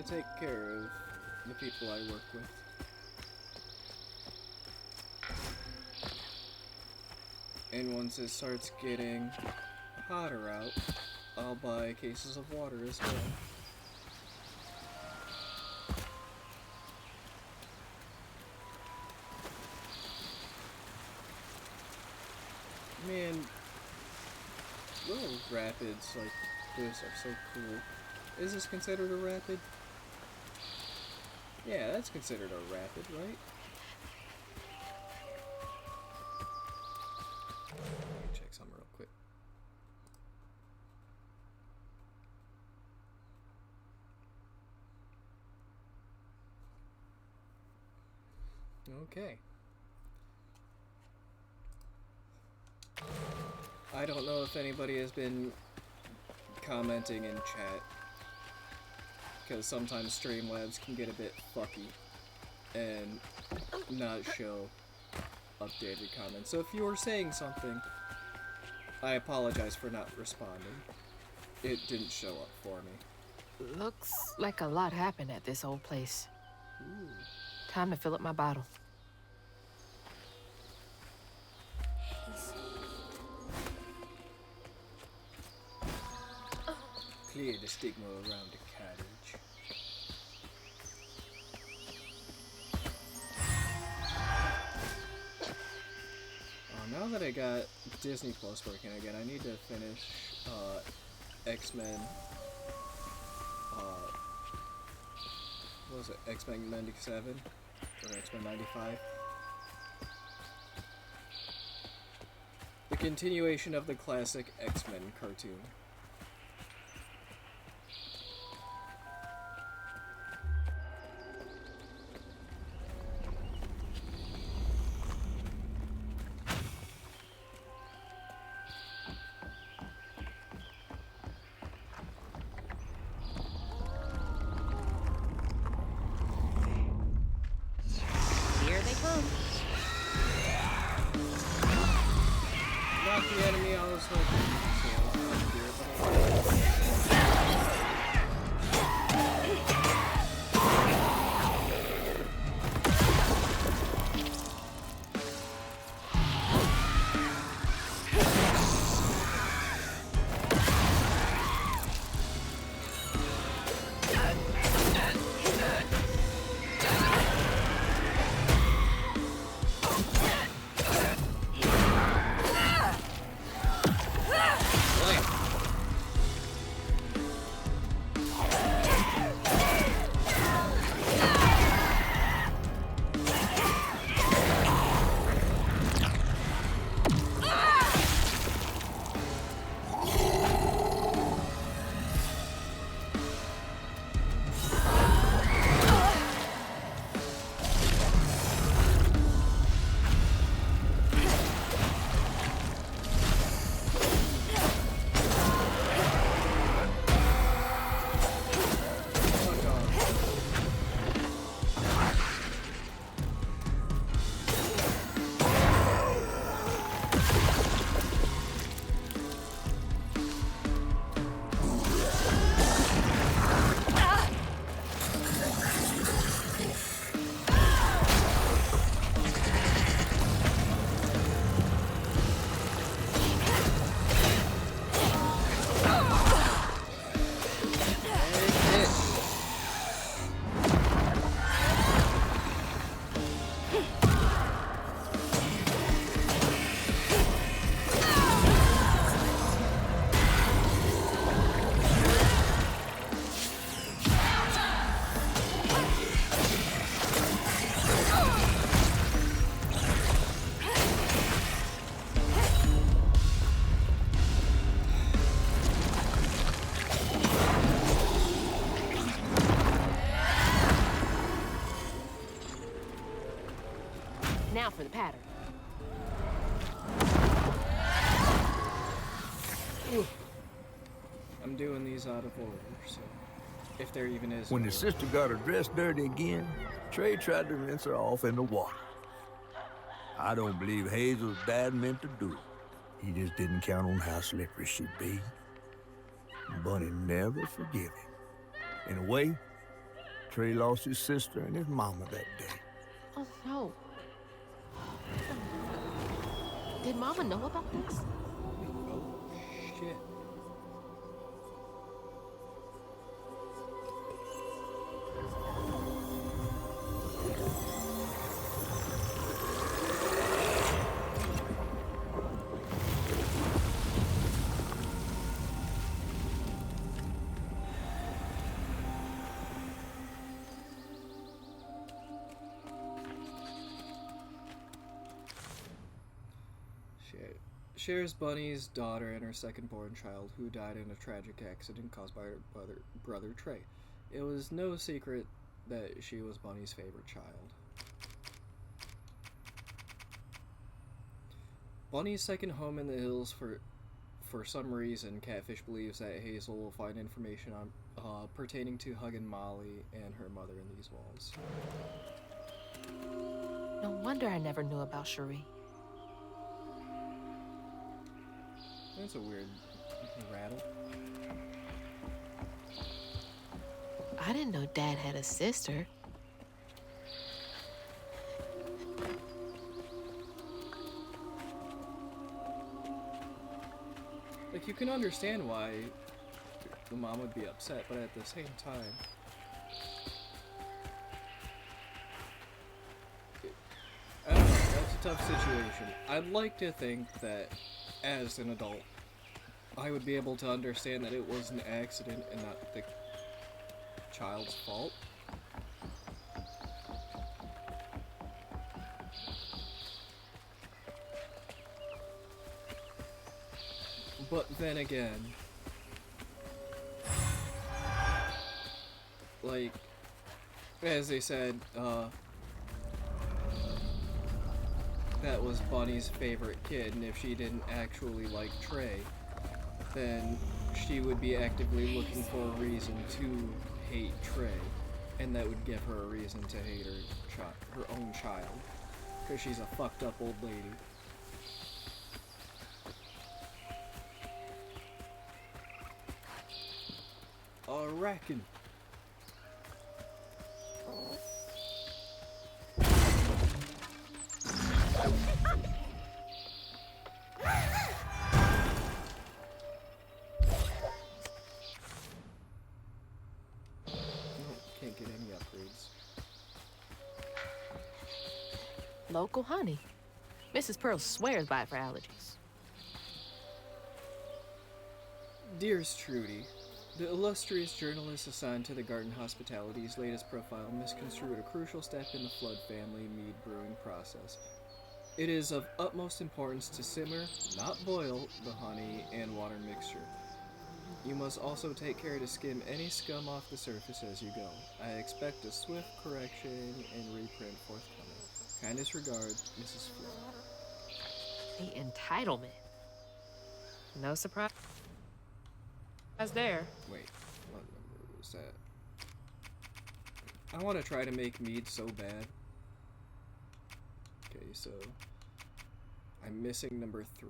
to take care of the people I work with. And once it starts getting hotter out, I'll buy cases of water as well. Man, little rapids like this are so cool. Is this considered a rapid? Yeah, that's considered a rapid, right? Let me check something real quick. Okay. I don't know if anybody has been commenting in chat, because sometimes Streamlabs can get a bit fucky and not show updated comments. So if you were saying something, I apologize for not responding. It didn't show up for me. Looks like a lot happened at this old place. Ooh. Time to fill up my bottle. Clear the stigma around the cottage. Now that I got Disney Plus working again, I need to finish X-Men. What was it? X-Men 97 or X-Men 95? The continuation of the classic X-Men cartoon. Not the enemy I was hoping Now for the pattern. I'm doing these out of order, so if there even is. When the sister got her dress dirty again, Trey tried to rinse her off in the water. I don't believe Hazel's dad meant to do it. He just didn't count on how slippery she'd be. Bunny never forgive him. In a way, Trey lost his sister and his mama that day. Oh, no. Did Mama know about this? Oh, shit. Cher's Bunny's daughter and her second-born child, who died in a tragic accident caused by her brother Trey. It was no secret that she was Bunny's favorite child. Bunny's second home in the hills. For some reason, Catfish believes that Hazel will find information on pertaining to Huggin' Molly and her mother in these walls. No wonder I never knew about Cherie. That's a weird rattle. I didn't know Dad had a sister. Like, you can understand why the mom would be upset, but at the same time, I don't know, that's a tough situation. I'd like to think that, as an adult, I would be able to understand that it was an accident and not the child's fault. But then again, like, as they said, that was Bunny's favorite kid, and if she didn't actually like Trey, then she would be actively looking for a reason to hate Trey, and that would give her a reason to hate her own child, because she's a fucked up old lady. I reckon. Can't get any upgrades. Local honey. Mrs. Pearl swears by it for allergies. Dearest Trudy, the illustrious journalist assigned to the Garden Hospitality's latest profile misconstrued a crucial step in the Flood family mead brewing process. It is of utmost importance to simmer, not boil, the honey and water mixture. You must also take care to skim any scum off the surface as you go. I expect a swift correction and reprint forthcoming. Kindest regards, Mrs. Flynn. The entitlement. No surprise there. Wait, what number was that? I want to try to make mead so bad. Okay, so I'm missing number 3.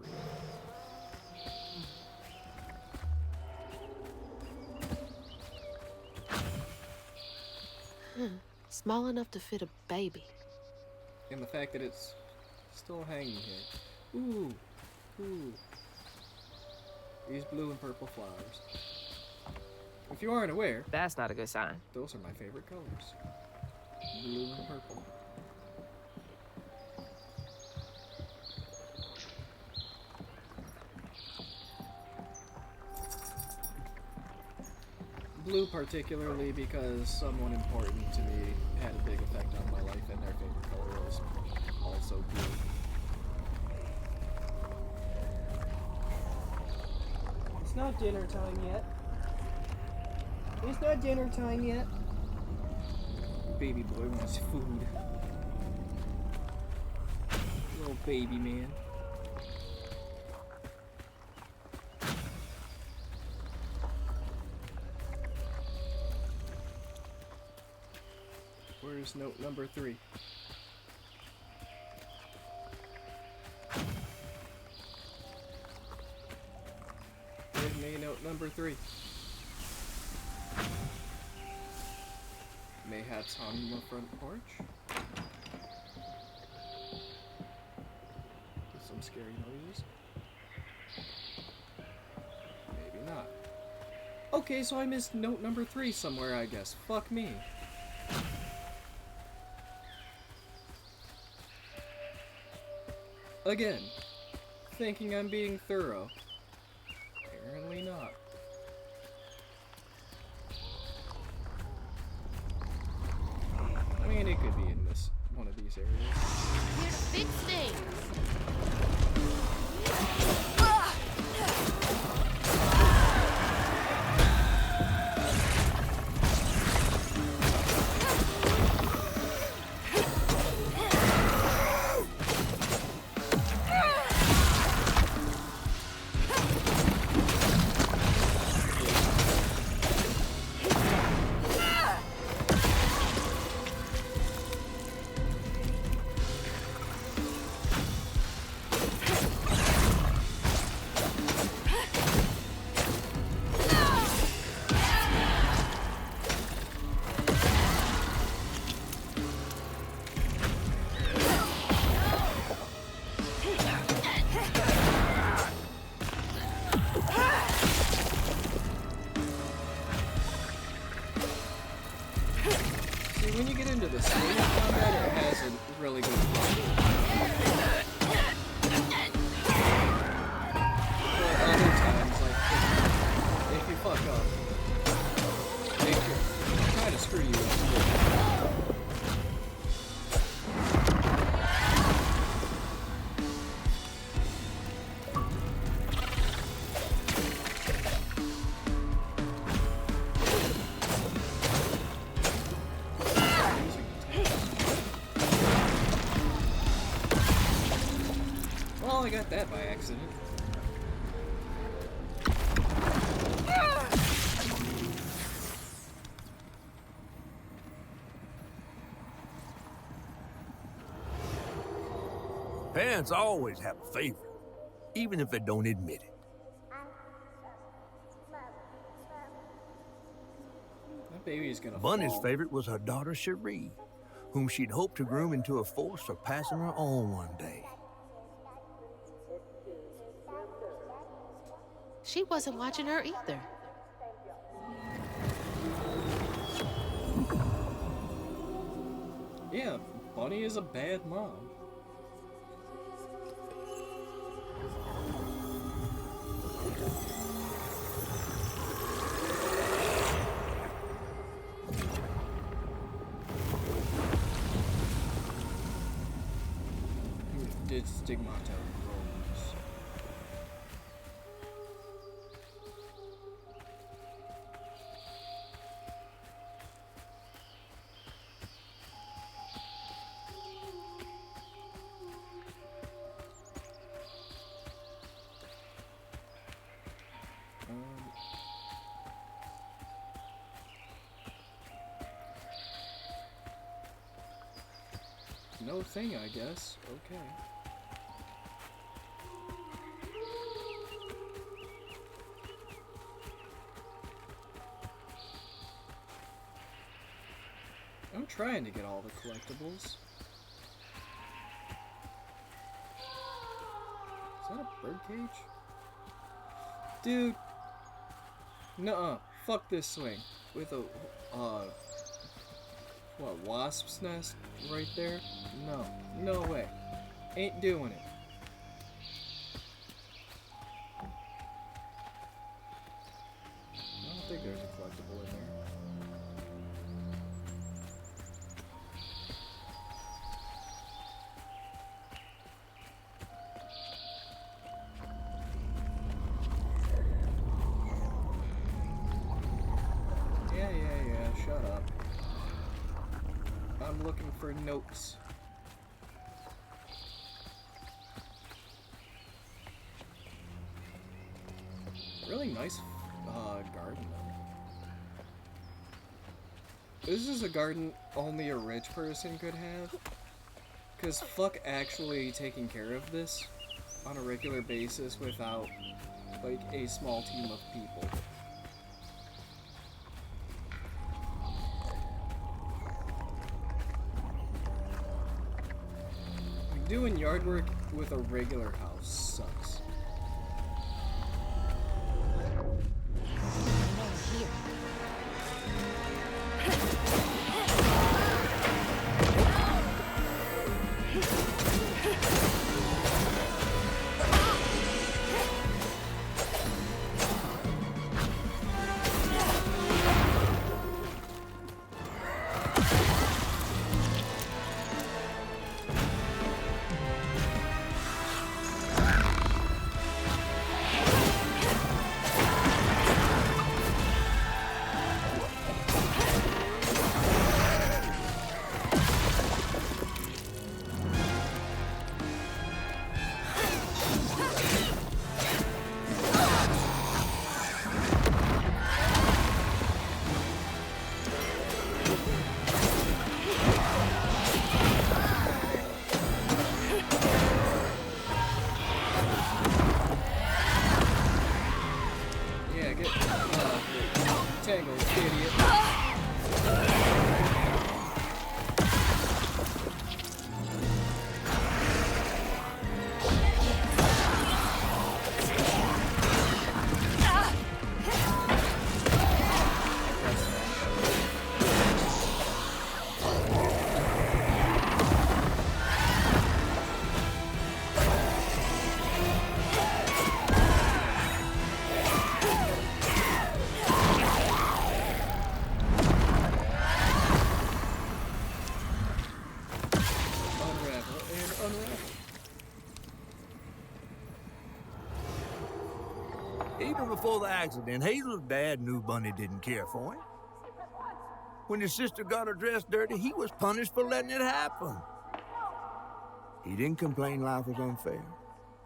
Small enough to fit a baby. And the fact that it's still hanging here. Ooh, ooh. These blue and purple flowers. If you aren't aware, That's not a good sign. those are my favorite colors. Blue and purple. Blue particularly because someone important to me had a big effect on my life, and their favorite color was also blue. It's not dinner time yet. It's not dinner time yet. Baby boy wants food. Little baby man. Where's note number 3? Give me note number 3. mayhaps on the front porch. With some scary noises. Maybe not. Okay, so I missed note number 3 somewhere, I guess. Fuck me. Again, thinking I'm being thorough. Apparently not. I mean, it could be in this one of these areas. Here to fix things. When you get into the swing combat, it has a really good flow. But other times, like, if you fuck up, it can kind of screw you up. Well, I got that by accident. Parents always have a favorite, even if they don't admit it. That baby's gonna Bunny's fall. favorite was her daughter Cherie, whom she'd hoped to groom into a force surpassing her own one day. She wasn't watching her either. Yeah, Bunny is a bad mom. Did Stigmata rolls. No thing, I guess. Okay. I'm trying to get all the collectibles. Is that a birdcage? Dude! Nuh-uh. Fuck this swing. With a, what, wasp's nest right there? No. No way. Ain't doing it. I don't think there's a collectible in there. Yeah, shut up. I'm looking for notes. Really nice garden though. This is a garden only a rich person could have. Cause fuck actually taking care of this on a regular basis without like a small team of people. doing yard work with a regular house sucks. Tangled, idiot. Even before the accident, Hazel's dad knew Bunny didn't care for him. When his sister got her dress dirty, he was punished for letting it happen. He didn't complain life was unfair.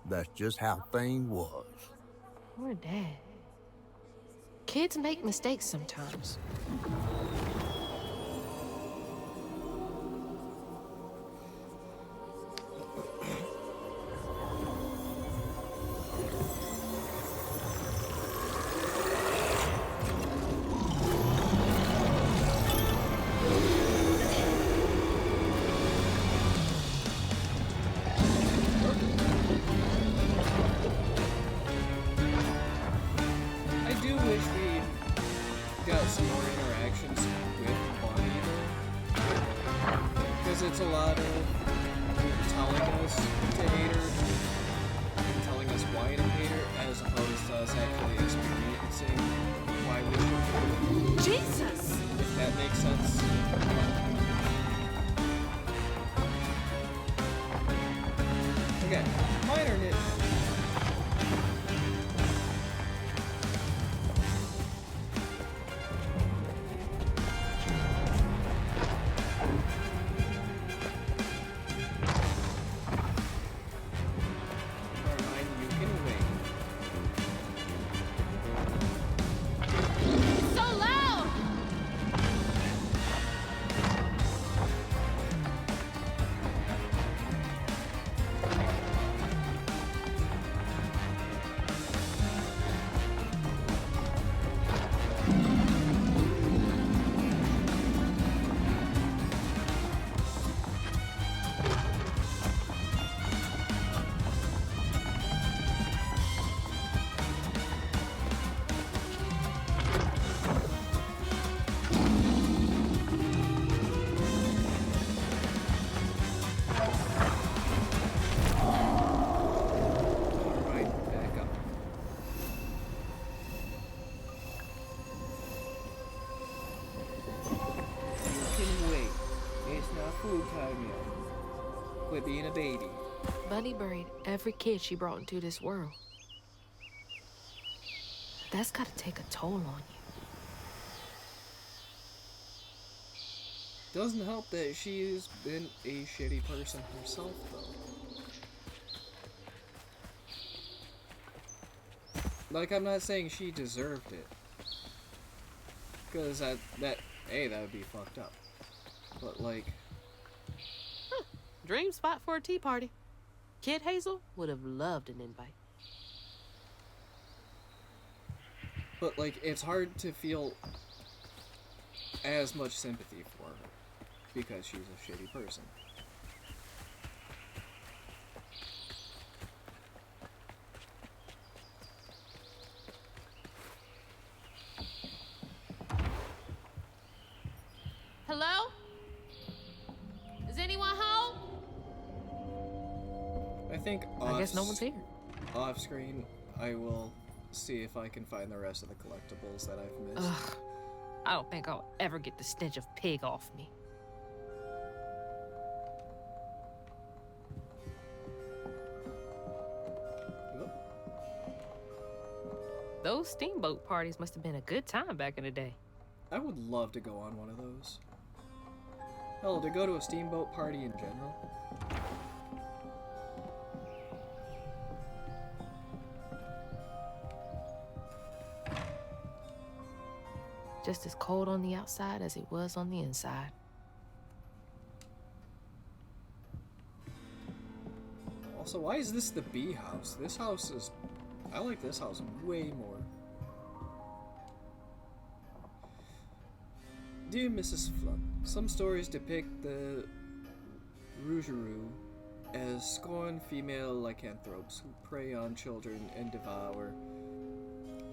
That's just how things was. Poor Dad. Kids make mistakes sometimes. It's a lot of telling us to hate her, and telling us why to hate her, as opposed to us actually experiencing why we should hate her. Jesus! If that makes sense. Okay, minor nitpick. Quit being a baby. Bunny buried every kid she brought into this world. That's gotta take a toll on you. Doesn't help that she's been a shitty person herself, though. Like, I'm not saying she deserved it. Because that would be fucked up. But, like... Dream spot for a tea party. Kid Hazel would have loved an invite. But, like, it's hard to feel as much sympathy for her because she's a shitty person. guess no one's here. Off screen, I will see if I can find the rest of the collectibles that I've missed. Ugh. I don't think I'll ever get the stench of pig off me. Those steamboat parties must have been a good time back in the day. I would love to go on one of those. Hell, to go to a steamboat party in general. Just as cold on the outside as it was on the inside. Also, why is this the bee house? This house is... I like this house way more. Dear Mrs. Flood, some stories depict the Rougarou as scorned female lycanthropes who prey on children and devour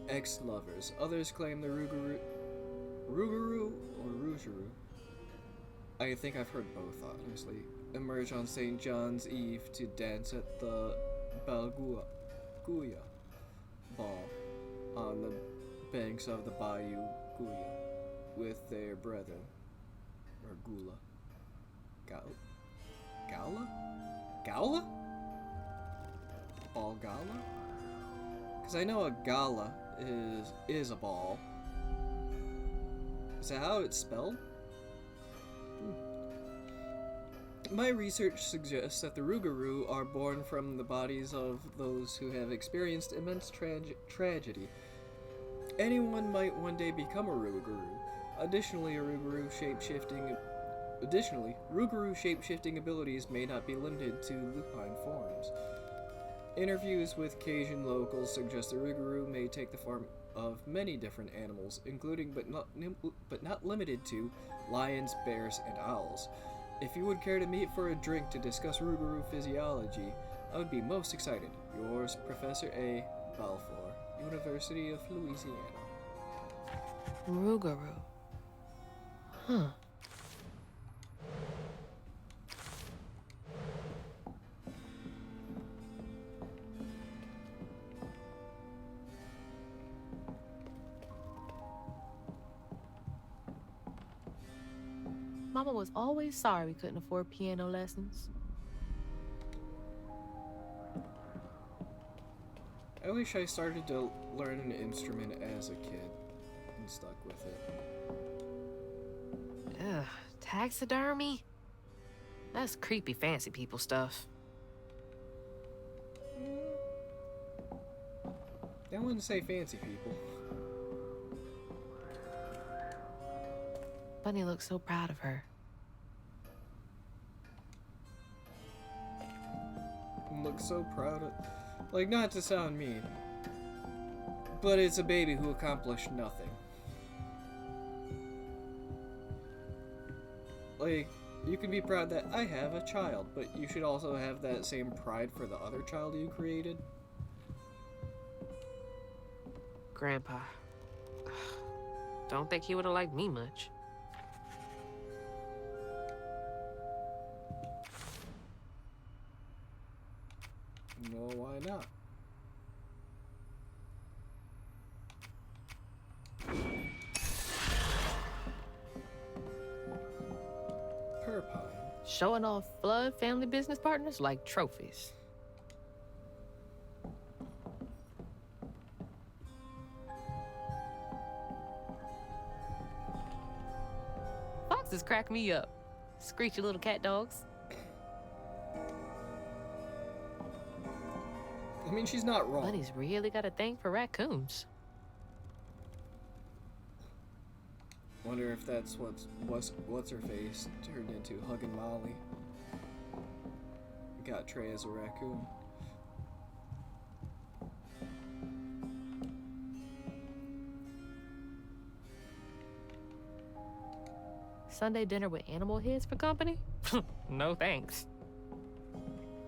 ex-lovers. Others claim the Rougarou or Rougarou, I think I've heard both, honestly, emerge on St. John's Eve to dance at the Balgua Ball on the banks of the Bayou Guya with their brethren, or Gula. Gala? Gala? Ball Gala? Because I know a gala is a ball. Is that how it's spelled? My research suggests that the Rougarou are born from the bodies of those who have experienced immense tragedy. Anyone might one day become a Rougarou. Additionally, Rougarou shape-shifting abilities may not be limited to lupine forms. Interviews with Cajun locals suggest the Rougarou may take the form of many different animals, including but not limited to lions, bears, and owls. If you would care to meet for a drink to discuss Rougarou physiology, I would be most excited. Yours, Professor A. Balfour, University of Louisiana. Rougarou. Huh. Mama was always sorry we couldn't afford piano lessons. I wish I started to learn an instrument as a kid and stuck with it. Ugh, taxidermy? That's creepy fancy people stuff. I wouldn't say fancy people. Bunny looks so proud of her. Looks so proud of... Like, not to sound mean, but it's a baby who accomplished nothing. Like, you can be proud that I have a child, but you should also have that same pride for the other child you created. Grandpa. Don't think he would have liked me much. No, why not? Purpine. Showing off Flood family business partners like trophies. Foxes crack me up. Screechy little cat dogs. I mean, she's not wrong. Bunny's really got a thing for raccoons. Wonder if that's what's her face turned into Huggin' Molly. Got Trey as a raccoon. Sunday dinner with animal heads for company? No thanks.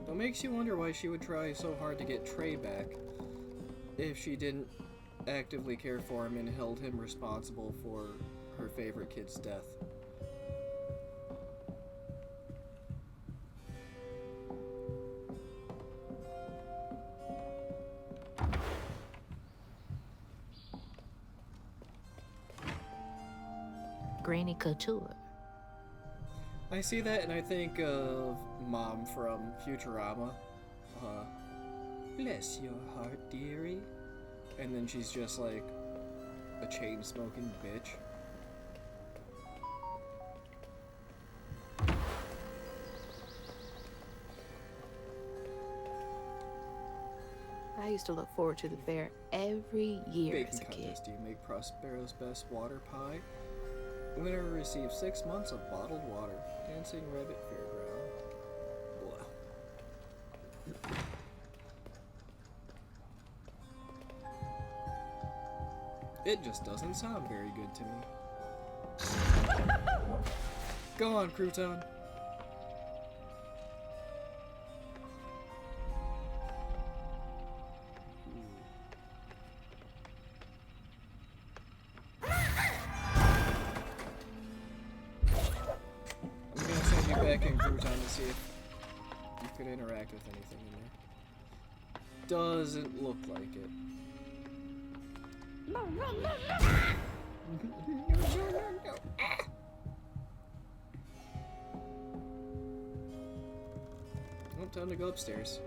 It makes you wonder why she would try so hard to get Trey back if she didn't actively care for him and held him responsible for her favorite kid's death. Granny Couture. I see that and I think of Mom from Futurama. Bless your heart, dearie. And then she's just like a chain-smoking bitch. I used to look forward to the fair every year Baking as a kid. contest. Do you make Prospero's best water pie? Winner receives 6 months of bottled water. Dancing Rabbit Fairground. Blah. It just doesn't sound very good to me. Go on, Crouton. I'm gonna send you back in Crouton to see if you could interact with anything in there. Doesn't look like it. No. Well, time to go upstairs.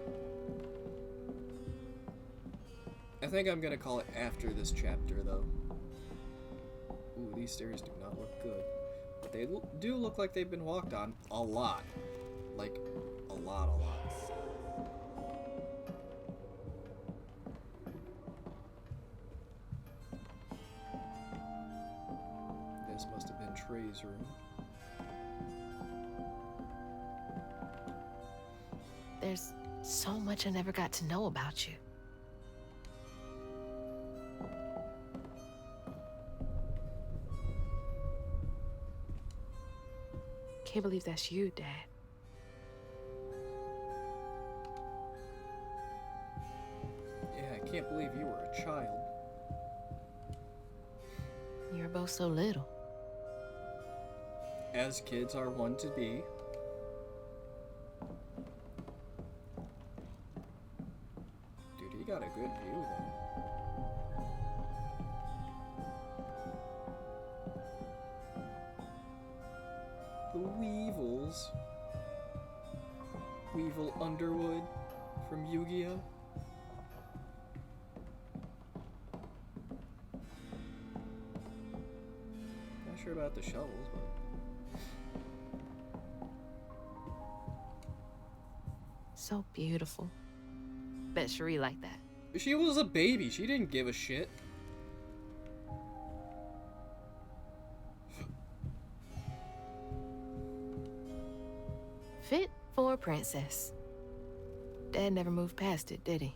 I think I'm gonna call it after this chapter, though. Ooh, these stairs do not look good. But they do look like they've been walked on a lot. Like, a lot. This must have been Trey's room. There's so much I never got to know about you. Can't believe that's you, Dad. Yeah, I can't believe you were a child. You were both so little. As kids are wont to be. Dude, he got a good view then. The Weevils. Weevil Underwood from Yu-Gi-Oh! Not sure about the shovels, but... So beautiful. Bet Cherie liked that. She was a baby. She didn't give a shit. Fit for a princess. Dad never moved past it, did he?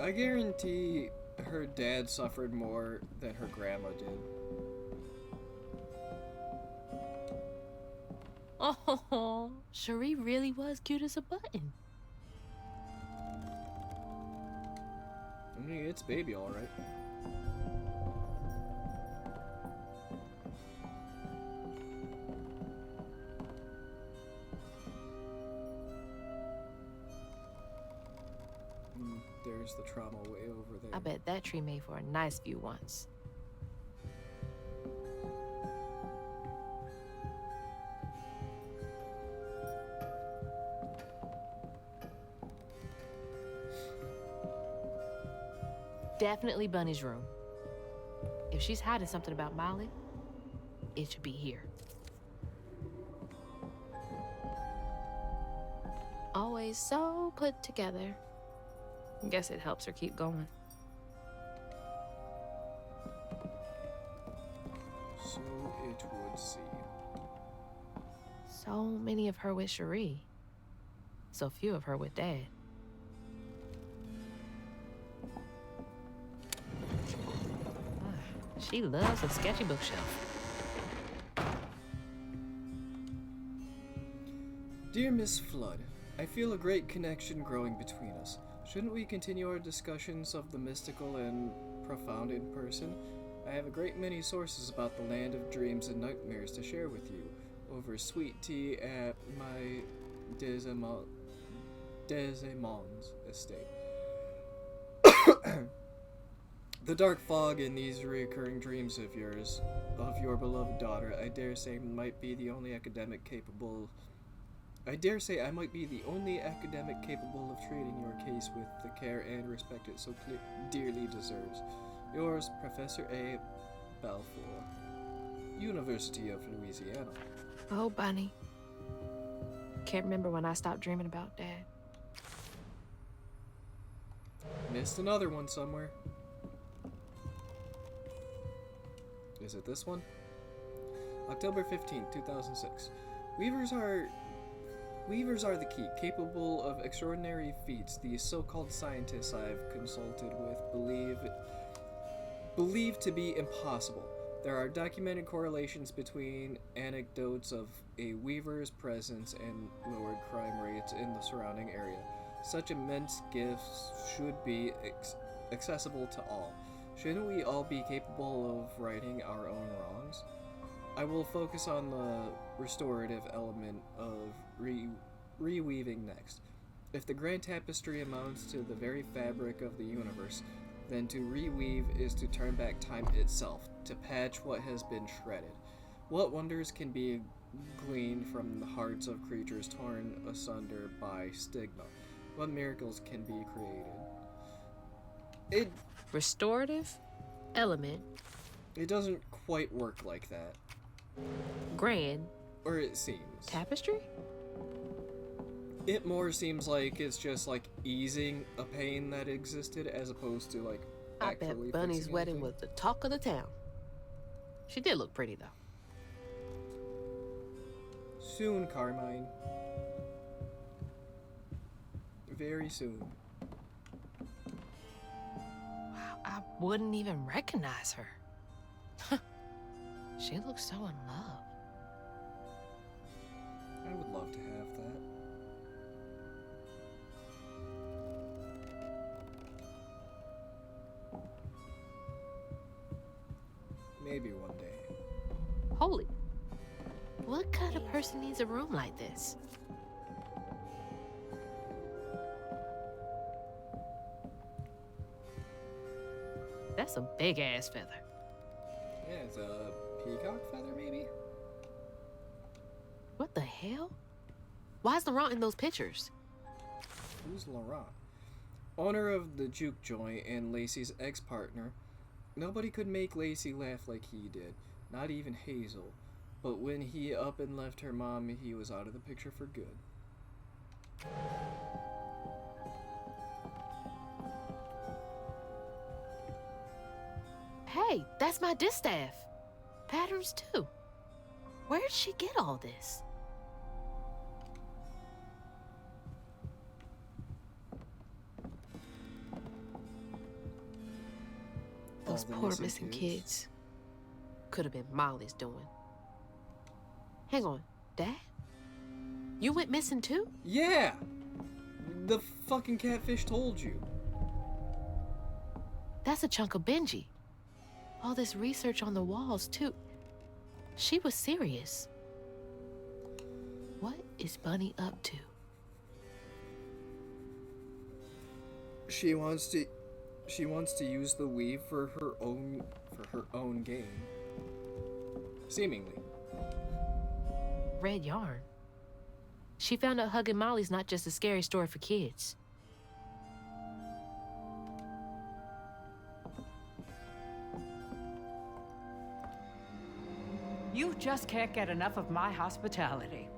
I guarantee her dad suffered more than her grandma did. Oh, Cherie really was cute as a button. I mean, it's baby, all right. There's the trauma way over there. I bet that tree made for a nice view once. Definitely Bunny's room. If she's hiding something about Molly, it should be here. Always so put together. Guess it helps her keep going. So it would seem. So many of her with Cherie. So few of her with Dad. She loves a sketchy bookshelf. Dear Miss Flood, I feel a great connection growing between us. Shouldn't we continue our discussions of the mystical and profound in person? I have a great many sources about the land of dreams and nightmares to share with you over sweet tea at my Desemons estate. The dark fog in these recurring dreams of yours, of your beloved daughter, I dare say might be the only academic capable. I dare say I might be the only academic capable of treating your case with the care and respect it so dearly deserves. Yours, Professor A. Balfour, University of Louisiana. Oh, Bunny. Can't remember when I stopped dreaming about Dad. Missed another one somewhere. Is it this one? October 15th, 2006. Weavers are the key, capable of extraordinary feats the so-called scientists I've consulted with believe to be impossible. There are documented correlations between anecdotes of a weaver's presence and lowered crime rates in the surrounding area. Such immense gifts should be accessible to all. Shouldn't we all be capable of righting our own wrongs? I will focus on the restorative element of reweaving next. If the grand tapestry amounts to the very fabric of the universe, then to reweave is to turn back time itself, to patch what has been shredded. What wonders can be gleaned from the hearts of creatures torn asunder by stigma? What miracles can be created? Restorative element. It doesn't quite work like that. Grand. Or it seems. Tapestry? It more seems like it's just like easing a pain that existed as opposed to like I actually bet Bunny's fixing wedding anything. was the talk of the town. She did look pretty, though. Soon, Carmine. Very soon. Wow, I wouldn't even recognize her. She looks so in love. I would love to have that. Maybe one day. Holy. What kind of person needs a room like this? That's a big ass feather. Yeah, it's a peacock feather, maybe? What the hell? Why's Laurent in those pictures? Who's Laurent? Owner of the juke joint and Lacey's ex-partner. Nobody could make Lacey laugh like he did, not even Hazel. But when he up and left her mom, he was out of the picture for good. Hey, that's my distaff. Patterns too. Where'd she get all this? Those All the poor missing kids. Could have been Molly's doing. Hang on, Dad? You went missing too? Yeah! The fucking catfish told you. That's a chunk of Benji. All this research on the walls too. She was serious. What is Bunny up to? She wants to use the weave for her own gain. Seemingly. Red yarn. She found out Huggin' Molly's not just a scary story for kids. You just can't get enough of my hospitality.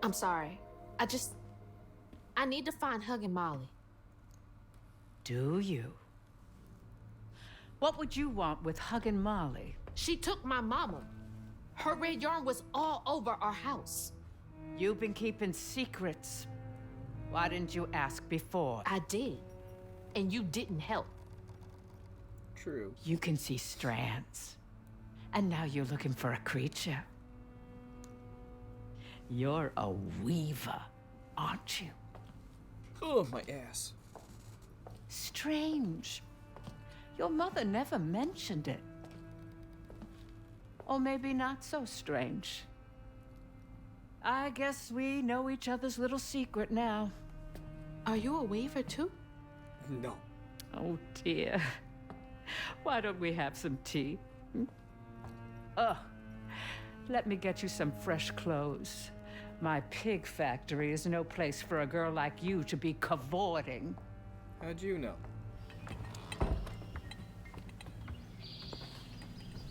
I'm sorry. I need to find Huggin' Molly. Do you? What would you want with Huggin' Molly? She took my mama. Her red yarn was all over our house. You've been keeping secrets. Why didn't you ask before? I did. And you didn't help. True. You can see strands. And now you're looking for a creature. You're a weaver, aren't you? Oh, my ass. Strange. Your mother never mentioned it. Or maybe not so strange. I guess we know each other's little secret now. Are you a weaver too? No. Oh dear. Why don't we have some tea? Oh, let me get you some fresh clothes. My pig factory is no place for a girl like you to be cavorting. How'd you know?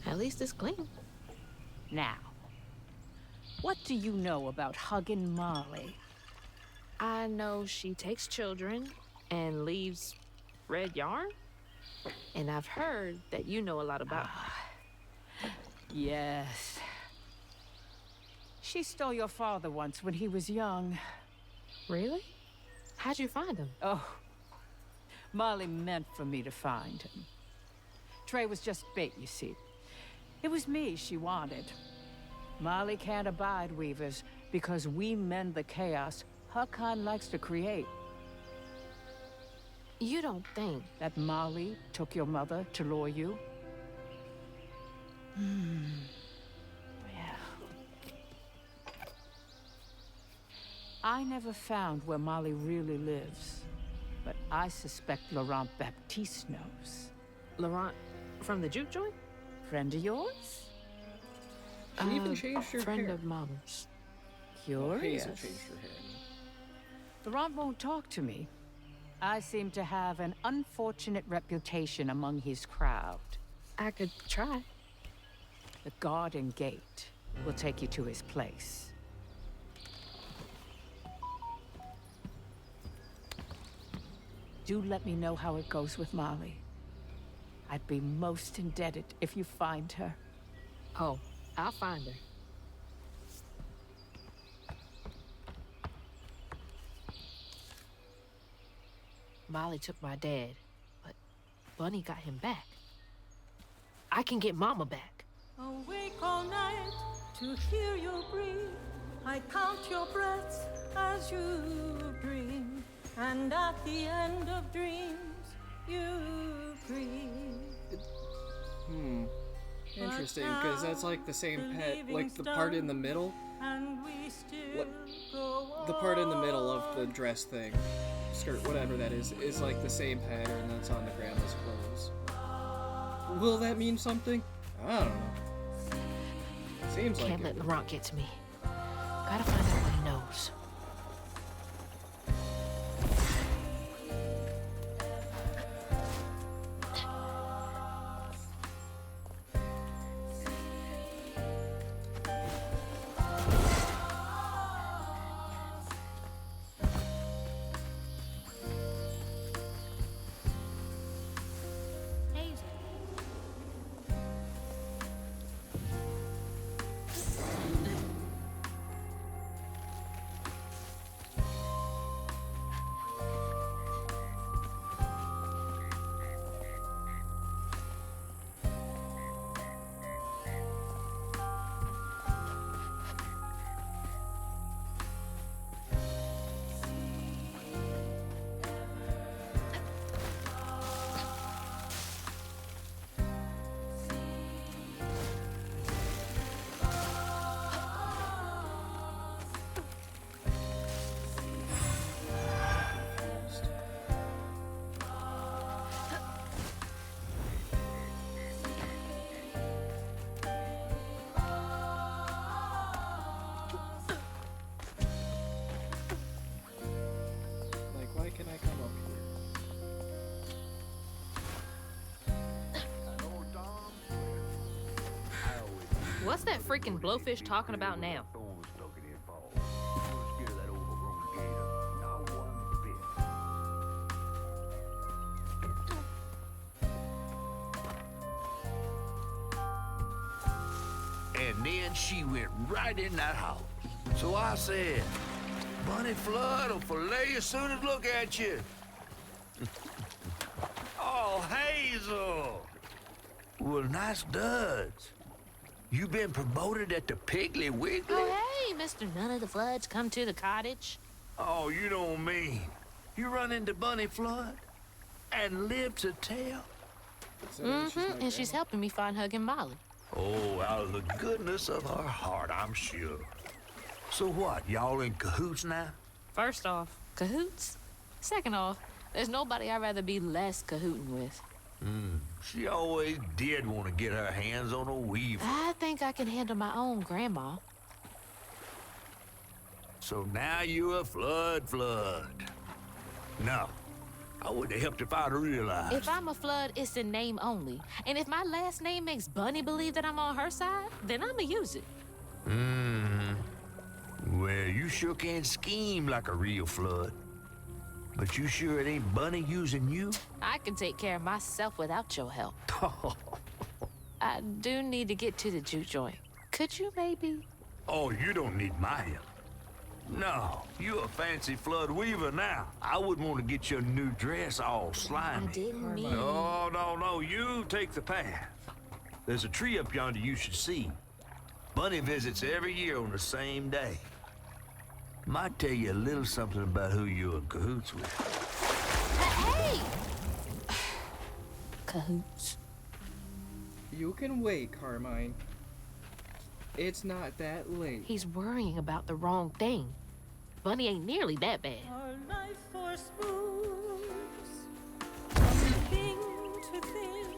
At least it's clean. Now, what do you know about hugging Molly? I know she takes children and leaves red yarn. And I've heard that you know a lot about her. Yes. She stole your father once when he was young. Really? How'd you find him? Oh, Molly meant for me to find him. Trey was just bait, you see. It was me she wanted. Molly can't abide weavers because we mend the chaos her kind likes to create. You don't think That Molly took your mother to lure you? Yeah. I never found where Molly really lives, but I suspect Laurent Baptiste knows. Laurent from the juke joint? Friend of yours? You even changed your friend hair. of Mama's. Curious. Hazel changed her hair. Laurent won't talk to me. I seem to have an unfortunate reputation among his crowd. I could try. The garden gate will take you to his place. Do let me know how it goes with Molly. I'd be most indebted if you find her. Oh, I'll find her. Molly took my dad, but Bunny got him back. I can get Mama back. Awake all night to hear you breathe. I count your breaths as you dream. And at the end of dreams, you breathe. Interesting, because that's like the same pet, like the part in the middle. And we still What? go The part in the middle of the dress thing, skirt, whatever that is like the same pattern that's on the grandma's clothes. Will that mean something? I don't know. Seems like Can't it. let Laurent get to me. Gotta find out what he knows. Hazel. Like, why can I come up here? What's that freaking blowfish talking about now? And then she went right in that house. So I said, Bunny Flood will fillet you as soon as look at you. Oh, Hazel! Well, nice duds. You been promoted at the Piggly Wiggly? Oh, hey, Mr. None of the Floods, come to the cottage. Oh, you don't mean. You run into Bunny Flood and live to tell? So she's my And she's grandma. helping me find Huggin' Molly. Oh, out of the goodness of her heart, I'm sure. So what, y'all in cahoots now? First off, cahoots. Second off, there's nobody I'd rather be less cahooting with. She always did want to get her hands on a weaver. I think I can handle my own, Grandma. So now you're a flood. No, I would have helped if I'd realized. If I'm a flood, it's in name only. And if my last name makes Bunny believe that I'm on her side, then I'ma use it. Well, you sure can scheme like a real flood. But you sure it ain't Bunny using you? I can take care of myself without your help. I do need to get to the juke joint. Could you maybe? Oh, you don't need my help. No, you a fancy flood weaver now. I wouldn't want to get your new dress all slimy. I didn't mean... No, you take the path. There's a tree up yonder you should see. Bunny visits every year on the same day. Might tell you a little something about who you're in cahoots with. Hey! Cahoots. You can wait, Carmine. It's not that late. He's worrying about the wrong thing. Bunny ain't nearly that bad. Our life force moves from thing to thing.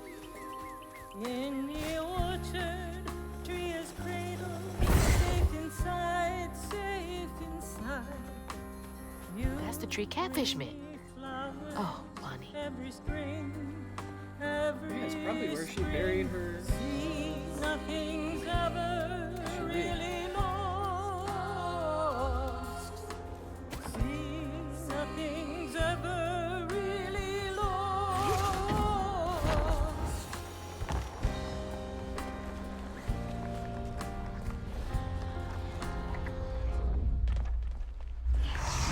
In the orchard, tree is cradled, safe inside, safe inside. That's the tree Catfish meant. Oh, Bunny. Every spring, every Yeah, it's probably where she buried her. See, nothing's ever really lost. See, nothing's ever really lost.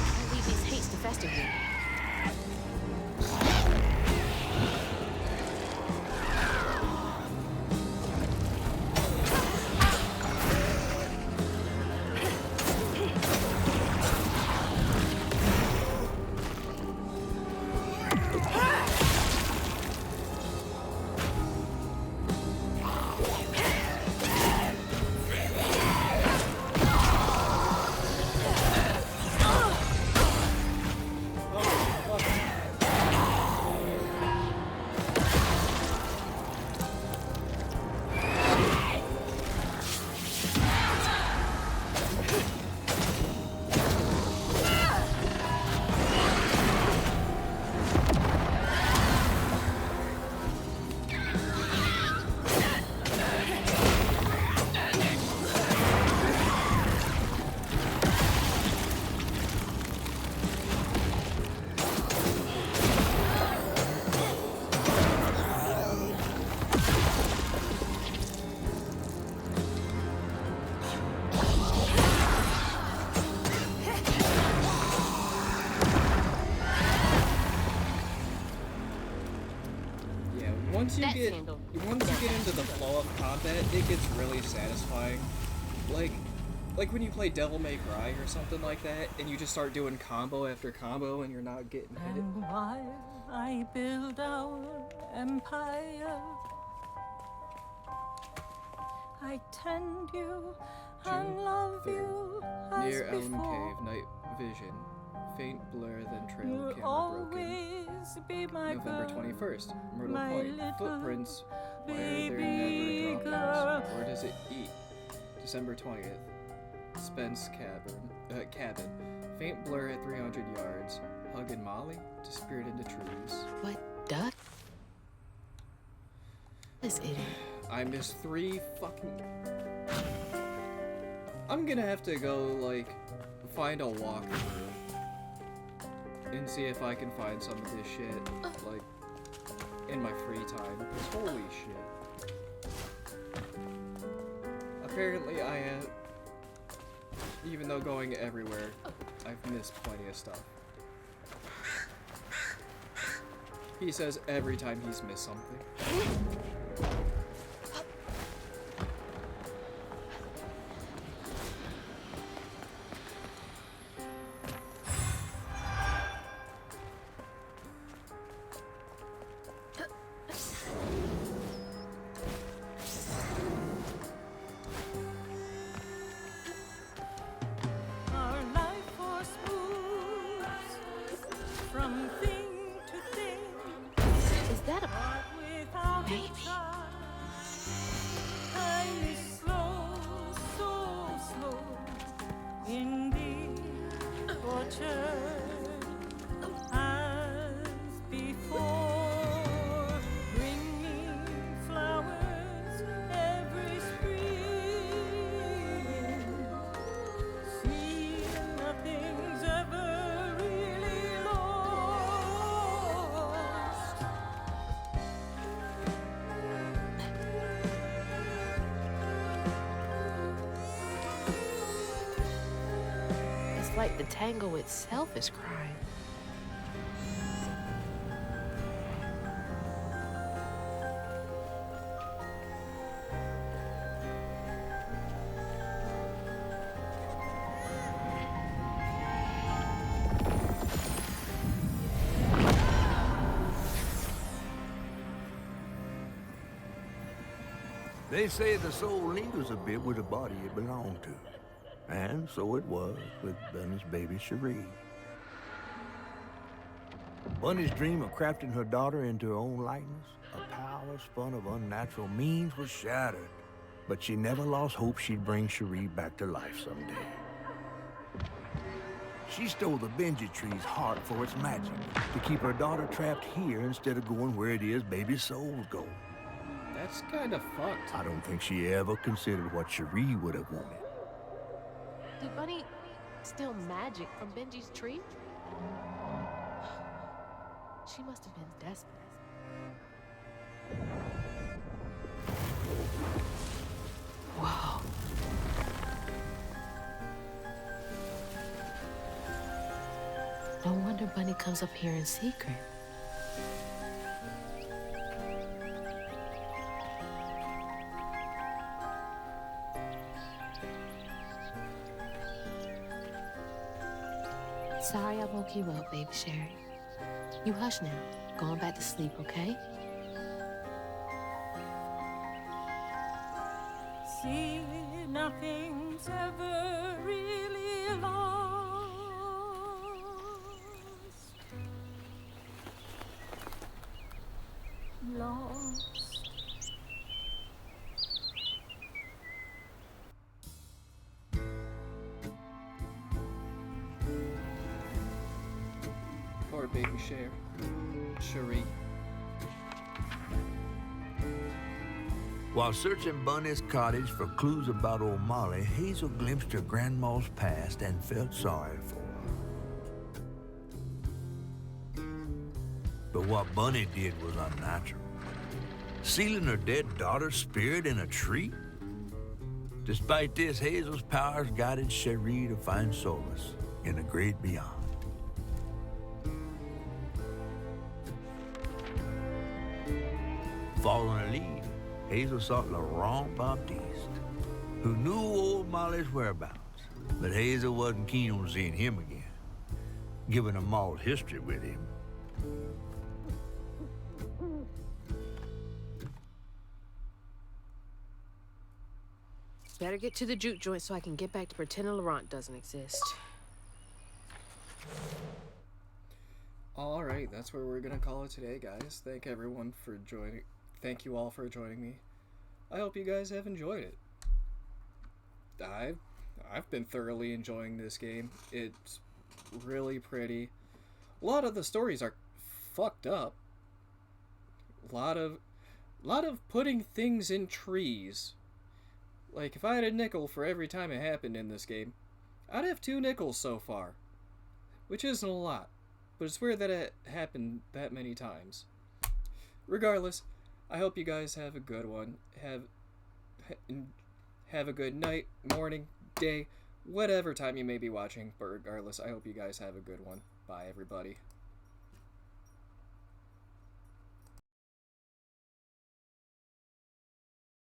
Don't leave these hates to fester here. Once you That's get handled. into the flow of combat, it gets really satisfying. Like when you play Devil May Cry or something like that, and you just start doing combo after combo, and you're not getting hit. And while I build our empire, I tend you and love you as Near Elm before. Cave, night vision, faint blur, then trail You'll camera broken. always be my November girl, 21st, Myrtle my Point, little footprints. Why are there baby never girl. droppings? Or does it eat? December 20th, Spence cabin, faint blur at 300 yards. Hug and Molly disappeared into trees. What, duck? This idiot. I missed 3 fucking. I'm gonna have to go, like, find a walkthrough and see if I can find some of this shit, like, in my free time. Because holy shit. Apparently I have, even though going everywhere, I've missed plenty of stuff. He says every time he's missed something. Our life force moves from thing to thing. Is that a... What nurtured as before. Bring me flowers every spring. See, nothing's ever really lost. It's like the tango itself is crying. They say the soul lingers a bit with the body it belonged to. And so it was with Bunny's baby Cherie. Bunny's dream of crafting her daughter into her own likeness, a power spun of unnatural means, was shattered. But she never lost hope she'd bring Cherie back to life someday. She stole the Benji tree's heart for its magic, to keep her daughter trapped here instead of going where it is baby souls go. That's kind of fucked. I don't think she ever considered what Cherie would have wanted. Did Bunny steal magic from Benji's tree? She must have been desperate. Whoa. No wonder Bunny comes up here in secret. Sorry I woke you up, baby Sherry. You hush now. Going back to sleep, okay? See, nothing's ever really lost. Poor baby Cherie. While searching Bunny's cottage for clues about old Molly, Hazel glimpsed her grandma's past and felt sorry for her. But what Bunny did was unnatural. Sealing her dead daughter's spirit in a tree? Despite this, Hazel's powers guided Cherie to find solace in the great beyond. Following her lead, Hazel sought Laurent Baptiste, who knew old Molly's whereabouts, but Hazel wasn't keen on seeing him again, given a mauled history with him. Better get to the juke joint so I can get back to pretending Laurent doesn't exist. Alright, that's where we're gonna call it today, guys. Thank everyone for joining. Thank you all for joining me. I hope you guys have enjoyed it. I've been thoroughly enjoying this game. It's really pretty. A lot of the stories are fucked up. A lot of putting things in trees. Like, if I had a nickel for every time it happened in this game, I'd have 2 nickels so far. Which isn't a lot, but it's weird that it happened that many times. Regardless, I hope you guys have a good one. Have a good night, morning, day, whatever time you may be watching. But regardless, I hope you guys have a good one. Bye, everybody.